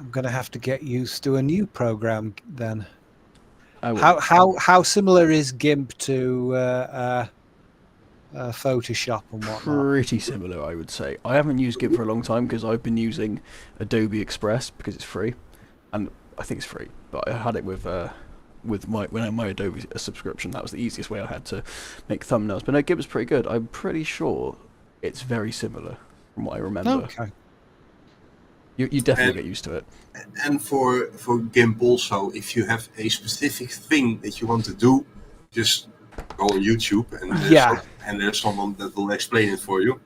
going to have to get used to a new program then. How similar is GIMP to Photoshop and whatnot? Pretty similar, I would say. I haven't used GIMP for a long time because I've been using Adobe Express because it's free, and I think it's free. But I had it with my Adobe subscription. That was the easiest way I had to make thumbnails. But no, GIMP is pretty good. I'm pretty sure it's very similar from what I remember. Okay. You definitely get used to it. And for GIMP also, if you have a specific thing that you want to do, just go on YouTube and there's someone that will explain it for you.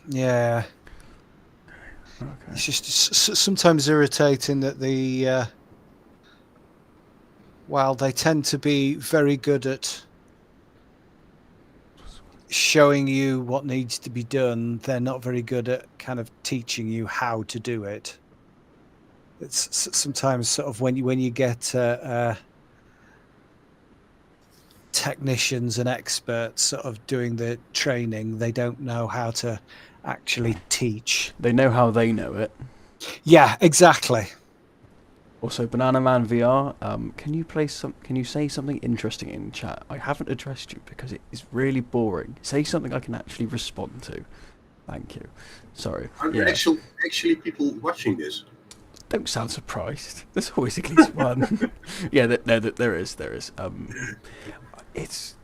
Yeah. Okay. It's just sometimes irritating that while they tend to be very good at showing you what needs to be done, they're not very good at kind of teaching you how to do it. It's sometimes sort of when you get technicians and experts sort of doing the training, they don't know how to actually teach. They know how they know it. Yeah, exactly. Also, Banana Man VR, can you say something interesting in chat? I haven't addressed you because it is really boring. Say something I can actually respond to. Thank you. Sorry. Are there actually people watching this? Don't sound surprised. There's always at least one. Yeah, there is. It's.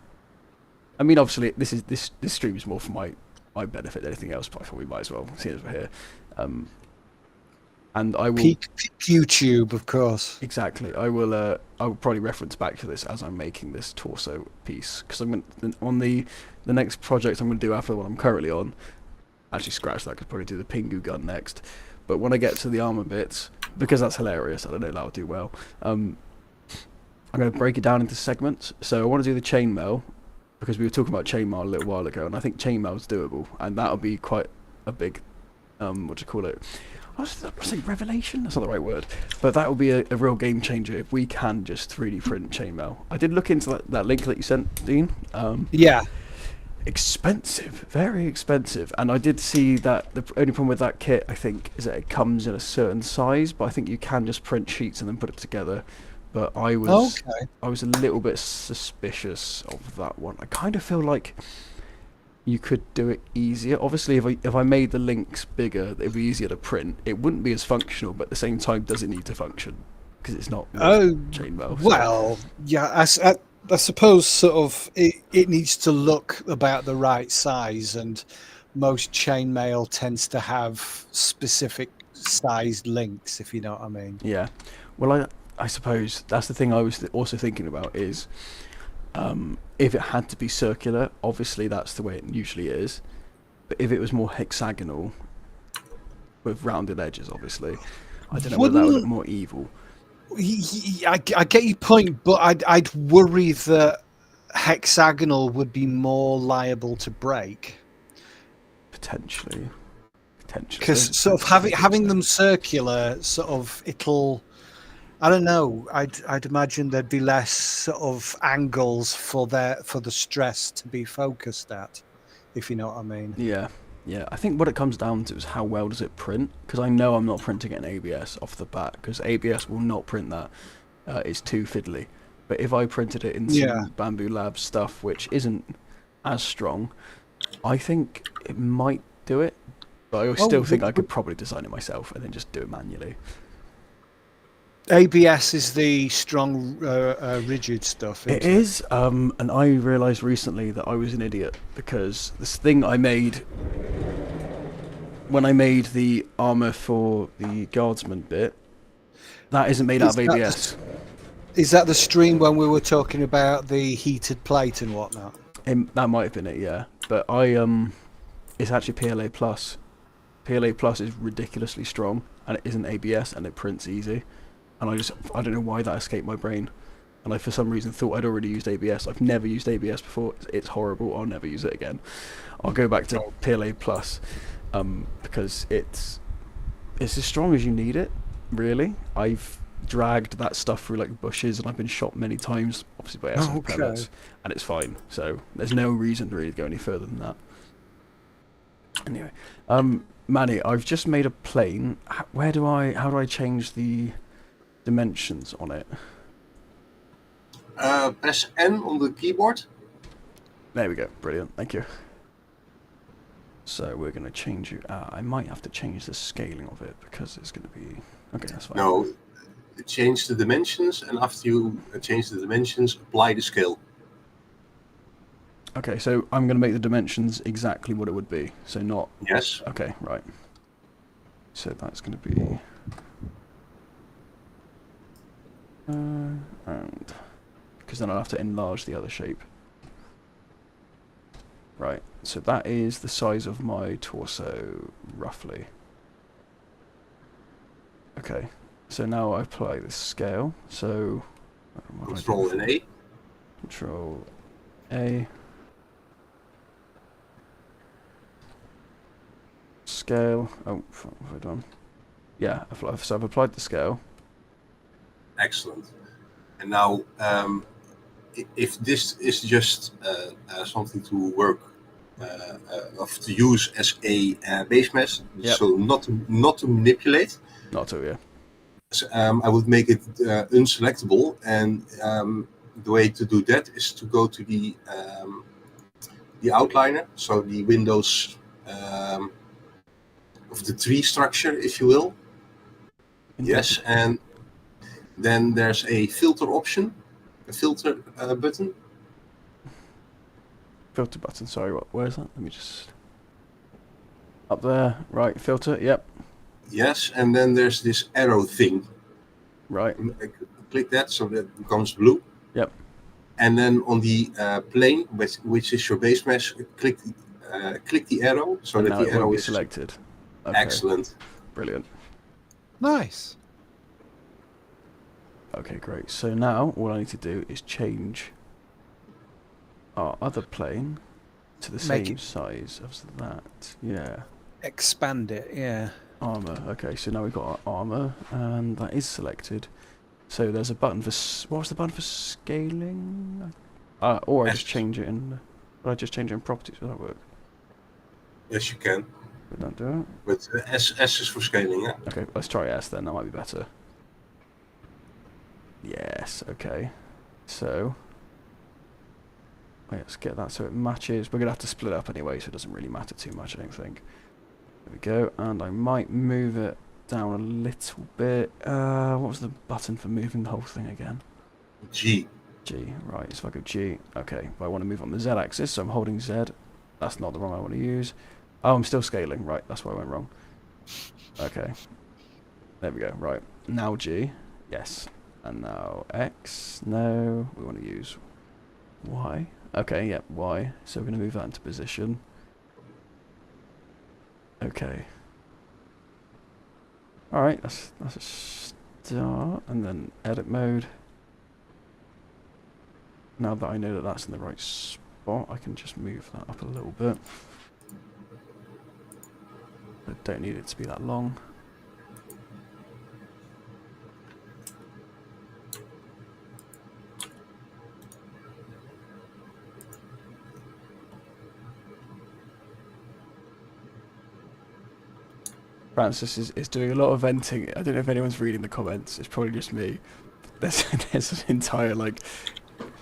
I mean, obviously, this stream is more for my benefit than anything else, but I thought we might as well, seeing as we're here. And I will peak YouTube, of course. Exactly. I will probably reference back to this as I'm making this torso piece, because I'm on the next project I'm going to do after the one I'm currently on. Actually, scratch that. I could probably do the Pingu gun next. But when I get to the armor bits, because that's hilarious, I don't know that'll do well. I'm going to break it down into segments. So I want to do the chainmail, because we were talking about chainmail a little while ago, and I think chainmail is doable, and that'll be quite a big, what do you call it? I was saying revelation? That's not the right word. But that will be a real game changer if we can just 3D print chainmail. I did look into that link that you sent, Dean. Yeah. Expensive. Very expensive. And I did see that the only problem with that kit, I think, is that it comes in a certain size, but I think you can just print sheets and then put it together. But I was a little bit suspicious of that one. I kind of feel like you could do it easier. Obviously, if I made the links bigger, it'd be easier to print. It wouldn't be as functional, but at the same time, does it need to function? Because it's not chainmail. So. Well, yeah, I suppose sort of it needs to look about the right size, and most chainmail tends to have specific sized links, if you know what I mean. Yeah. Well, I suppose that's the thing I was also thinking about is, if it had to be circular, obviously that's the way it usually is. But if it was more hexagonal, with rounded edges, obviously, I don't know whether that would look more evil. I get your point, but I'd worry that hexagonal would be more liable to break. Potentially. Because sort of having them circular, sort of it'll. I don't know. I'd imagine there'd be less sort of angles for the stress to be focused at, if you know what I mean. Yeah. I think what it comes down to is how well does it print. Because I know I'm not printing it in ABS off the bat, because ABS will not print that. It's too fiddly. But if I printed it in some Bamboo Labs stuff, which isn't as strong, I think it might do it. But I still think I could probably design it myself and then just do it manually. ABS is the strong, rigid stuff. It is, and I realised recently that I was an idiot, because this thing I made when I made the armour for the guardsman bit, that isn't made out of ABS. Is that the stream when we were talking about the heated plate and whatnot? That might have been it, yeah. But it's actually PLA Plus. PLA Plus is ridiculously strong, and it isn't ABS, and it prints easy. And I don't know why that escaped my brain. And I, for some reason, thought I'd already used ABS. I've never used ABS before. It's horrible. I'll never use it again. I'll go back to PLA Plus, because it's as strong as you need it, really. I've dragged that stuff through like bushes, and I've been shot many times, obviously by airsoft pellets, and it's fine. So there's no reason to really go any further than that. Anyway, Manny, I've just made a plane. How do I change the dimensions on it? Press N on the keyboard. There we go. Brilliant. Thank you. So we're going to change you. I might have to change the scaling of it, because it's going to be... Okay, that's fine. No, change the dimensions, and after you change the dimensions, apply the scale. Okay, so I'm going to make the dimensions exactly what it would be. So not... Yes. Okay, right. So that's going to be... and because then I'll have to enlarge the other shape. Right, so that is the size of my torso, roughly. Okay, so now I apply the scale. So Control and A. Control A. Scale. Oh, what have I done? Yeah, so I've applied the scale. Excellent. And now, if this is just something to work, of to use as a base mesh, Yep. so not to manipulate. Not to, yeah. So, I would make it unselectable, and the way to do that is to go to the outliner, so the windows of the tree structure, if you will. Yes, and then there's a filter option, a filter button. Filter button, sorry, where is that? Let me just... Up there, right, filter, yep. Yes, and then there's this arrow thing. Right. Click that so that it becomes blue. Yep. And then on the plane, which is your base mesh, click the arrow so and that now the it arrow won't be is selected. Okay. Excellent. Brilliant. Nice. Okay, great. So now all I need to do is change our other plane to the same size as that. Yeah. Expand it, yeah. Armor. Okay, so now we've got our armor, and that is selected. So there's a button for... What was the button for scaling? Or I just change it in... Would I just change it in properties? Will that work? Yes, you can. Would that do it? But S is for scaling, yeah? Okay, let's try S then. That might be better. Yes, okay. So... let's get that so it matches. We're going to have to split up anyway, so it doesn't really matter too much, I don't think. There we go, and I might move it down a little bit. What was the button for moving the whole thing again? G. G, right, so if I go G, okay. But I want to move on the Z axis, so I'm holding Z. That's not the one I want to use. Oh, I'm still scaling, right, that's where I went wrong. Okay. There we go, right. Now G, yes. And now X, no. We want to use Y. Okay, yep, Y. So we're going to move that into position. Okay. Alright, that's a start. And then edit mode. Now that I know that that's in the right spot, I can just move that up a little bit. I don't need it to be that long. Francis is doing a lot of venting. I don't know if anyone's reading the comments. It's probably just me. There's an entire, like...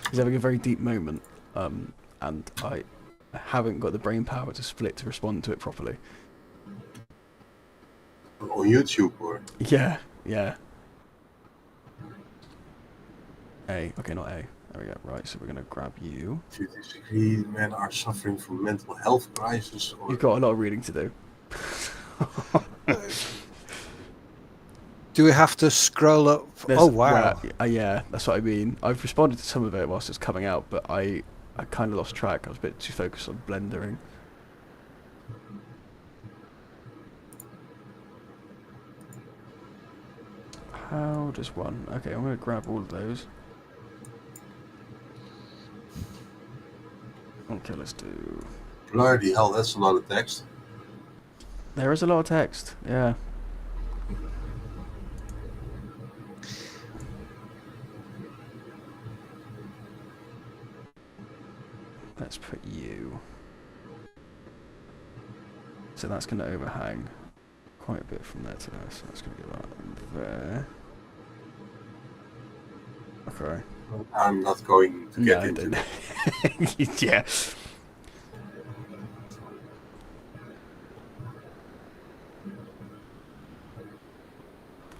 He's having a very deep moment. And I haven't got the brain power to split to respond to it properly. On YouTube, or? Yeah, yeah. A. Okay, not A. There we go. Right, so we're going to grab you. If you disagree, men are suffering from mental health crisis. Or... You've got a lot of reading to do. Do we have to scroll up? Oh, wow. Yeah, that's what I mean. I've responded to some of it whilst it's coming out, but I kind of lost track. I was a bit too focused on blendering. How does one... Okay, I'm going to grab all of those. Okay, let's do... Bloody hell, that's a lot of text. There is a lot of text, yeah. Let's put you. So that's going to overhang quite a bit from there to there, so that's going to get that there. Okay. I'm not going to get into that. Yeah.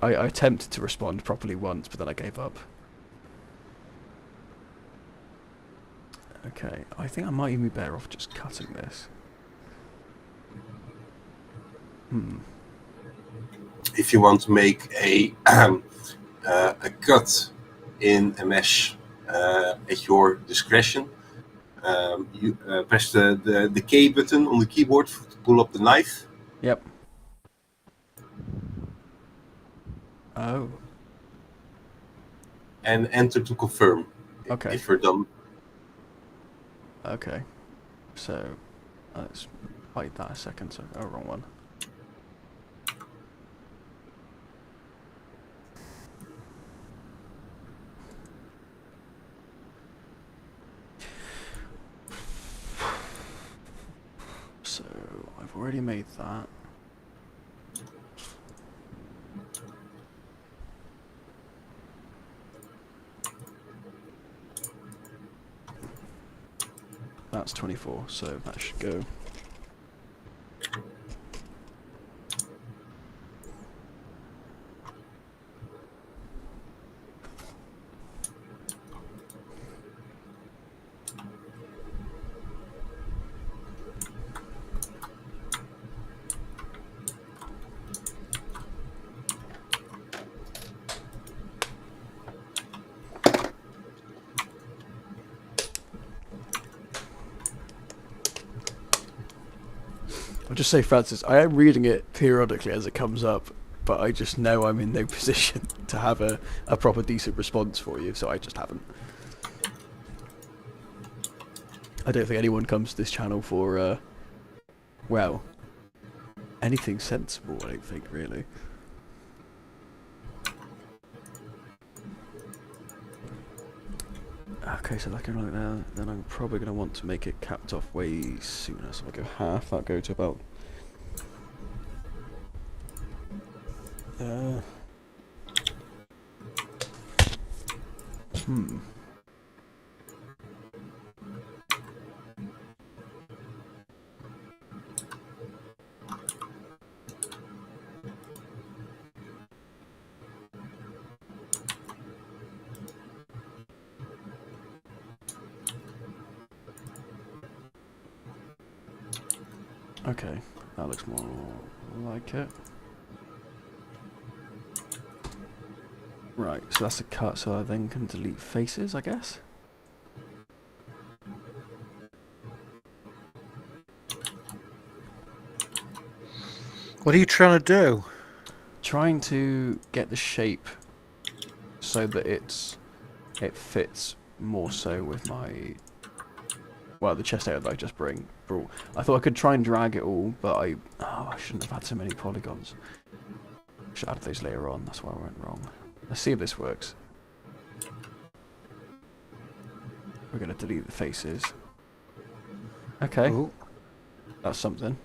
I attempted to respond properly once, but then I gave up. Okay, I think I might even be better off just cutting this. If you want to make a cut in a mesh at your discretion. You press the K button on the keyboard to pull up the knife. Yep. Oh. And enter to confirm. Okay. If you're done. Okay. So let's wait that a second. So, oh, wrong one. So I've already made that. That's 24, so that should go. I'll just say, Francis, I am reading it periodically as it comes up, but I just know I'm in no position to have a proper decent response for you, so I just haven't. I don't think anyone comes to this channel for, well, anything sensible, I don't think, really. Okay, so like that, then I'm probably going to want to make it capped off way sooner. So I'll go half, that'll go to about... Okay, that looks more like it. Right, so that's a cut, so I then can delete faces, I guess? What are you trying to do? Trying to get the shape so that it fits more so with my... Well, the chest out that I just brought. I thought I could try and drag it all, but I shouldn't have had so many polygons. Should add those later on, that's why I went wrong. Let's see if this works. We're going to delete the faces. Okay. Ooh. That's something.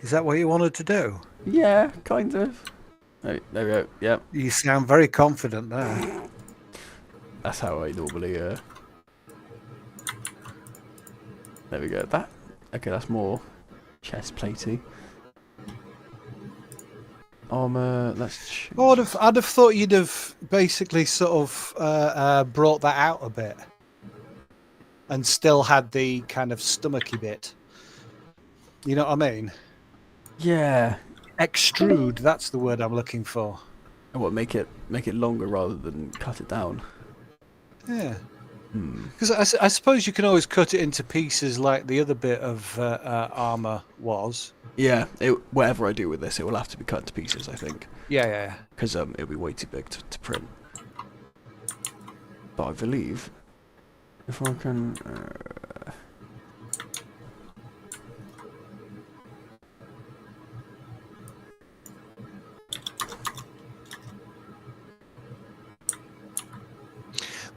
Is that what you wanted to do? Yeah, kind of. There we go, yep. You sound very confident there. That's how I normally, there we go. Okay, that's more chest platey. Armor, let's choose. Oh, I'd have thought you'd have basically sort of brought that out a bit. And still had the kind of stomachy bit. You know what I mean? Yeah. Extrude, that's the word I'm looking for. What, make it longer rather than cut it down? Yeah. Because I suppose you can always cut it into pieces like the other bit of armor was. Yeah, whatever I do with this, it will have to be cut to pieces, I think. Yeah. Because it'll be way too big to print. But I believe if I can...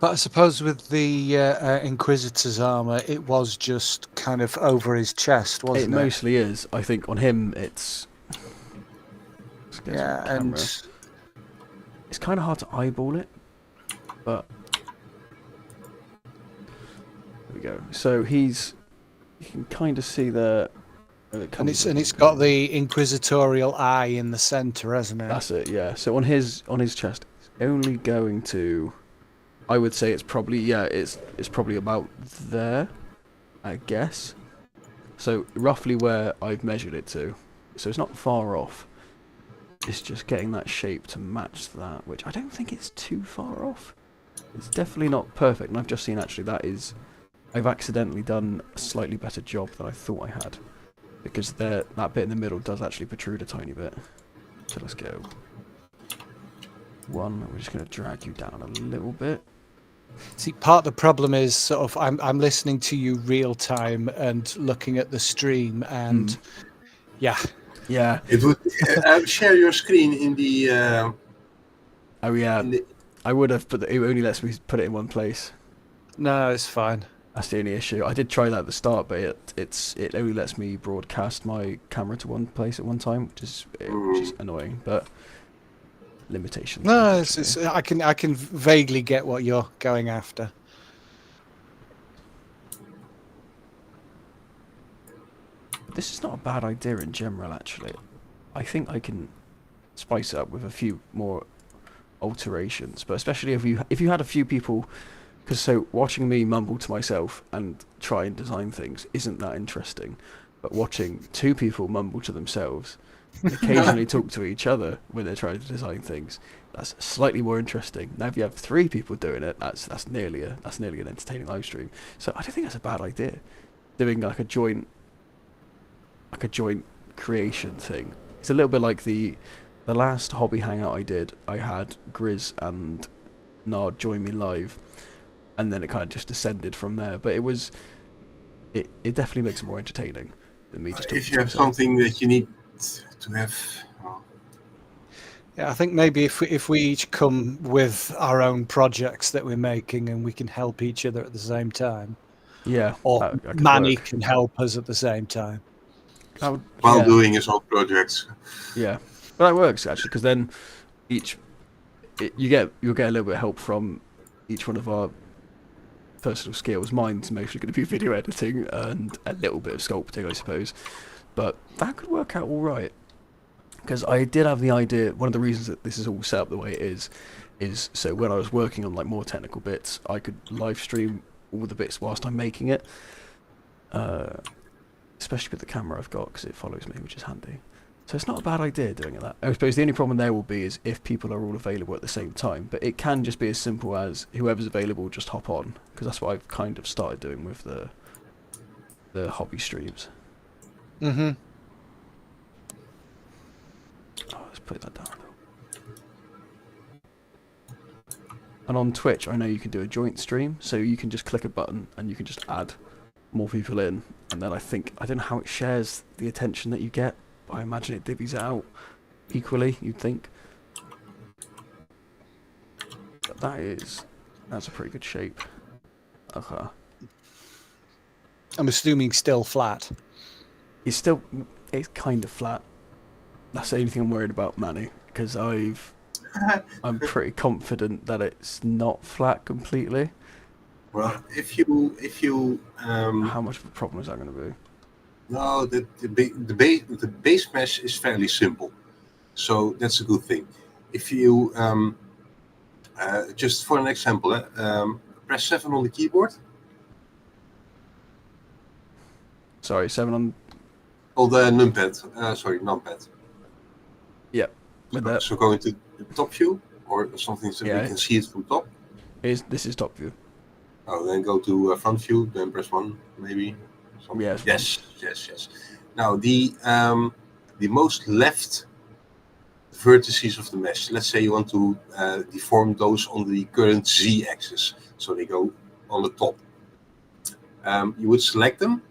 But I suppose with the Inquisitor's armor, it was just kind of over his chest, wasn't it? It mostly is. I think on him, it's... Yeah, and... It's kind of hard to eyeball it, but... There we go. So you can kind of see the... And it's got the inquisitorial eye in the center, hasn't it? That's it, yeah. So on his chest, it's only going to... I would say it's probably, it's probably about there, I guess. So roughly where I've measured it to. So it's not far off. It's just getting that shape to match that, which I don't think it's too far off. It's definitely not perfect, and I've just seen actually I've accidentally done a slightly better job than I thought I had, because that bit in the middle does actually protrude a tiny bit. So let's go. One, we're just going to drag you down a little bit. See, part of the problem is sort of I'm listening to you real time and looking at the stream, and yeah. It would share your screen in the. Oh yeah, I would have, but it only lets me put it in one place. No, it's fine. That's the only issue. I did try that at the start, but it only lets me broadcast my camera to one place at one time, which is annoying. But limitations. No, I can vaguely get what you're going after. This is not a bad idea in general, actually. I think I can spice it up with a few more alterations, but especially if you had a few people, because so watching me mumble to myself and try and design things isn't that interesting, but watching two people mumble to themselves and occasionally talk to each other when they're trying to design things, that's slightly more interesting. Now if you have three people doing it, that's nearly an entertaining live stream. So I don't think that's a bad idea, doing like a joint creation thing. It's a little bit like the last hobby hangout I did. I had Grizz and Nard join me live, and then it kind of just descended from there. But it definitely makes it more entertaining than me just talking if you have something that you need to have. Yeah, I think maybe if we each come with our own projects that we're making and we can help each other at the same time. Yeah. Or Manny can help us at the same time. While doing his own projects. Yeah. But that works actually, because then you'll get a little bit of help from each one of our personal skills. Mine's mostly going to be video editing and a little bit of sculpting, I suppose. But that could work out all right. Because I did have the idea, one of the reasons that this is all set up the way it is so when I was working on like more technical bits, I could live stream all the bits whilst I'm making it. Especially with the camera I've got, because it follows me, which is handy. So it's not a bad idea doing it that. I suppose the only problem there will be is if people are all available at the same time. But it can just be as simple as whoever's available just hop on, because that's what I've kind of started doing with the hobby streams. Mm-hmm. Oh, let's put that down. And on Twitch, I know you can do a joint stream, so you can just click a button and you can just add more people in, and then I don't know how it shares the attention that you get, but I imagine it divvies it out equally, you'd think. But that's a pretty good shape. Okay. I'm assuming still flat. It's kind of flat. That's the only thing I'm worried about, Manny, because I'm pretty confident that it's not flat completely. Well, if you how much of a problem is that going to be? No, the base mesh is fairly simple, so that's a good thing. If you just for an example, press 7 on the keyboard. Sorry, 7 on. Oh, the numpad. Sorry, numpad. Yep. So go into the top view or something so we can see it from top. This is top view. Oh, then go to front view, then press 1, maybe. Yes. Yes. Now the most left vertices of the mesh. Let's say you want to deform those on the current z-axis, so they go on the top. You would select them.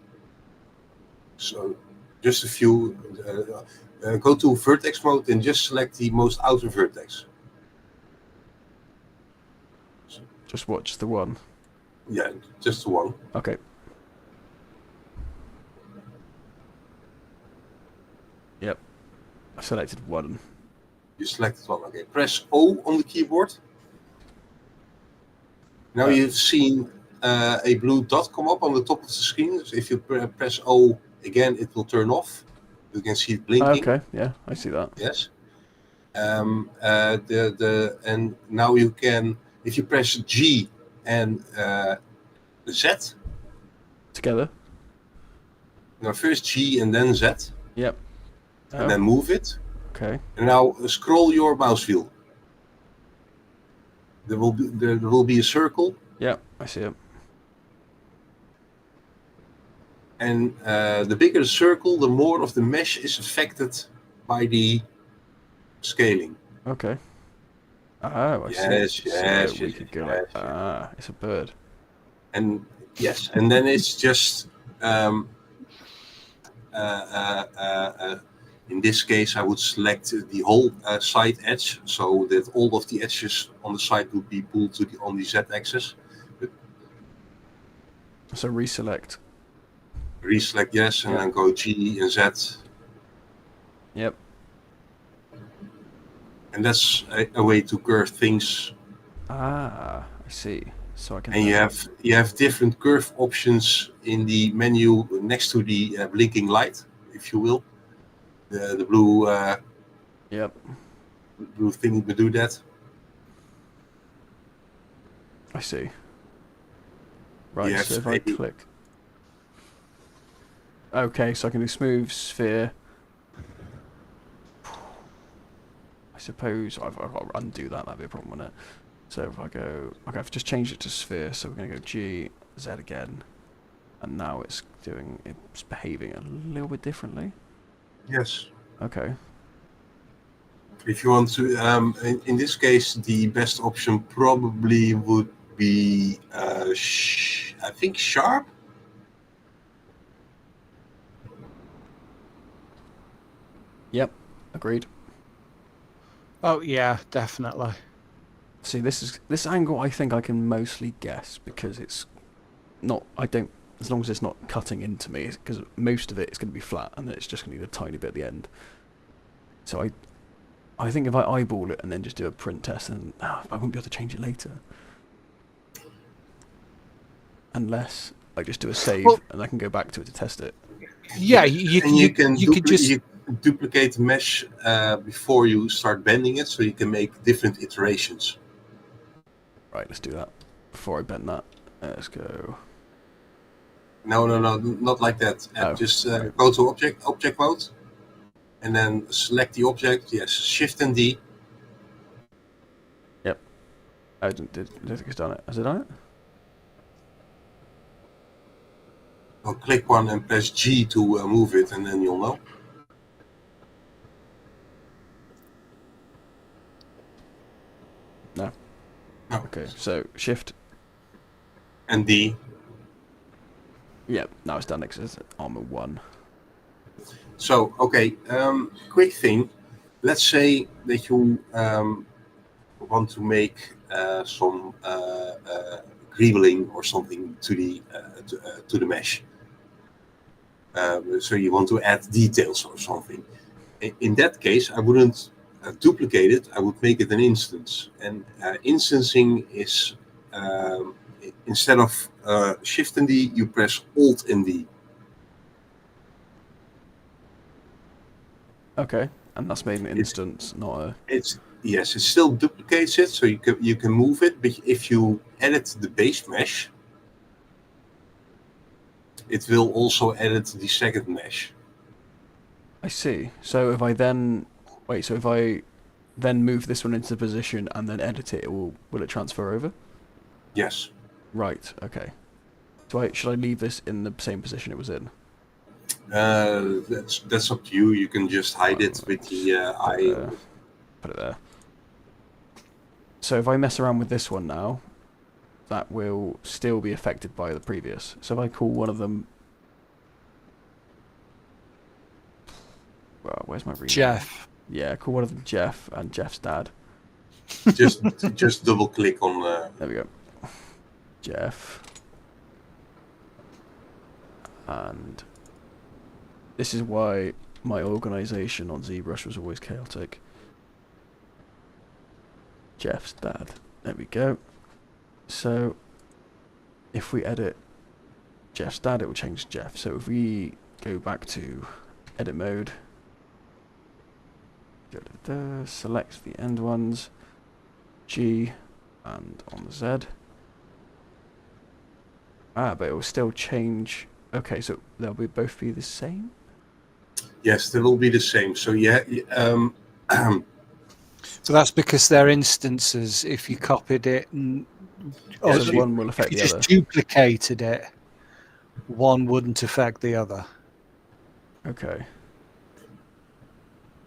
So just a few. Go to vertex mode and just select the most outer vertex. Just watch the one. Yeah, just the one. Okay. Yep. I selected one. You selected one. Okay. Press O on the keyboard. Now you've seen a blue dot come up on the top of the screen. So if you press O again, it will turn off. You can see it blinking. Okay. Yeah, I see that. Yes. And now you can, if you press G and Z together. No, first G and then Z. Yep. And then move it. Okay. And now scroll your mouse wheel. There will be a circle, Yeah, I see it. and the bigger the circle, the more of the mesh is affected by the scaling. Okay. Oh, I see. Yes, So yes, we yes, could yes, go like, yes, yes. it's a bird. And yes, and then it's just um, uh, uh, uh, in this case, I would select the whole side edge, so that all of the edges on the side would be pulled to on the z-axis. So reselect. Reselect yes, and then go G and Z. Yep. And that's a way to curve things. I see. So I can. And you have different curve options in the menu next to the blinking light, if you will. The blue Yep. blue thing to do that. I see. Right. So if I click. Okay, so I can do smooth sphere. I suppose I've got to undo that. That'd be a problem, wouldn't it? So if I go, okay, I've just changed it to sphere. So we're going to go G, Z again, and now it's behaving a little bit differently. Yes. Okay. If you want to, in this case, the best option probably would be, I think, sharp. Yep. Agreed. Oh yeah, definitely. See, this angle I think I can mostly guess because it's not. I don't. As long as it's not cutting into me, because most of it is going to be flat, and then it's just going to be a tiny bit at the end. So I think if I eyeball it and then just do a print test, and I won't be able to change it later, unless I just do a save and I can go back to it to test it. Yeah, you can just duplicate the mesh before you start bending it, so you can make different iterations. Right, let's do that. Before I bend that, let's go. No, not like that. Just go to object mode, and then select the object. Yes, Shift and D. Yep. I don't think it's done it. Has it done it? Well, click one and press G to move it, and then you'll know. No. No. Okay, so Shift. And D. Yep, now it's done because it's armor 1. So, okay, quick thing. Let's say that you want to make some greebling or something to the mesh. So you want to add details or something. In that case, I wouldn't duplicate it. I would make it an instance. And instancing is instead of Shift and D, you press Alt and D. Okay, and that's made an instance, not a. Yes, it still duplicates it, so you can move it. But if you edit the base mesh, it will also edit the second mesh. I see. So if I then so if I then move this one into position and then edit it, will it transfer over? Yes. Right. Okay. So should I leave this in the same position it was in? That's up to you. You can just hide it with the eye. Put it there. So if I mess around with this one now, that will still be affected by the previous. So if I call one of them... Well, where's my reason? Jeff. Yeah, call one of them Jeff and Jeff's dad. Just double click on... There we go. Jeff. And this is why my organisation on ZBrush was always chaotic. Jeff's dad. There we go. So if we edit Jeff's dad, it will change to Jeff. So if we go back to edit mode, select the end ones, G, and on the Z. But it will still change. Okay, so they'll both be the same. Yes, they will be the same. So yeah, So that's because they're instances. If you copied it, or So one will affect if you the just other. duplicated it, one wouldn't affect the other. Okay.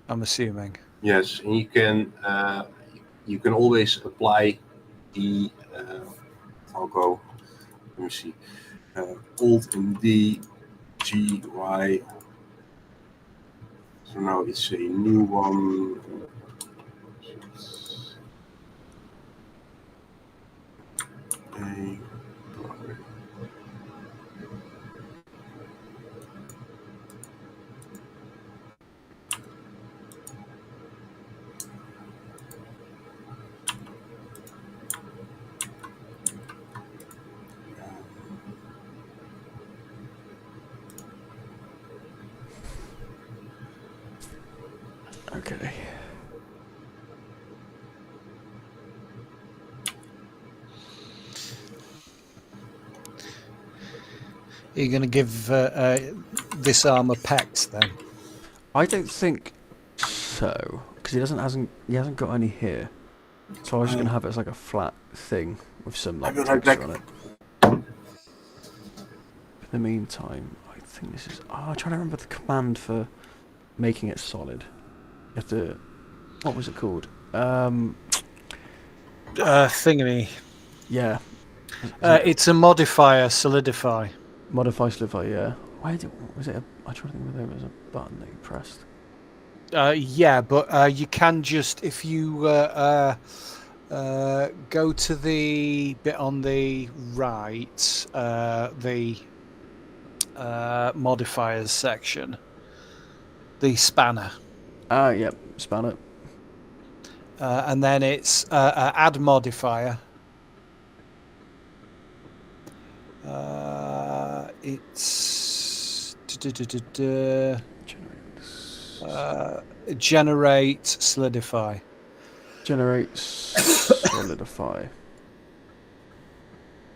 I'm assuming. yes, and you can always apply the. I'll go. Let me see. Alt and D, G, Y. So now it's a new one. A. Okay. Are you going to give this armor pecs then? I don't think so, because he hasn't got any here. So I was just gonna have it as like a flat thing with some like I'll be right texture back. on it. In the meantime, I think this is. Oh, I'm trying to remember the command for making it solid. You have to. What was it called? Thingy. Yeah. It's a modifier, solidify. Modify solidify. Yeah. Why was it? I'm trying to think whether there was a button that you pressed. Yeah, but you can just, if you go to the bit on the right, the modifiers section, the spanner, Yep. Span it. and then it's add modifier. It's generate solidify. Generate solidify.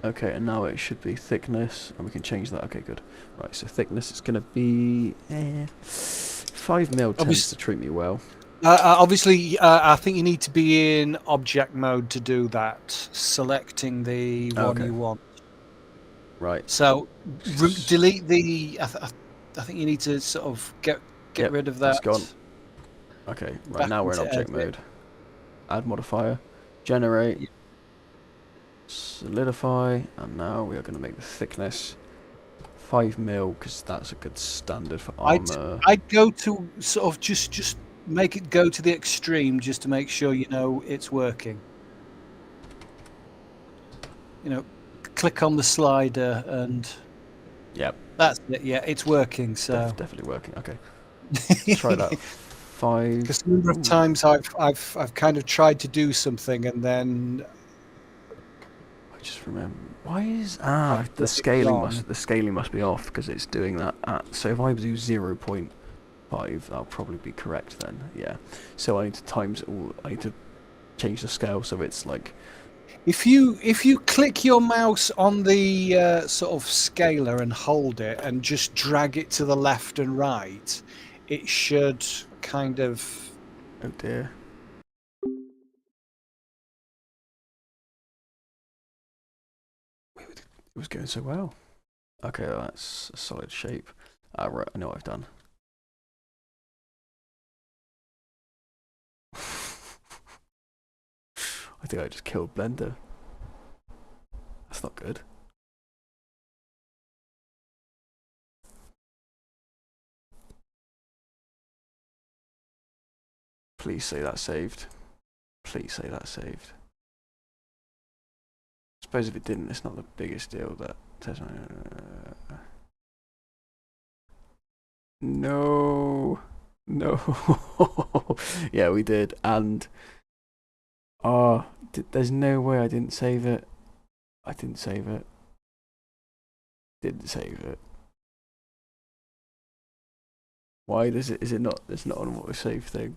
Okay, and now it should be thickness, and we can change that. Okay, good. Right, so thickness is going to be 5 mil tends to treat me well. Obviously, I think you need to be in object mode to do that, selecting the one you want. Right. So delete the. I think you need to sort of get rid of that. That's gone. Okay, right, Back now we're in into object edit. mode. Add modifier, generate, solidify, and now we are going to make the thickness 5 mil because that's a good standard for armor. I'd go to sort of just make it go to the extreme just to make sure you know it's working. You know, click on the slider and. Yep. That's it. Yeah, it's working. So definitely working. Okay. Let's try that. 5. Because a number of times I've kind of tried to do something and then I just remember why is the scaling must be off because it's doing that at, so if I do 0.5 that'll probably be correct then. Yeah. So I need to times all. I need to change the scale so it's like. If you click your mouse on the sort of scaler and hold it and just drag it to the left and right, it should kind of. Oh dear. It was going so well. Okay, that's a solid shape. Right, I know what I've done. I think I just killed Blender. That's not good. Please say that saved. Please say that saved. I suppose if it didn't, it's not the biggest deal. That no, no. Yeah, we did, and there's no way I didn't save it. I didn't save it. Didn't save it. Why does it? Is it not? It's not on auto save thing.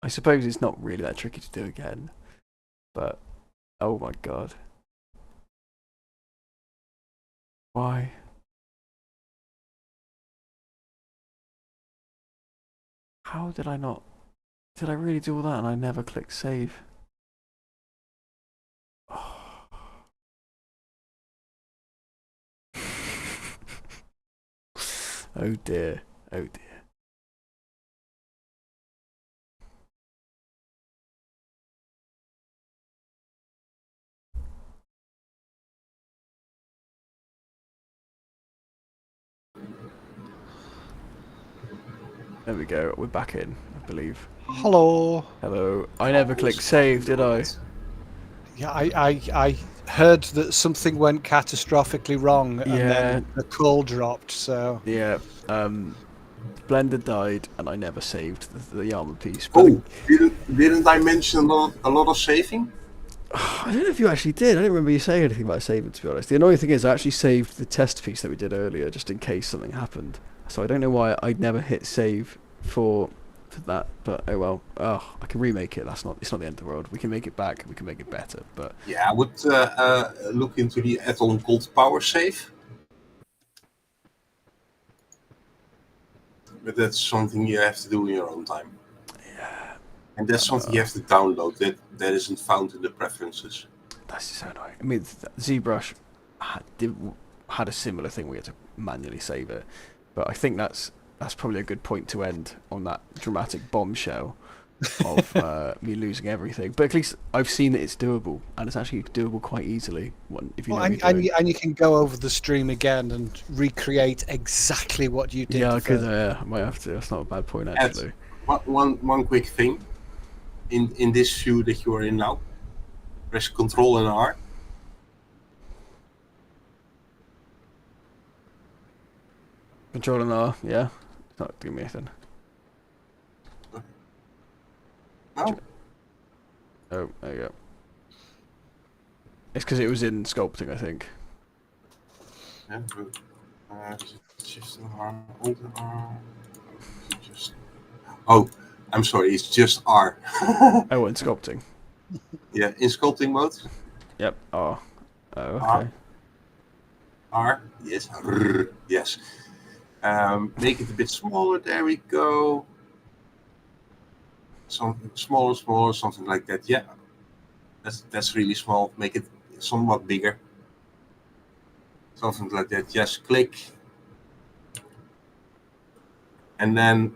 I suppose it's not really that tricky to do again, but oh my god. Why? How did I not? Did I really do all that and I never clicked save? Oh dear. Oh dear. There we go. We're back in, I believe. Hello. Hello. I never clicked save, did I? Yeah, I heard that something went catastrophically wrong, and Yeah. then the call dropped. So Yeah. Blender died, and I never saved the armor piece. But Oh, didn't I mention a lot of saving? I don't know if you actually did. I don't remember you saying anything about saving, to be honest. The annoying thing is I actually saved the test piece that we did earlier, just in case something happened. So I don't know why I'd never hit save for that. But oh well. Oh, I can remake it. It's not the end of the world. We can make it back. We can make it better. But Yeah, I would look into the add-on called Power Save. But that's something you have to do in your own time. yeah, And that's something you have to download. That isn't found in the preferences. that's so annoying. I mean, ZBrush had a similar thing. We had to manually save it. But I think that's probably a good point to end on that dramatic bombshell of me losing everything. But at least I've seen that it's doable, and it's actually doable quite easily if you know what you're doing. and you can go over the stream again and recreate exactly what you did. Yeah, I could. I might have to. That's not a bad point, actually. One quick thing. In this view that you are in now, press Control and R. Control and R, yeah. It's not doing me anything. No. Oh, there you go. It's because it was in sculpting, I think. Yeah, good. Shift and R, Alt and R. Oh, I'm sorry. It's just R. Oh, in sculpting. Yeah, in sculpting mode. Yep. R. Oh, okay. R. R. Yes. R. Yes. Make it a bit smaller. There we go. Something smaller, something like that. Yeah, that's really small. Make it somewhat bigger. Something like that. Yes, click. And then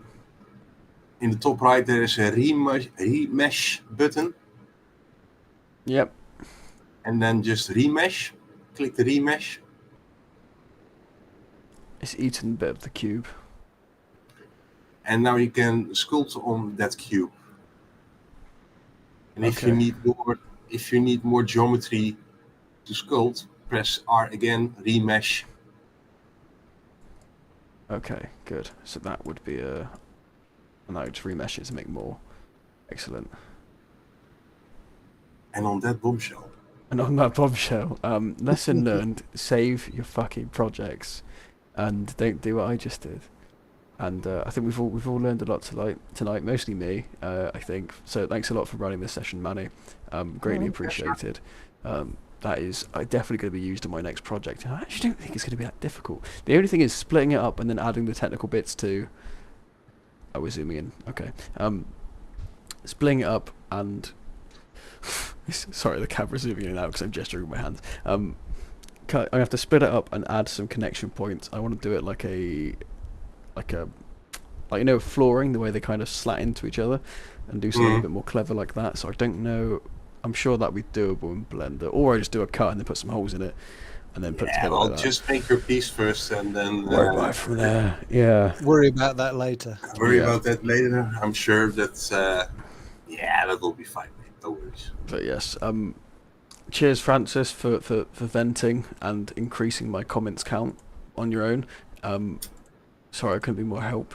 in the top right there is a remesh button. Yep. And then just remesh. Click the remesh. It's eaten a bit of the cube. And now you can sculpt on that cube. And if you need more geometry to sculpt, press R again, remesh. Okay, good. So that would be a... And I would just remesh it to make more. Excellent. And on that bombshell. And on that bombshell, lesson learned, save your fucking projects and don't do what I just did. And I think we've all learned a lot tonight, mostly me, I think. So thanks a lot for running this session, Manny. Greatly appreciated. That is definitely going to be used in my next project. And I actually don't think it's going to be that difficult. The only thing is splitting it up and then adding the technical bits to... Oh, we're zooming in. Okay. Splitting it up and... Sorry, the camera's zooming in now because I'm gesturing with my hands. I have to split it up and add some connection points. I want to do it like you know, flooring, the way they kind of slat into each other, and do something a bit more clever like that. So I don't know. I'm sure that would be doable in Blender, or I just do a cut and then put some holes in it, and then put it together. Well, like just make your piece first, and then worry about it from there. Yeah. Worry about that later. Worry about that later. I'm sure that that will be fine. No worries. But yes. Cheers, Francis, for venting and increasing my comments count on your own. Sorry I couldn't be more help.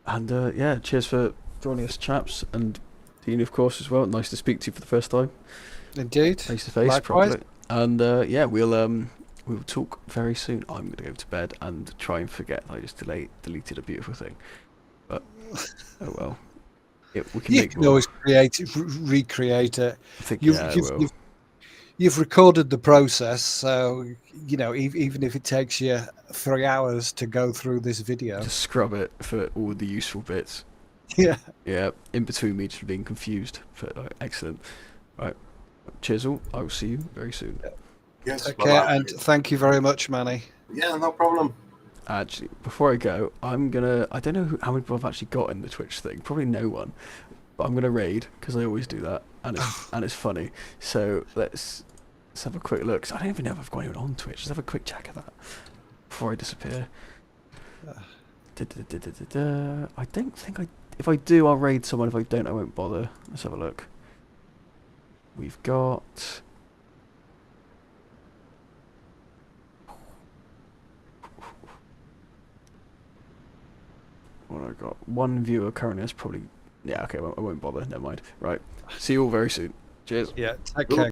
And yeah, cheers for joining us, chaps, and Dean, of course, as well. Nice to speak to you for the first time. Indeed. Face to face, properly. And yeah, we'll talk very soon. I'm going to go to bed and try and forget I just deleted a beautiful thing. But oh well. We can you can always recreate it. I think you've recorded the process, so you know even if it takes you 3 hours to go through this video, just scrub it for all the useful bits. Yeah. Yeah, in between me just being confused. Excellent. Right. Cheers all. I will see you very soon. Yes, Take bye care, bye. and thank you very much, Manny. Yeah, no problem. Actually, before I go, I'm gonna. I don't know how many people I've actually got in the Twitch thing. Probably no one. But I'm gonna raid because I always do that, and it's funny. So let's have a quick look. 'Cause I don't even know if I've got anyone on Twitch. Let's have a quick check of that before I disappear. I don't think I. If I do, I'll raid someone. If I don't, I won't bother. Let's have a look. We've got. What I got? One viewer currently. That's probably. Yeah. Okay. I won't bother. Never mind. Right. See you all very soon. Cheers. Yeah, take care.